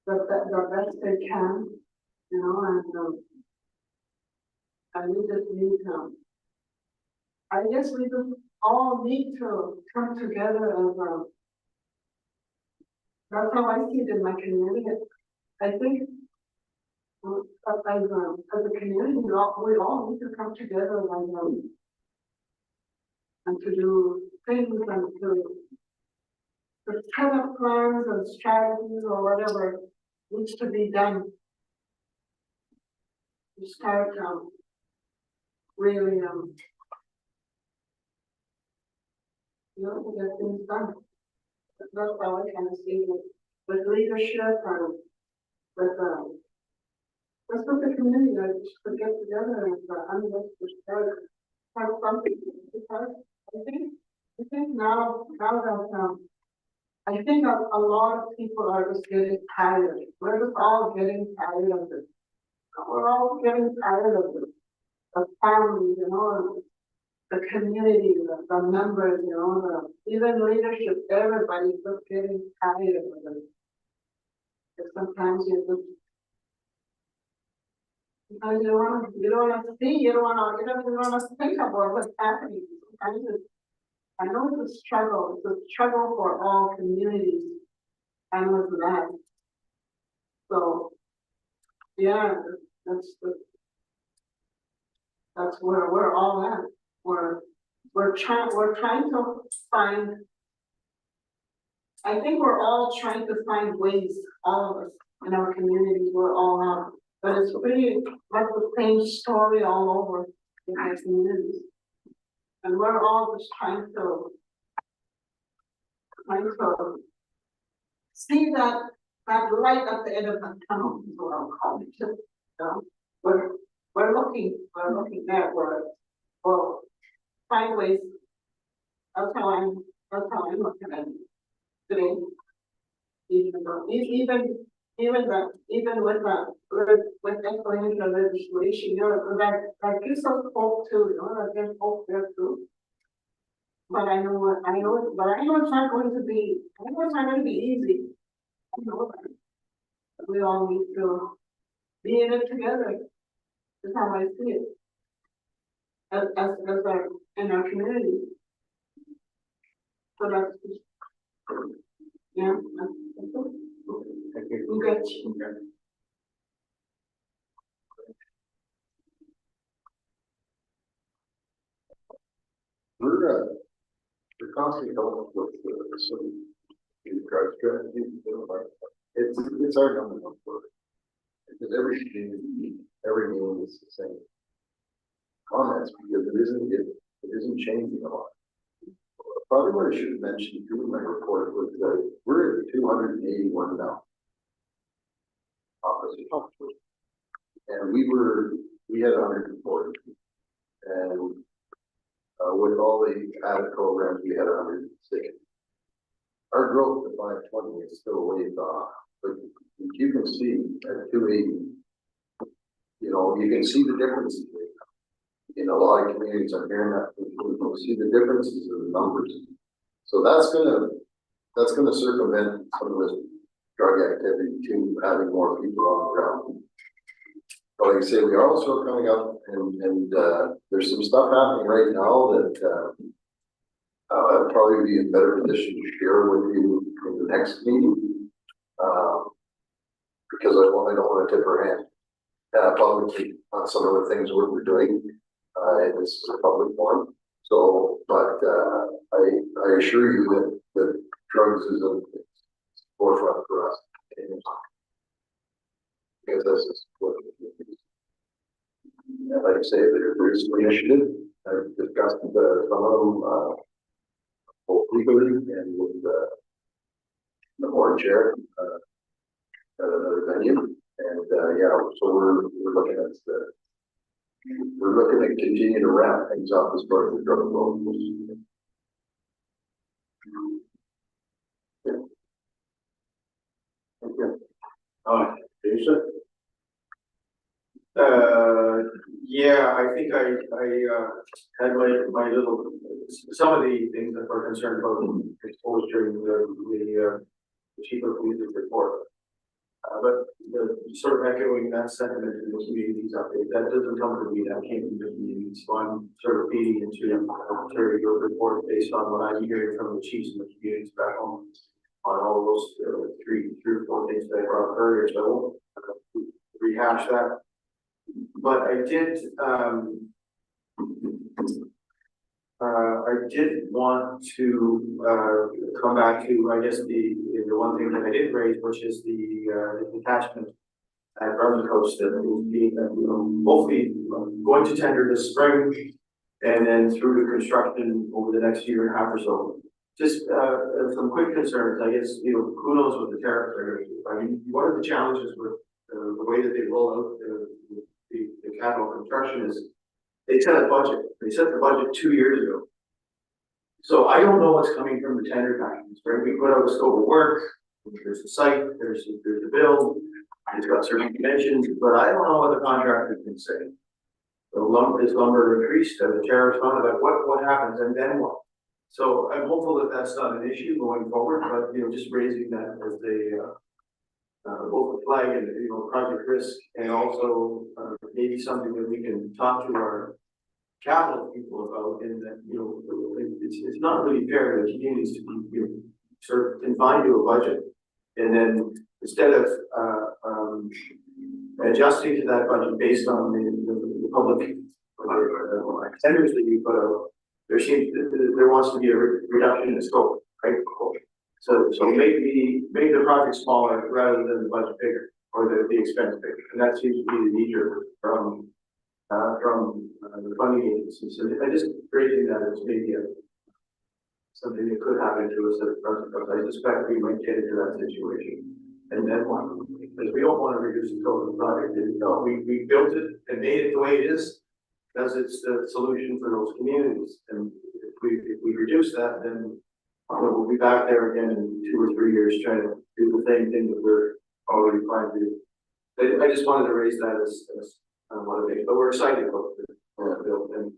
the best they can, you know, and we just need I guess we just all need to come together as that's how I see it in my community. I think as a community, we all need to come together and to do things and to set up plans and strategies or whatever needs to be done. To start really you know, to get things done. That's how I kind of see it with leadership and with let's look at the community, just to get together and let's just start something, because I think now that I think a lot of people are just getting tired. We're just all getting tired of this. We're all getting tired of this. The family, you know, the community, the members, you know, even leadership, everybody's just getting tired of it. And sometimes Because you don't want to see, you don't even want to think about what's happening. I know it's a struggle for all communities. I know it's that. So, yeah, that's the, that's where we're all at. We're trying to find, I think we're all trying to find ways, all of us in our communities, we're all out. But it's pretty much the same story all over in our communities. And we're all just trying to see that light at the end of the tunnel is what I'll call it. You know? We're looking there, we'll find ways. That's how I'm looking at it today. Even with exponential legislation, that gives us hope too, that gives hope there too. But I know it's not going to be, easy. I know that. We all need to be in it together. That's how I see it. As our, in our community. So that's just, yeah, that's it. Thank you. You got you. We're constantly coming up with some drive strategies. It's our number one word. Because every meeting is the same comments, because it isn't changing a lot. Probably what I should have mentioned too in my report was that we're at 281 now. Opposite. And we had 140. And with all the added programs, we had 106. Our growth to 520 is still way off, but you can see at 280, you can see the differences. In a lot of communities, I'm hearing that, you can see the differences in the numbers. So that's gonna circumvent some of this drug activity to having more people on the ground. But like I say, we are also coming up and there's some stuff happening right now that I'll probably be in a better position to share with you in the next meeting. Because I don't want to tip our hand publicly on some of the things we're doing. This is a public forum. So, but I assure you that drugs is a forefront for us. Because this is what and like I say, there is some initiative. I've discussed some of them both legally and with the board chair at another venue. And yeah, so we're looking at continue to wrap things up as part of the drug world. Yeah. Thank you. Jason? Yeah, I think I had my little, some of the things that we're concerned about exposed during the chief of police's report. But sort of echoing that sentiment in the communities update, that doesn't come from me, that came from the communities. So I'm sort of feeding into your report based on what I'm hearing from the chiefs and the communities back home on all those three or four things that I brought up earlier. So I won't rehash that. But I did want to come back to, I guess, the one thing that I did raise, which is the detachment at Garden Coast that will be, hopefully going to tender this spring and then through to construction over the next year and a half or so. Just some quick concerns, I guess, who knows what the tariffs are going to do. I mean, one of the challenges with the way that they roll out the capital construction is they set a budget. They set the budget 2 years ago. So I don't know what's coming from the tender documents, right? We put out a scope of work, there's a site, there's a bill, it's got certain dimensions, but I don't know what the contractor can say. Is lumber increased, the tariffs on it, like what happens and then what? So I'm hopeful that that's not an issue going forward, but just raising that as open flag and, project risk, and also, maybe something that we can talk to our capital people about, in that, it's not really fair to communities to be, sort of confined to a budget. And then instead of, adjusting to that budget based on the public, tenders that you put out, there wants to be a reduction in scope, right? So make the project smaller rather than the budget bigger, or the expense bigger, and that seems to be the knee-jerk from the funding agencies. So I just raising that as maybe something that could happen to us at the present, but I suspect we might get into that situation. And then because we don't want to reduce the total project, we built it and made it the way it is, because it's the solution for those communities. And if we reduce that, then we'll be back there again in 2 or 3 years trying to do the same thing that we're already planning to do. I just wanted to raise that as one of the things, but we're excited about the bill. And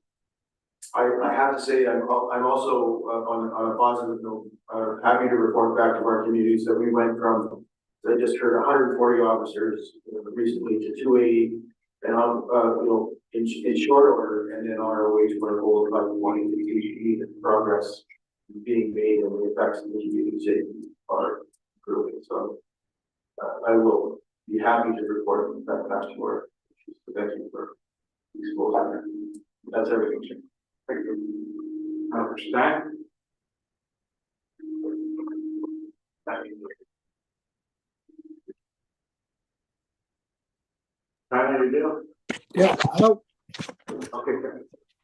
I have to say, I'm also on a positive note, happy to report back to our communities that we went from, I just heard 140 officers recently to 280, and in short order, and then on our way to our goal of 520 to the progress being made, and the effects of the community safety are improving. So I will be happy to report that back to our. Thank you for exposing that. That's everything. Thank you. Understand? How do you do? Yeah, hello. Okay,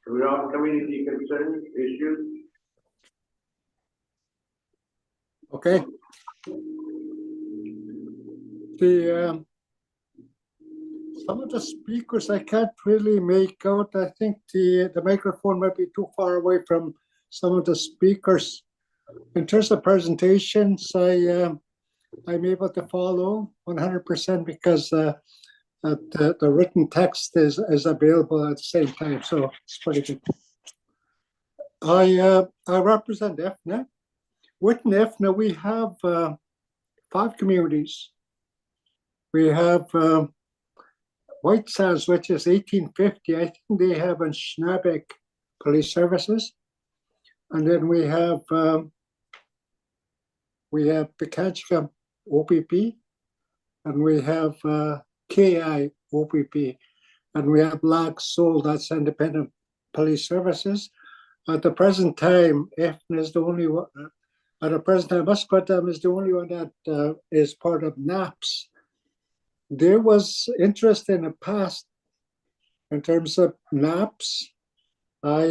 can we all community concern issues? Okay. The some of the speakers I can't really make out. I think the microphone might be too far away from some of the speakers. In terms of presentations, I'm able to follow 100% because the written text is available at the same time, so it's pretty good. I represent EFNA. Within EFNA, we have 5 communities. We have White Sands, which is 1850. I think they have in Schnabek Police Services, and then we have Pekachka OPP, and we have KI OPP, and we have Lac Seul, that's Independent Police Services. At the present time, EFNA is the only one. At the present time, Musqueam is the only one that is part of NAPS. There was interest in the past in terms of NAPS. I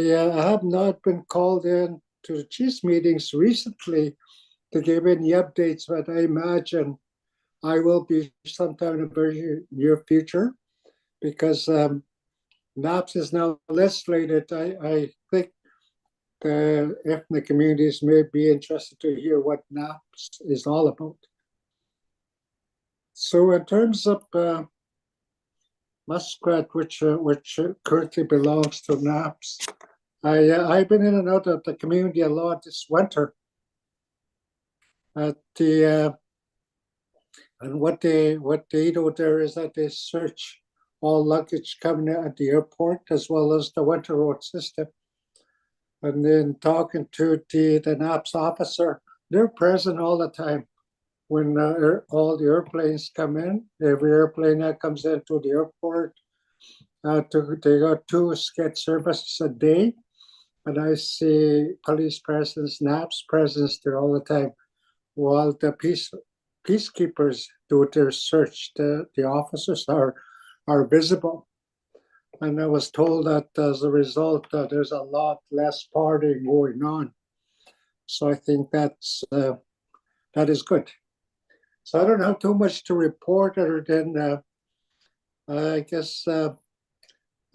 have not been called in to the chiefs meetings recently to give any updates, but I imagine I will be sometime in the very near future, because NAPS is now legislated. I think the ethnic communities may be interested to hear what NAPS is all about. So in terms of Muskrat, which currently belongs to NAPS, I've been in and out of the community a lot this winter. At the and what they do there is that they search all luggage coming at the airport as well as the winter road system. And then talking to the NAPS officer, they're present all the time. When all the airplanes come in, every airplane that comes into the airport, they got 2 sketch services a day. And I see police presence, NAPS presence there all the time, while the peacekeepers do their search. The officers are visible. And I was told that as a result, there's a lot less partying going on. So I think that is good. So I don't have too much to report other than I guess an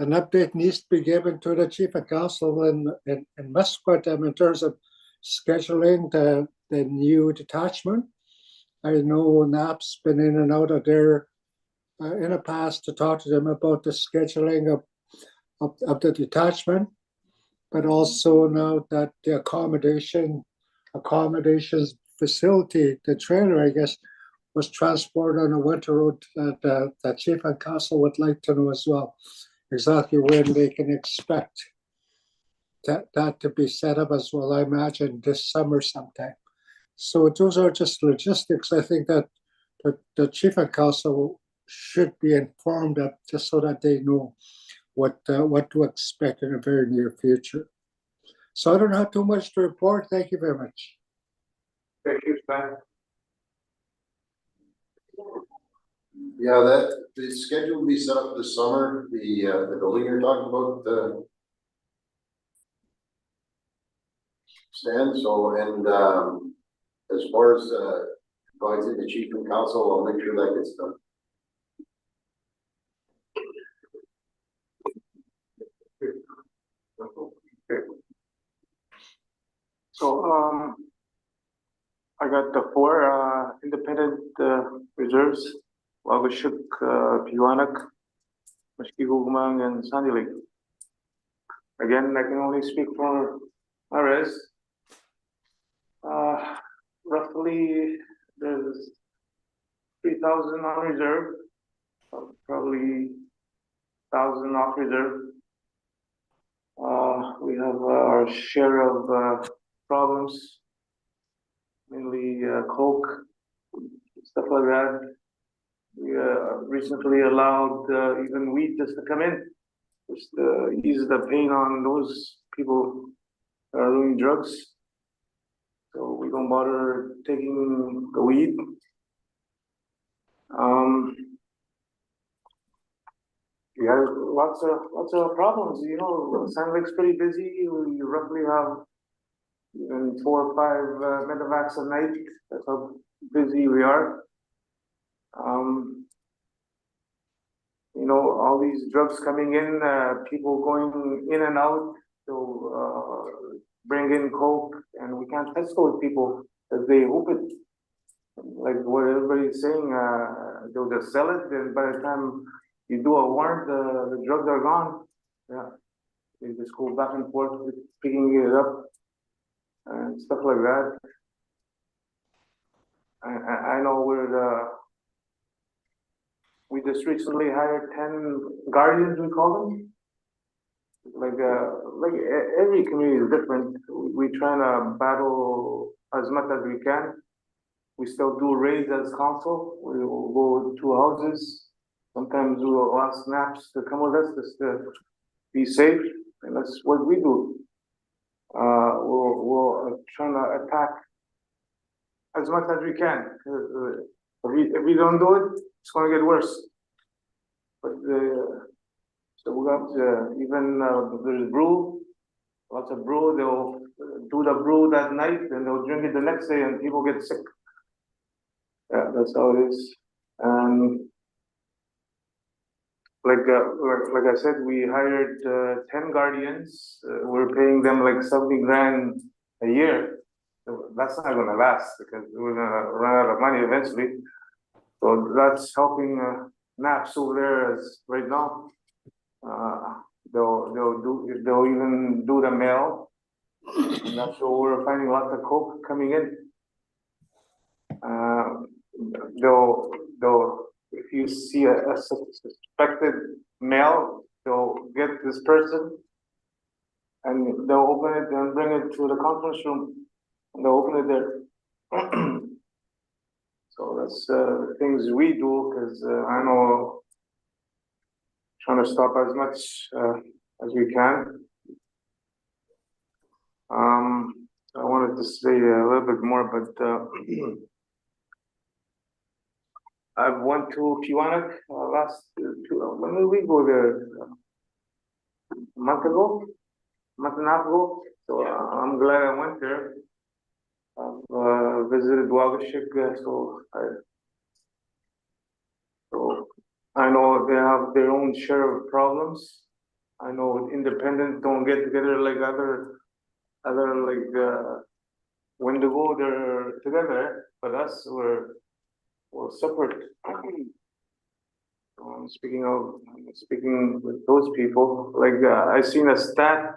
update needs to be given to the chief of council in Musqueam in terms of scheduling the new detachment. I know NAP's been in and out of there in the past to talk to them about the scheduling of the detachment, but also now that the accommodations facility, the trailer, I guess, was transported on a winter road that the chief and council would like to know as well, exactly when they can expect that to be set up as well. I imagine this summer sometime. So those are just logistics. I think that the chief and council should be informed of, just so that they know what to expect in the very near future. So I don't have too much to report. Thank you very much. Thank you, Stan. Yeah, that, the schedule will be set up this summer, the building you're talking about, Stan, so, and, as far as, advising the chief and council, I'll make sure that gets done. So, I got the four, independent, reserves, Wagashuk, Piwanak, Mashkigugmang, and Sandy Lake. Again, I can only speak for RS. Roughly, there's 3,000 on reserve, probably 1,000 off reserve. We have our share of problems, mainly coke, stuff like that. We recently allowed even weed just to come in, just to ease the pain on those people that are doing drugs. So we don't bother taking the weed. We have lots of problems, you know. Sand Lake's pretty busy. We roughly have even 4 or 5 medevacs a night. That's how busy we are. You know, all these drugs coming in, people going in and out to bring in coke, and we can't test those people as they open. Like what everybody's saying, they'll just sell it, and by the time you do a warrant, the drugs are gone. Yeah, they just go back and forth with picking it up and stuff like that. I know we just recently hired 10 guardians, we call them. Like every community is different. We try to battle as much as we can. We still do raids as council. We will go to houses. Sometimes we will ask NAPS to come with us just to be safe, and that's what we do. We'll try to attack as much as we can. If we don't do it, it's going to get worse. But so we got even there's brew, lots of brew. They'll do the brew that night, and they'll drink it the next day, and people get sick. Yeah, that's how it is. And like I said, we hired 10 guardians. We're paying them like 70 grand a year. So that's not going to last because we're going to run out of money eventually. So that's helping NAPS over there as right now. They'll even do the mail. And that's where we're finding lots of coke coming in. They'll if you see a suspected mail, they'll get this person and they'll open it and bring it to the conference room and they'll open it there. So that's the things we do because I know trying to stop as much as we can. I wanted to say a little bit more, but I went to Piwanak last when did we go there? A month and a half ago. So I'm glad I went there. I've visited Wagashik, so I know they have their own share of problems. I know independents don't get together like other like Wendigo, they're together, but us we're separate. Speaking with those people, like I seen a stat.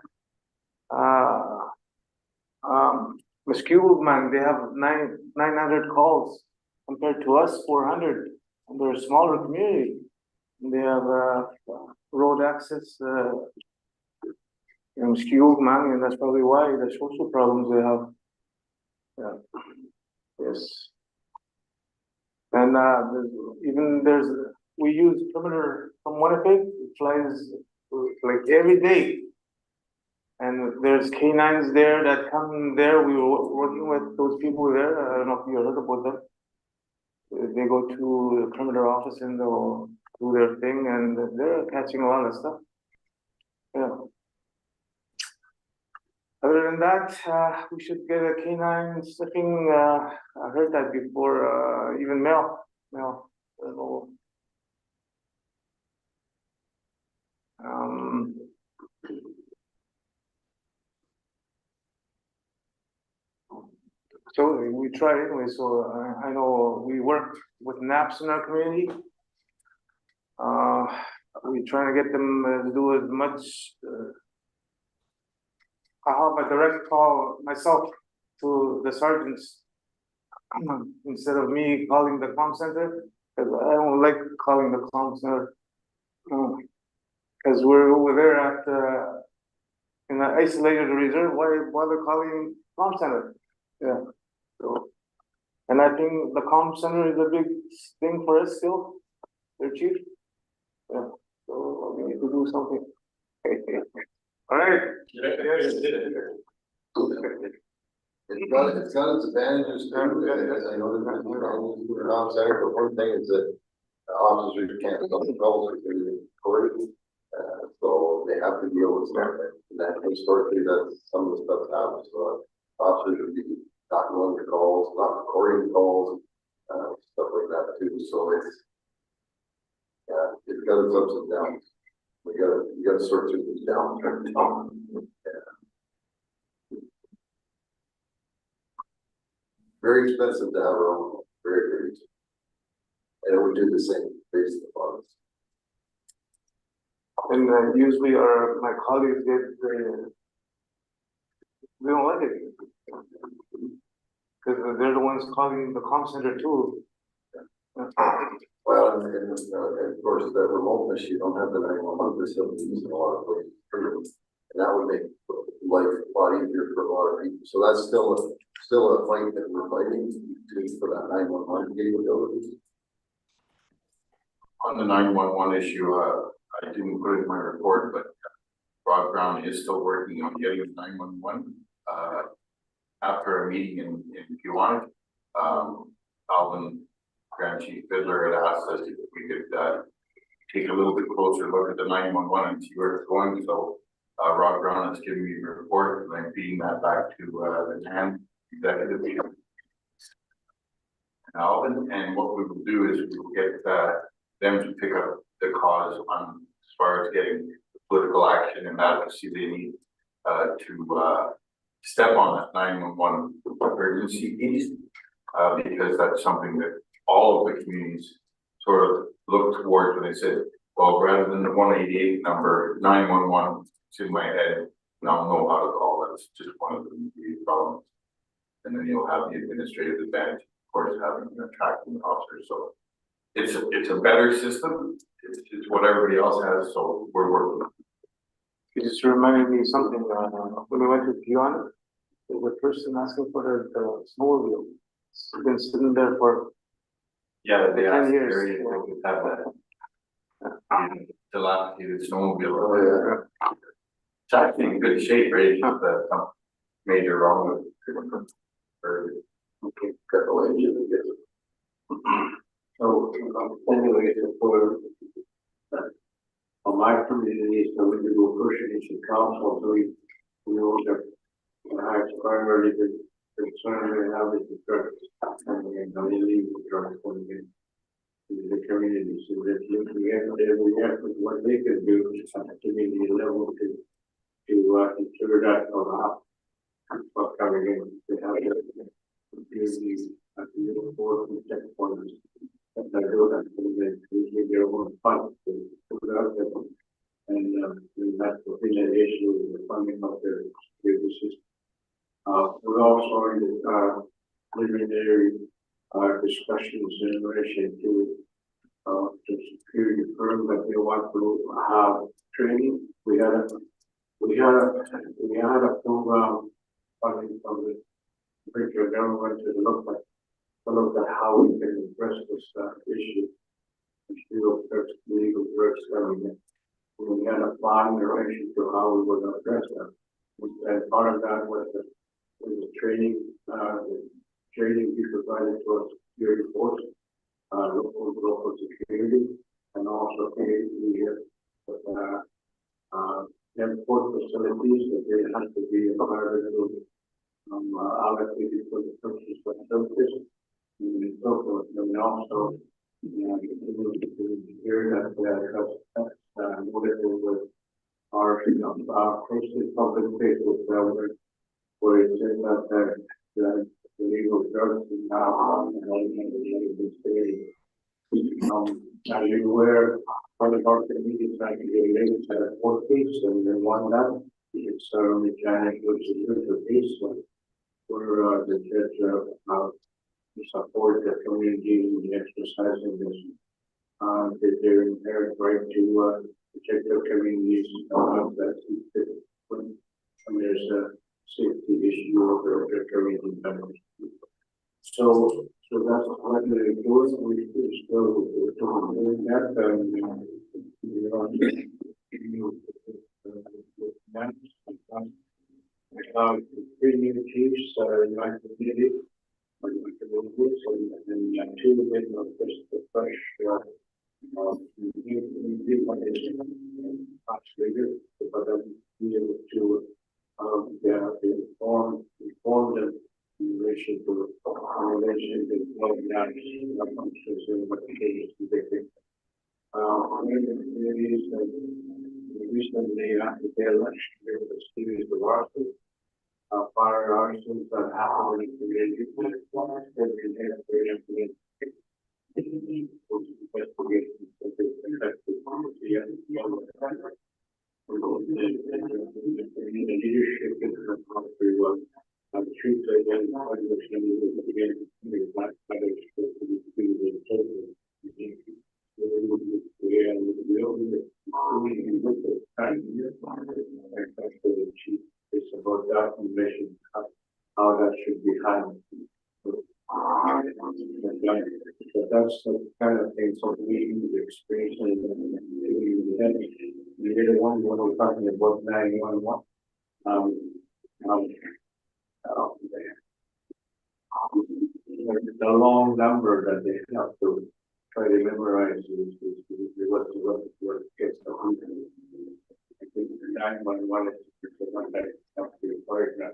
Mosquito man, they have 900 calls compared to us, 400, and they're a smaller community. And they have, road access, and skewed money, and that's probably why the social problems they have. Yeah, yes. And, we use perimeter from Winnipeg, it flies like every day. And there's canines there that come there, we were working with those people there, I don't know if you heard about them. They go to the perimeter office and they'll do their thing, and they're catching a lot of stuff. Yeah. Other than that, we should get a canine sniffing, I heard that before, even male, I don't know. So we try anyway, so I know we work with NAPS in our community. We try to get them to do as much, I have a direct call myself to the sergeants instead of me calling the comm center, because I don't like calling the comm center. Because we're over there at, in an isolated reserve, why bother calling comm center? Yeah, so, and I think the comm center is a big thing for us still, they're cheap. Yeah, so we need to do something. All right. It's got its advantages too, I know that there's problems with the comm center, but one thing is that officers can't stop the calls if they're recorded. So they have to deal with stuff, and that historically, that's some of the stuff happens, so officers would be not going to calls, not recording calls, stuff like that too, so it's, yeah, it's got its ups and downs. You gotta sort through these down. Very expensive to have our own, very, very expensive. And it would do the same based upon this. And usually my colleagues they don't like it. Because they're the ones calling the comm center too. Well, and of course, the remoteness, you don't have the 911 facilities in a lot of places. And that would make life a lot easier for a lot of people. So that's still a fight that we're fighting for that 911 capability. On the 911 issue, I didn't put it in my report, but Rod Brown is still working on getting the 911. After a meeting in Kiwanis, Alvin Grand Chief Fiddler had asked us if we could take a little bit closer look at the 911 and see where it's going. So Rod Brown has given me a report, and I'm feeding that back to the NAN executive team. Alvin, and what we will do is we will get them to pick up the cause on as far as getting political action and advocacy they need to step on that 911 emergency piece, because that's something that all of the communities sort of look towards when they said, well, rather than the 188 number, 911, it's in my head, and I'll know how to call it. It's just one of the problems. And then you'll have the administrative advantage, of course, having an attracting officer. So it's a better system. It's what everybody else has, so we're working. You just reminded me of something, when we went to Kiwanis, there was a person asking for the snowmobile. It's been sitting there for Yeah, they 10 asked years. Gary if they could have that dilapidated snowmobile. Oh, It's actually in good shape, right? It's not that some major wrong with it. Or got the engine to get it. So, anyway, for on my community, so we can go push it into council, so we know that the highest priority concern we have is the drugs. And the illegal drugs coming in the community, so that we have what they can do at the community level to ensure that or not what's coming in. They have the community at the middle board and checkpoints. And I do that, they get one fund to put it out there. And that's the thing that issue is the funding of their system. We're also in the preliminary our discussions in relation to the security firm that they want to have training. We had a program funding from the federal government to look at how we can address this issue. Issue of drugs, illegal drugs coming in. We had a plan in relation to how we would address that. And part of that was the training, we provided to our security force, local security, and also the airport facilities that they have to be acquired allocated for the purchase of services. And so forth. And also, here that with our closely public Facebook where it says that the illegal drugs is now the state. As you aware, part of our community is trying to get related to a court case, and then one that it's mechanic, which is the case where the judge support the community in exercising this their inherent right to protect their communities when there's a safety issue over their community members. So that's what we're doing. We still doing that. Three new chiefs in my community. And two of them are just the fresh but then be able to inform them in relation to functions and what the case is they communities recently after the election there was a series of articles. Fire arsons that happen in the community. Leadership in the country was treat again, it's about that information, how that should be handled. So that's the kind of thing, so we need to experience the other one, when we're talking about 911. The long number that they have to try to memorize is what gets the hundred. I think the 911 is the one that has to be required that.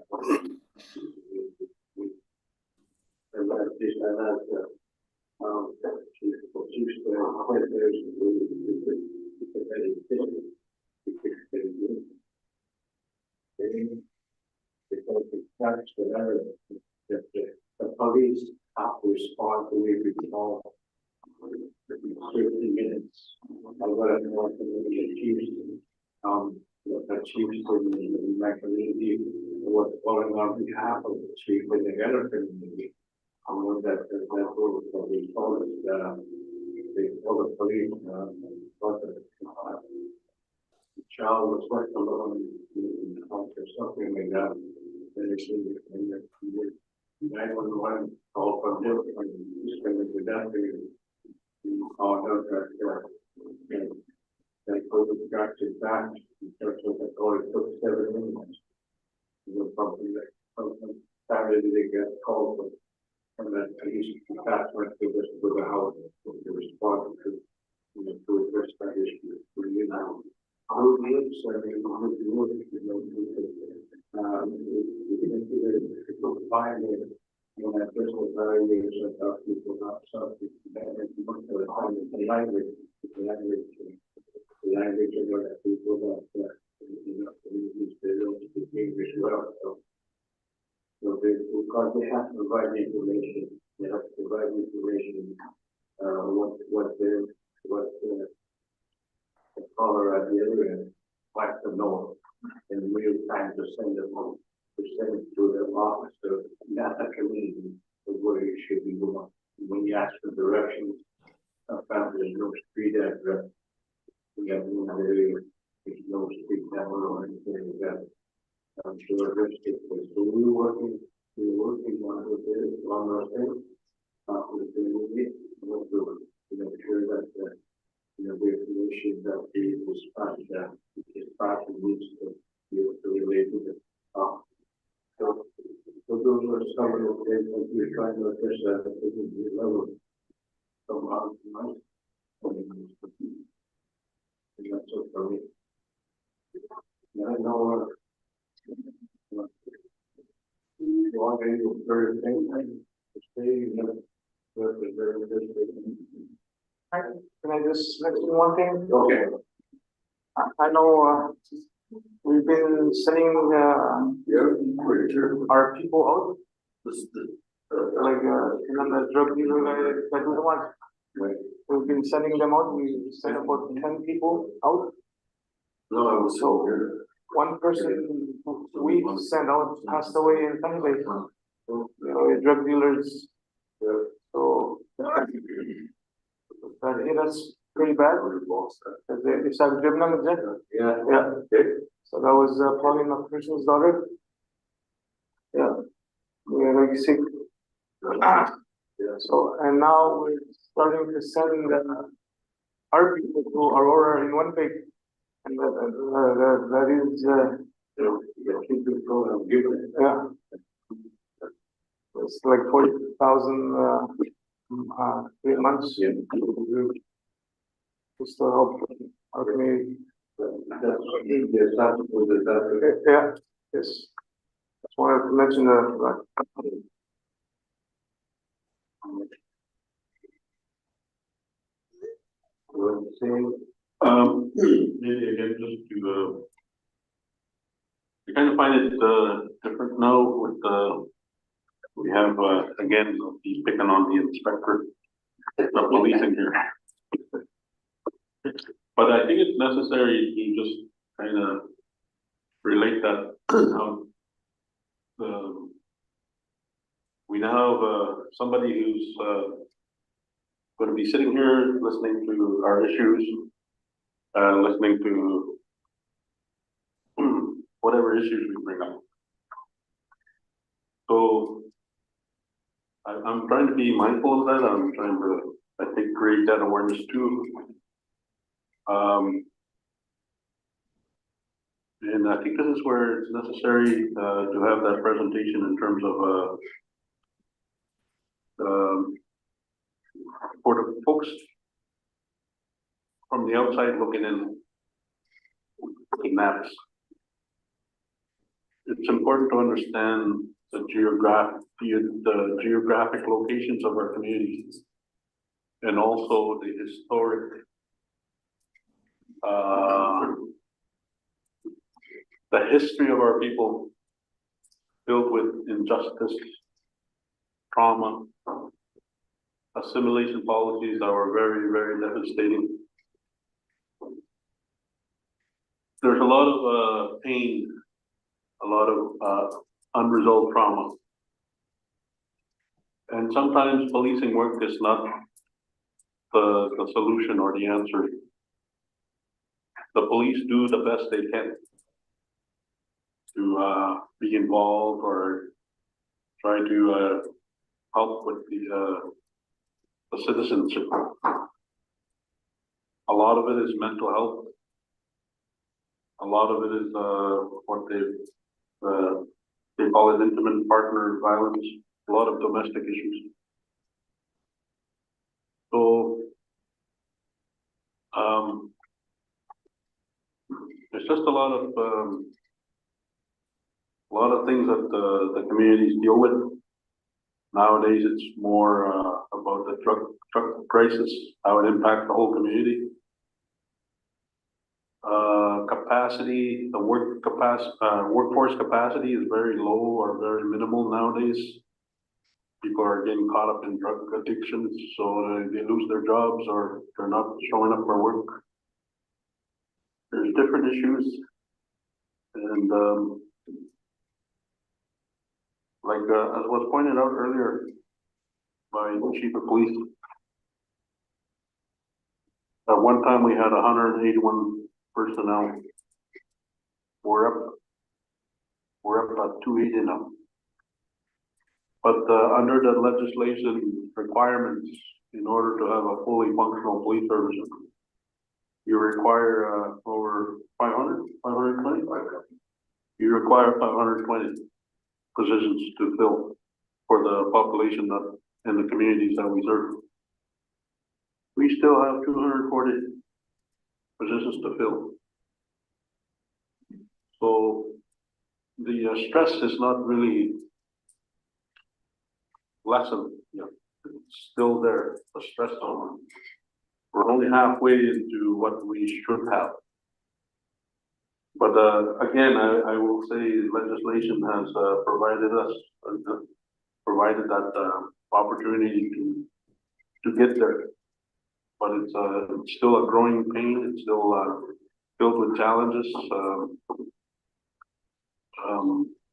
And that is because the facts whatever the police have to respond to every call within 30 minutes. I got a more community chiefs, the chiefs in my community was calling on behalf of the chief in the other community. I know that was what they told us, they told the police, the child was left alone in the house or something like that. Then they said, 911 call from them, and just going to that, they called out that they COVID got to that, in terms of the call, it took 7 minutes. It was probably like something Saturday they got called from that police, that went to the house to respond to address that issue. You know, how it looks, I mean, how it looks, find it when I first was evaluation of people not something that the language of what people that use the English well. So because they have to provide the information, they have to provide information what the caller at the other end wants to know in real time to send them home. To send it to their office, so not a community of where it should be going. logistic, so we were working on it with it, on our thing. With the movie, to make sure that, the information that the dispatch, that the dispatch needs to be able to relate to it. So those are some of the things that we're trying to address that at the level. Somehow, tonight. And that's it for me. And I know, long annual third thing, stay, Can I just mention one thing? okay. I know, we've been sending, Yeah, pretty sure. our people out, This, like, the drug dealer that was the one. Right. We've been sending them out, we sent about 10 people out, no, I was so here. one person we sent out passed away in some way. Drug dealers, so. That's pretty bad. It's a criminal, is it? Yeah. Yeah. So that was probably my person's daughter. Yeah. We're like sick. So, and now we're starting to send our people to Aurora in one week. And that is, yeah. It's like 40,000, 3 months. Just to help our community. Yeah, yes. Just wanted to mention that. Maybe again, just to, I kind of find it, different now with, we have, again, he's picking on the inspector, the police in here. But I think it's necessary to just kind of relate that, how, we now have, somebody who's, going to be sitting here listening to our issues, listening to whatever issues we bring up. So I'm trying to be mindful of that. I'm trying to, I think, create that awareness too. And I think this is where it's necessary to have that presentation in terms of for the folks from the outside looking in the NAPS. It's important to understand the geographic locations of our communities and also the historic the history of our people filled with injustice, trauma, assimilation policies that were very, very devastating. There's a lot of pain, a lot of unresolved trauma. And sometimes policing work is not the solution or the answer. The police do the best they can to be involved or try to help with the citizenship. A lot of it is mental health. A lot of it is what they call it intimate partner violence. A lot of domestic issues. So it's just a lot of things that the communities deal with. Nowadays, it's more about the drug crisis, how it impacts the whole community. Capacity, the workforce capacity is very low or very minimal nowadays. People are getting caught up in drug addictions, so they lose their jobs or they're not showing up for work. There's different issues, and like as was pointed out earlier by the chief of police, at one time we had 181 personnel. We're up we're up at 280 now. But, under the legislation requirements, in order to have a fully functional police service, you require, over 520? You require 520 positions to fill for the population that, and the communities that we serve. We still have 240 positions to fill. So the stress is not really lessened, it's still there, the stress on. We're only halfway into what we should have. But again, I will say legislation has provided us, provided that opportunity to get there. But it's still a growing pain, it's still filled with challenges.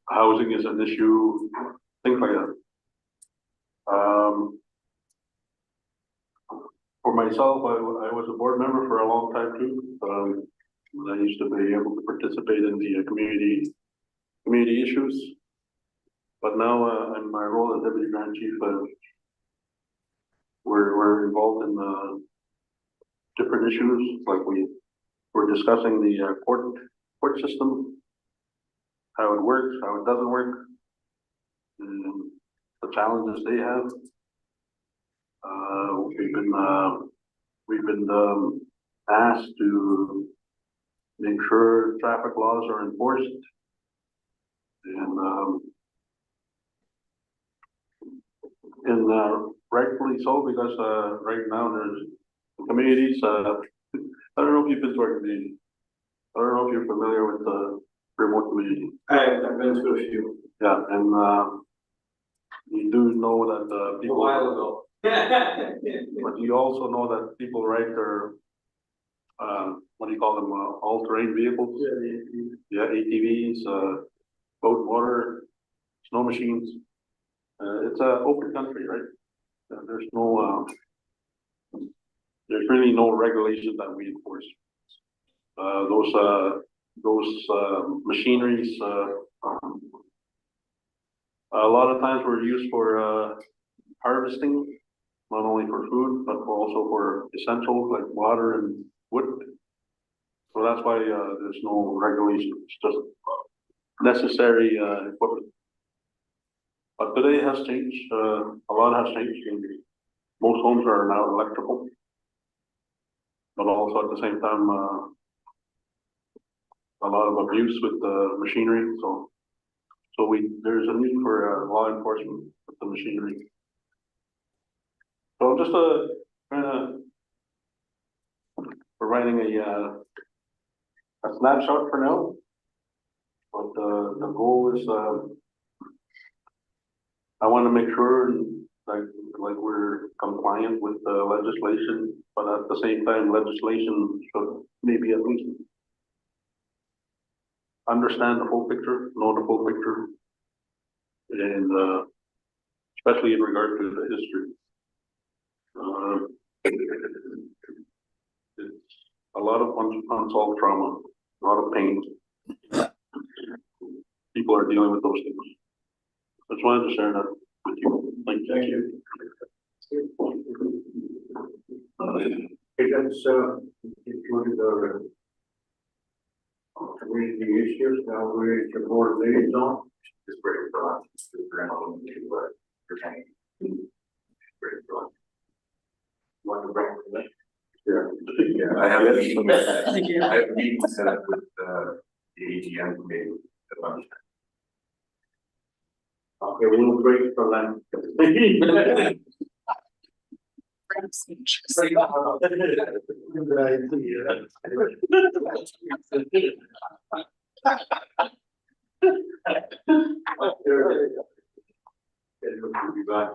Housing is an issue, things like that. For myself, I was a board member for a long time too. I used to be able to participate in the community issues. But now, in my role as deputy grand chief, we're involved in different issues, like we're discussing the court system, how it works, how it doesn't work, and the challenges they have. We've been asked to make sure traffic laws are enforced, and rightfully so, because right now there's communities. I don't know if you've been to our community. I don't know if you're familiar with the remote community. I've been to a few. Yeah, and you do know that people. A while ago. But you also know that people ride their, what do you call them, all-terrain vehicles? Yeah, ATVs, boat motor, snow machines. It's an open country, right? There's no, there's really no regulations that we enforce. Those machineries, a lot of times were used for harvesting, not only for food, but also for essentials like water and wood. So that's why there's no regulation, it's just necessary equipment. But today has changed, a lot has changed. Most homes are now electrical, but also at the same time, a lot of abuse with the machinery. So there's a need for law enforcement with the machinery. So I'm just kind of providing a snapshot for now. But the goal is I want to make sure like we're compliant with the legislation, but at the same time, legislation should maybe at least understand the full picture, know the full picture, and especially in regard to the history. It's a lot of unsolved trauma, a lot of pain. People are dealing with those things. I just wanted to share that with you. Thank you. Okay, that's, included the community issues, now we're at your board liaison. It's very broad, it's very broad, pertaining. Very broad. Want to bring it? Yeah, I have a meeting, I have a meeting set up with, the AGM committee at lunchtime. Okay, we'll break for lunch. We'll be back.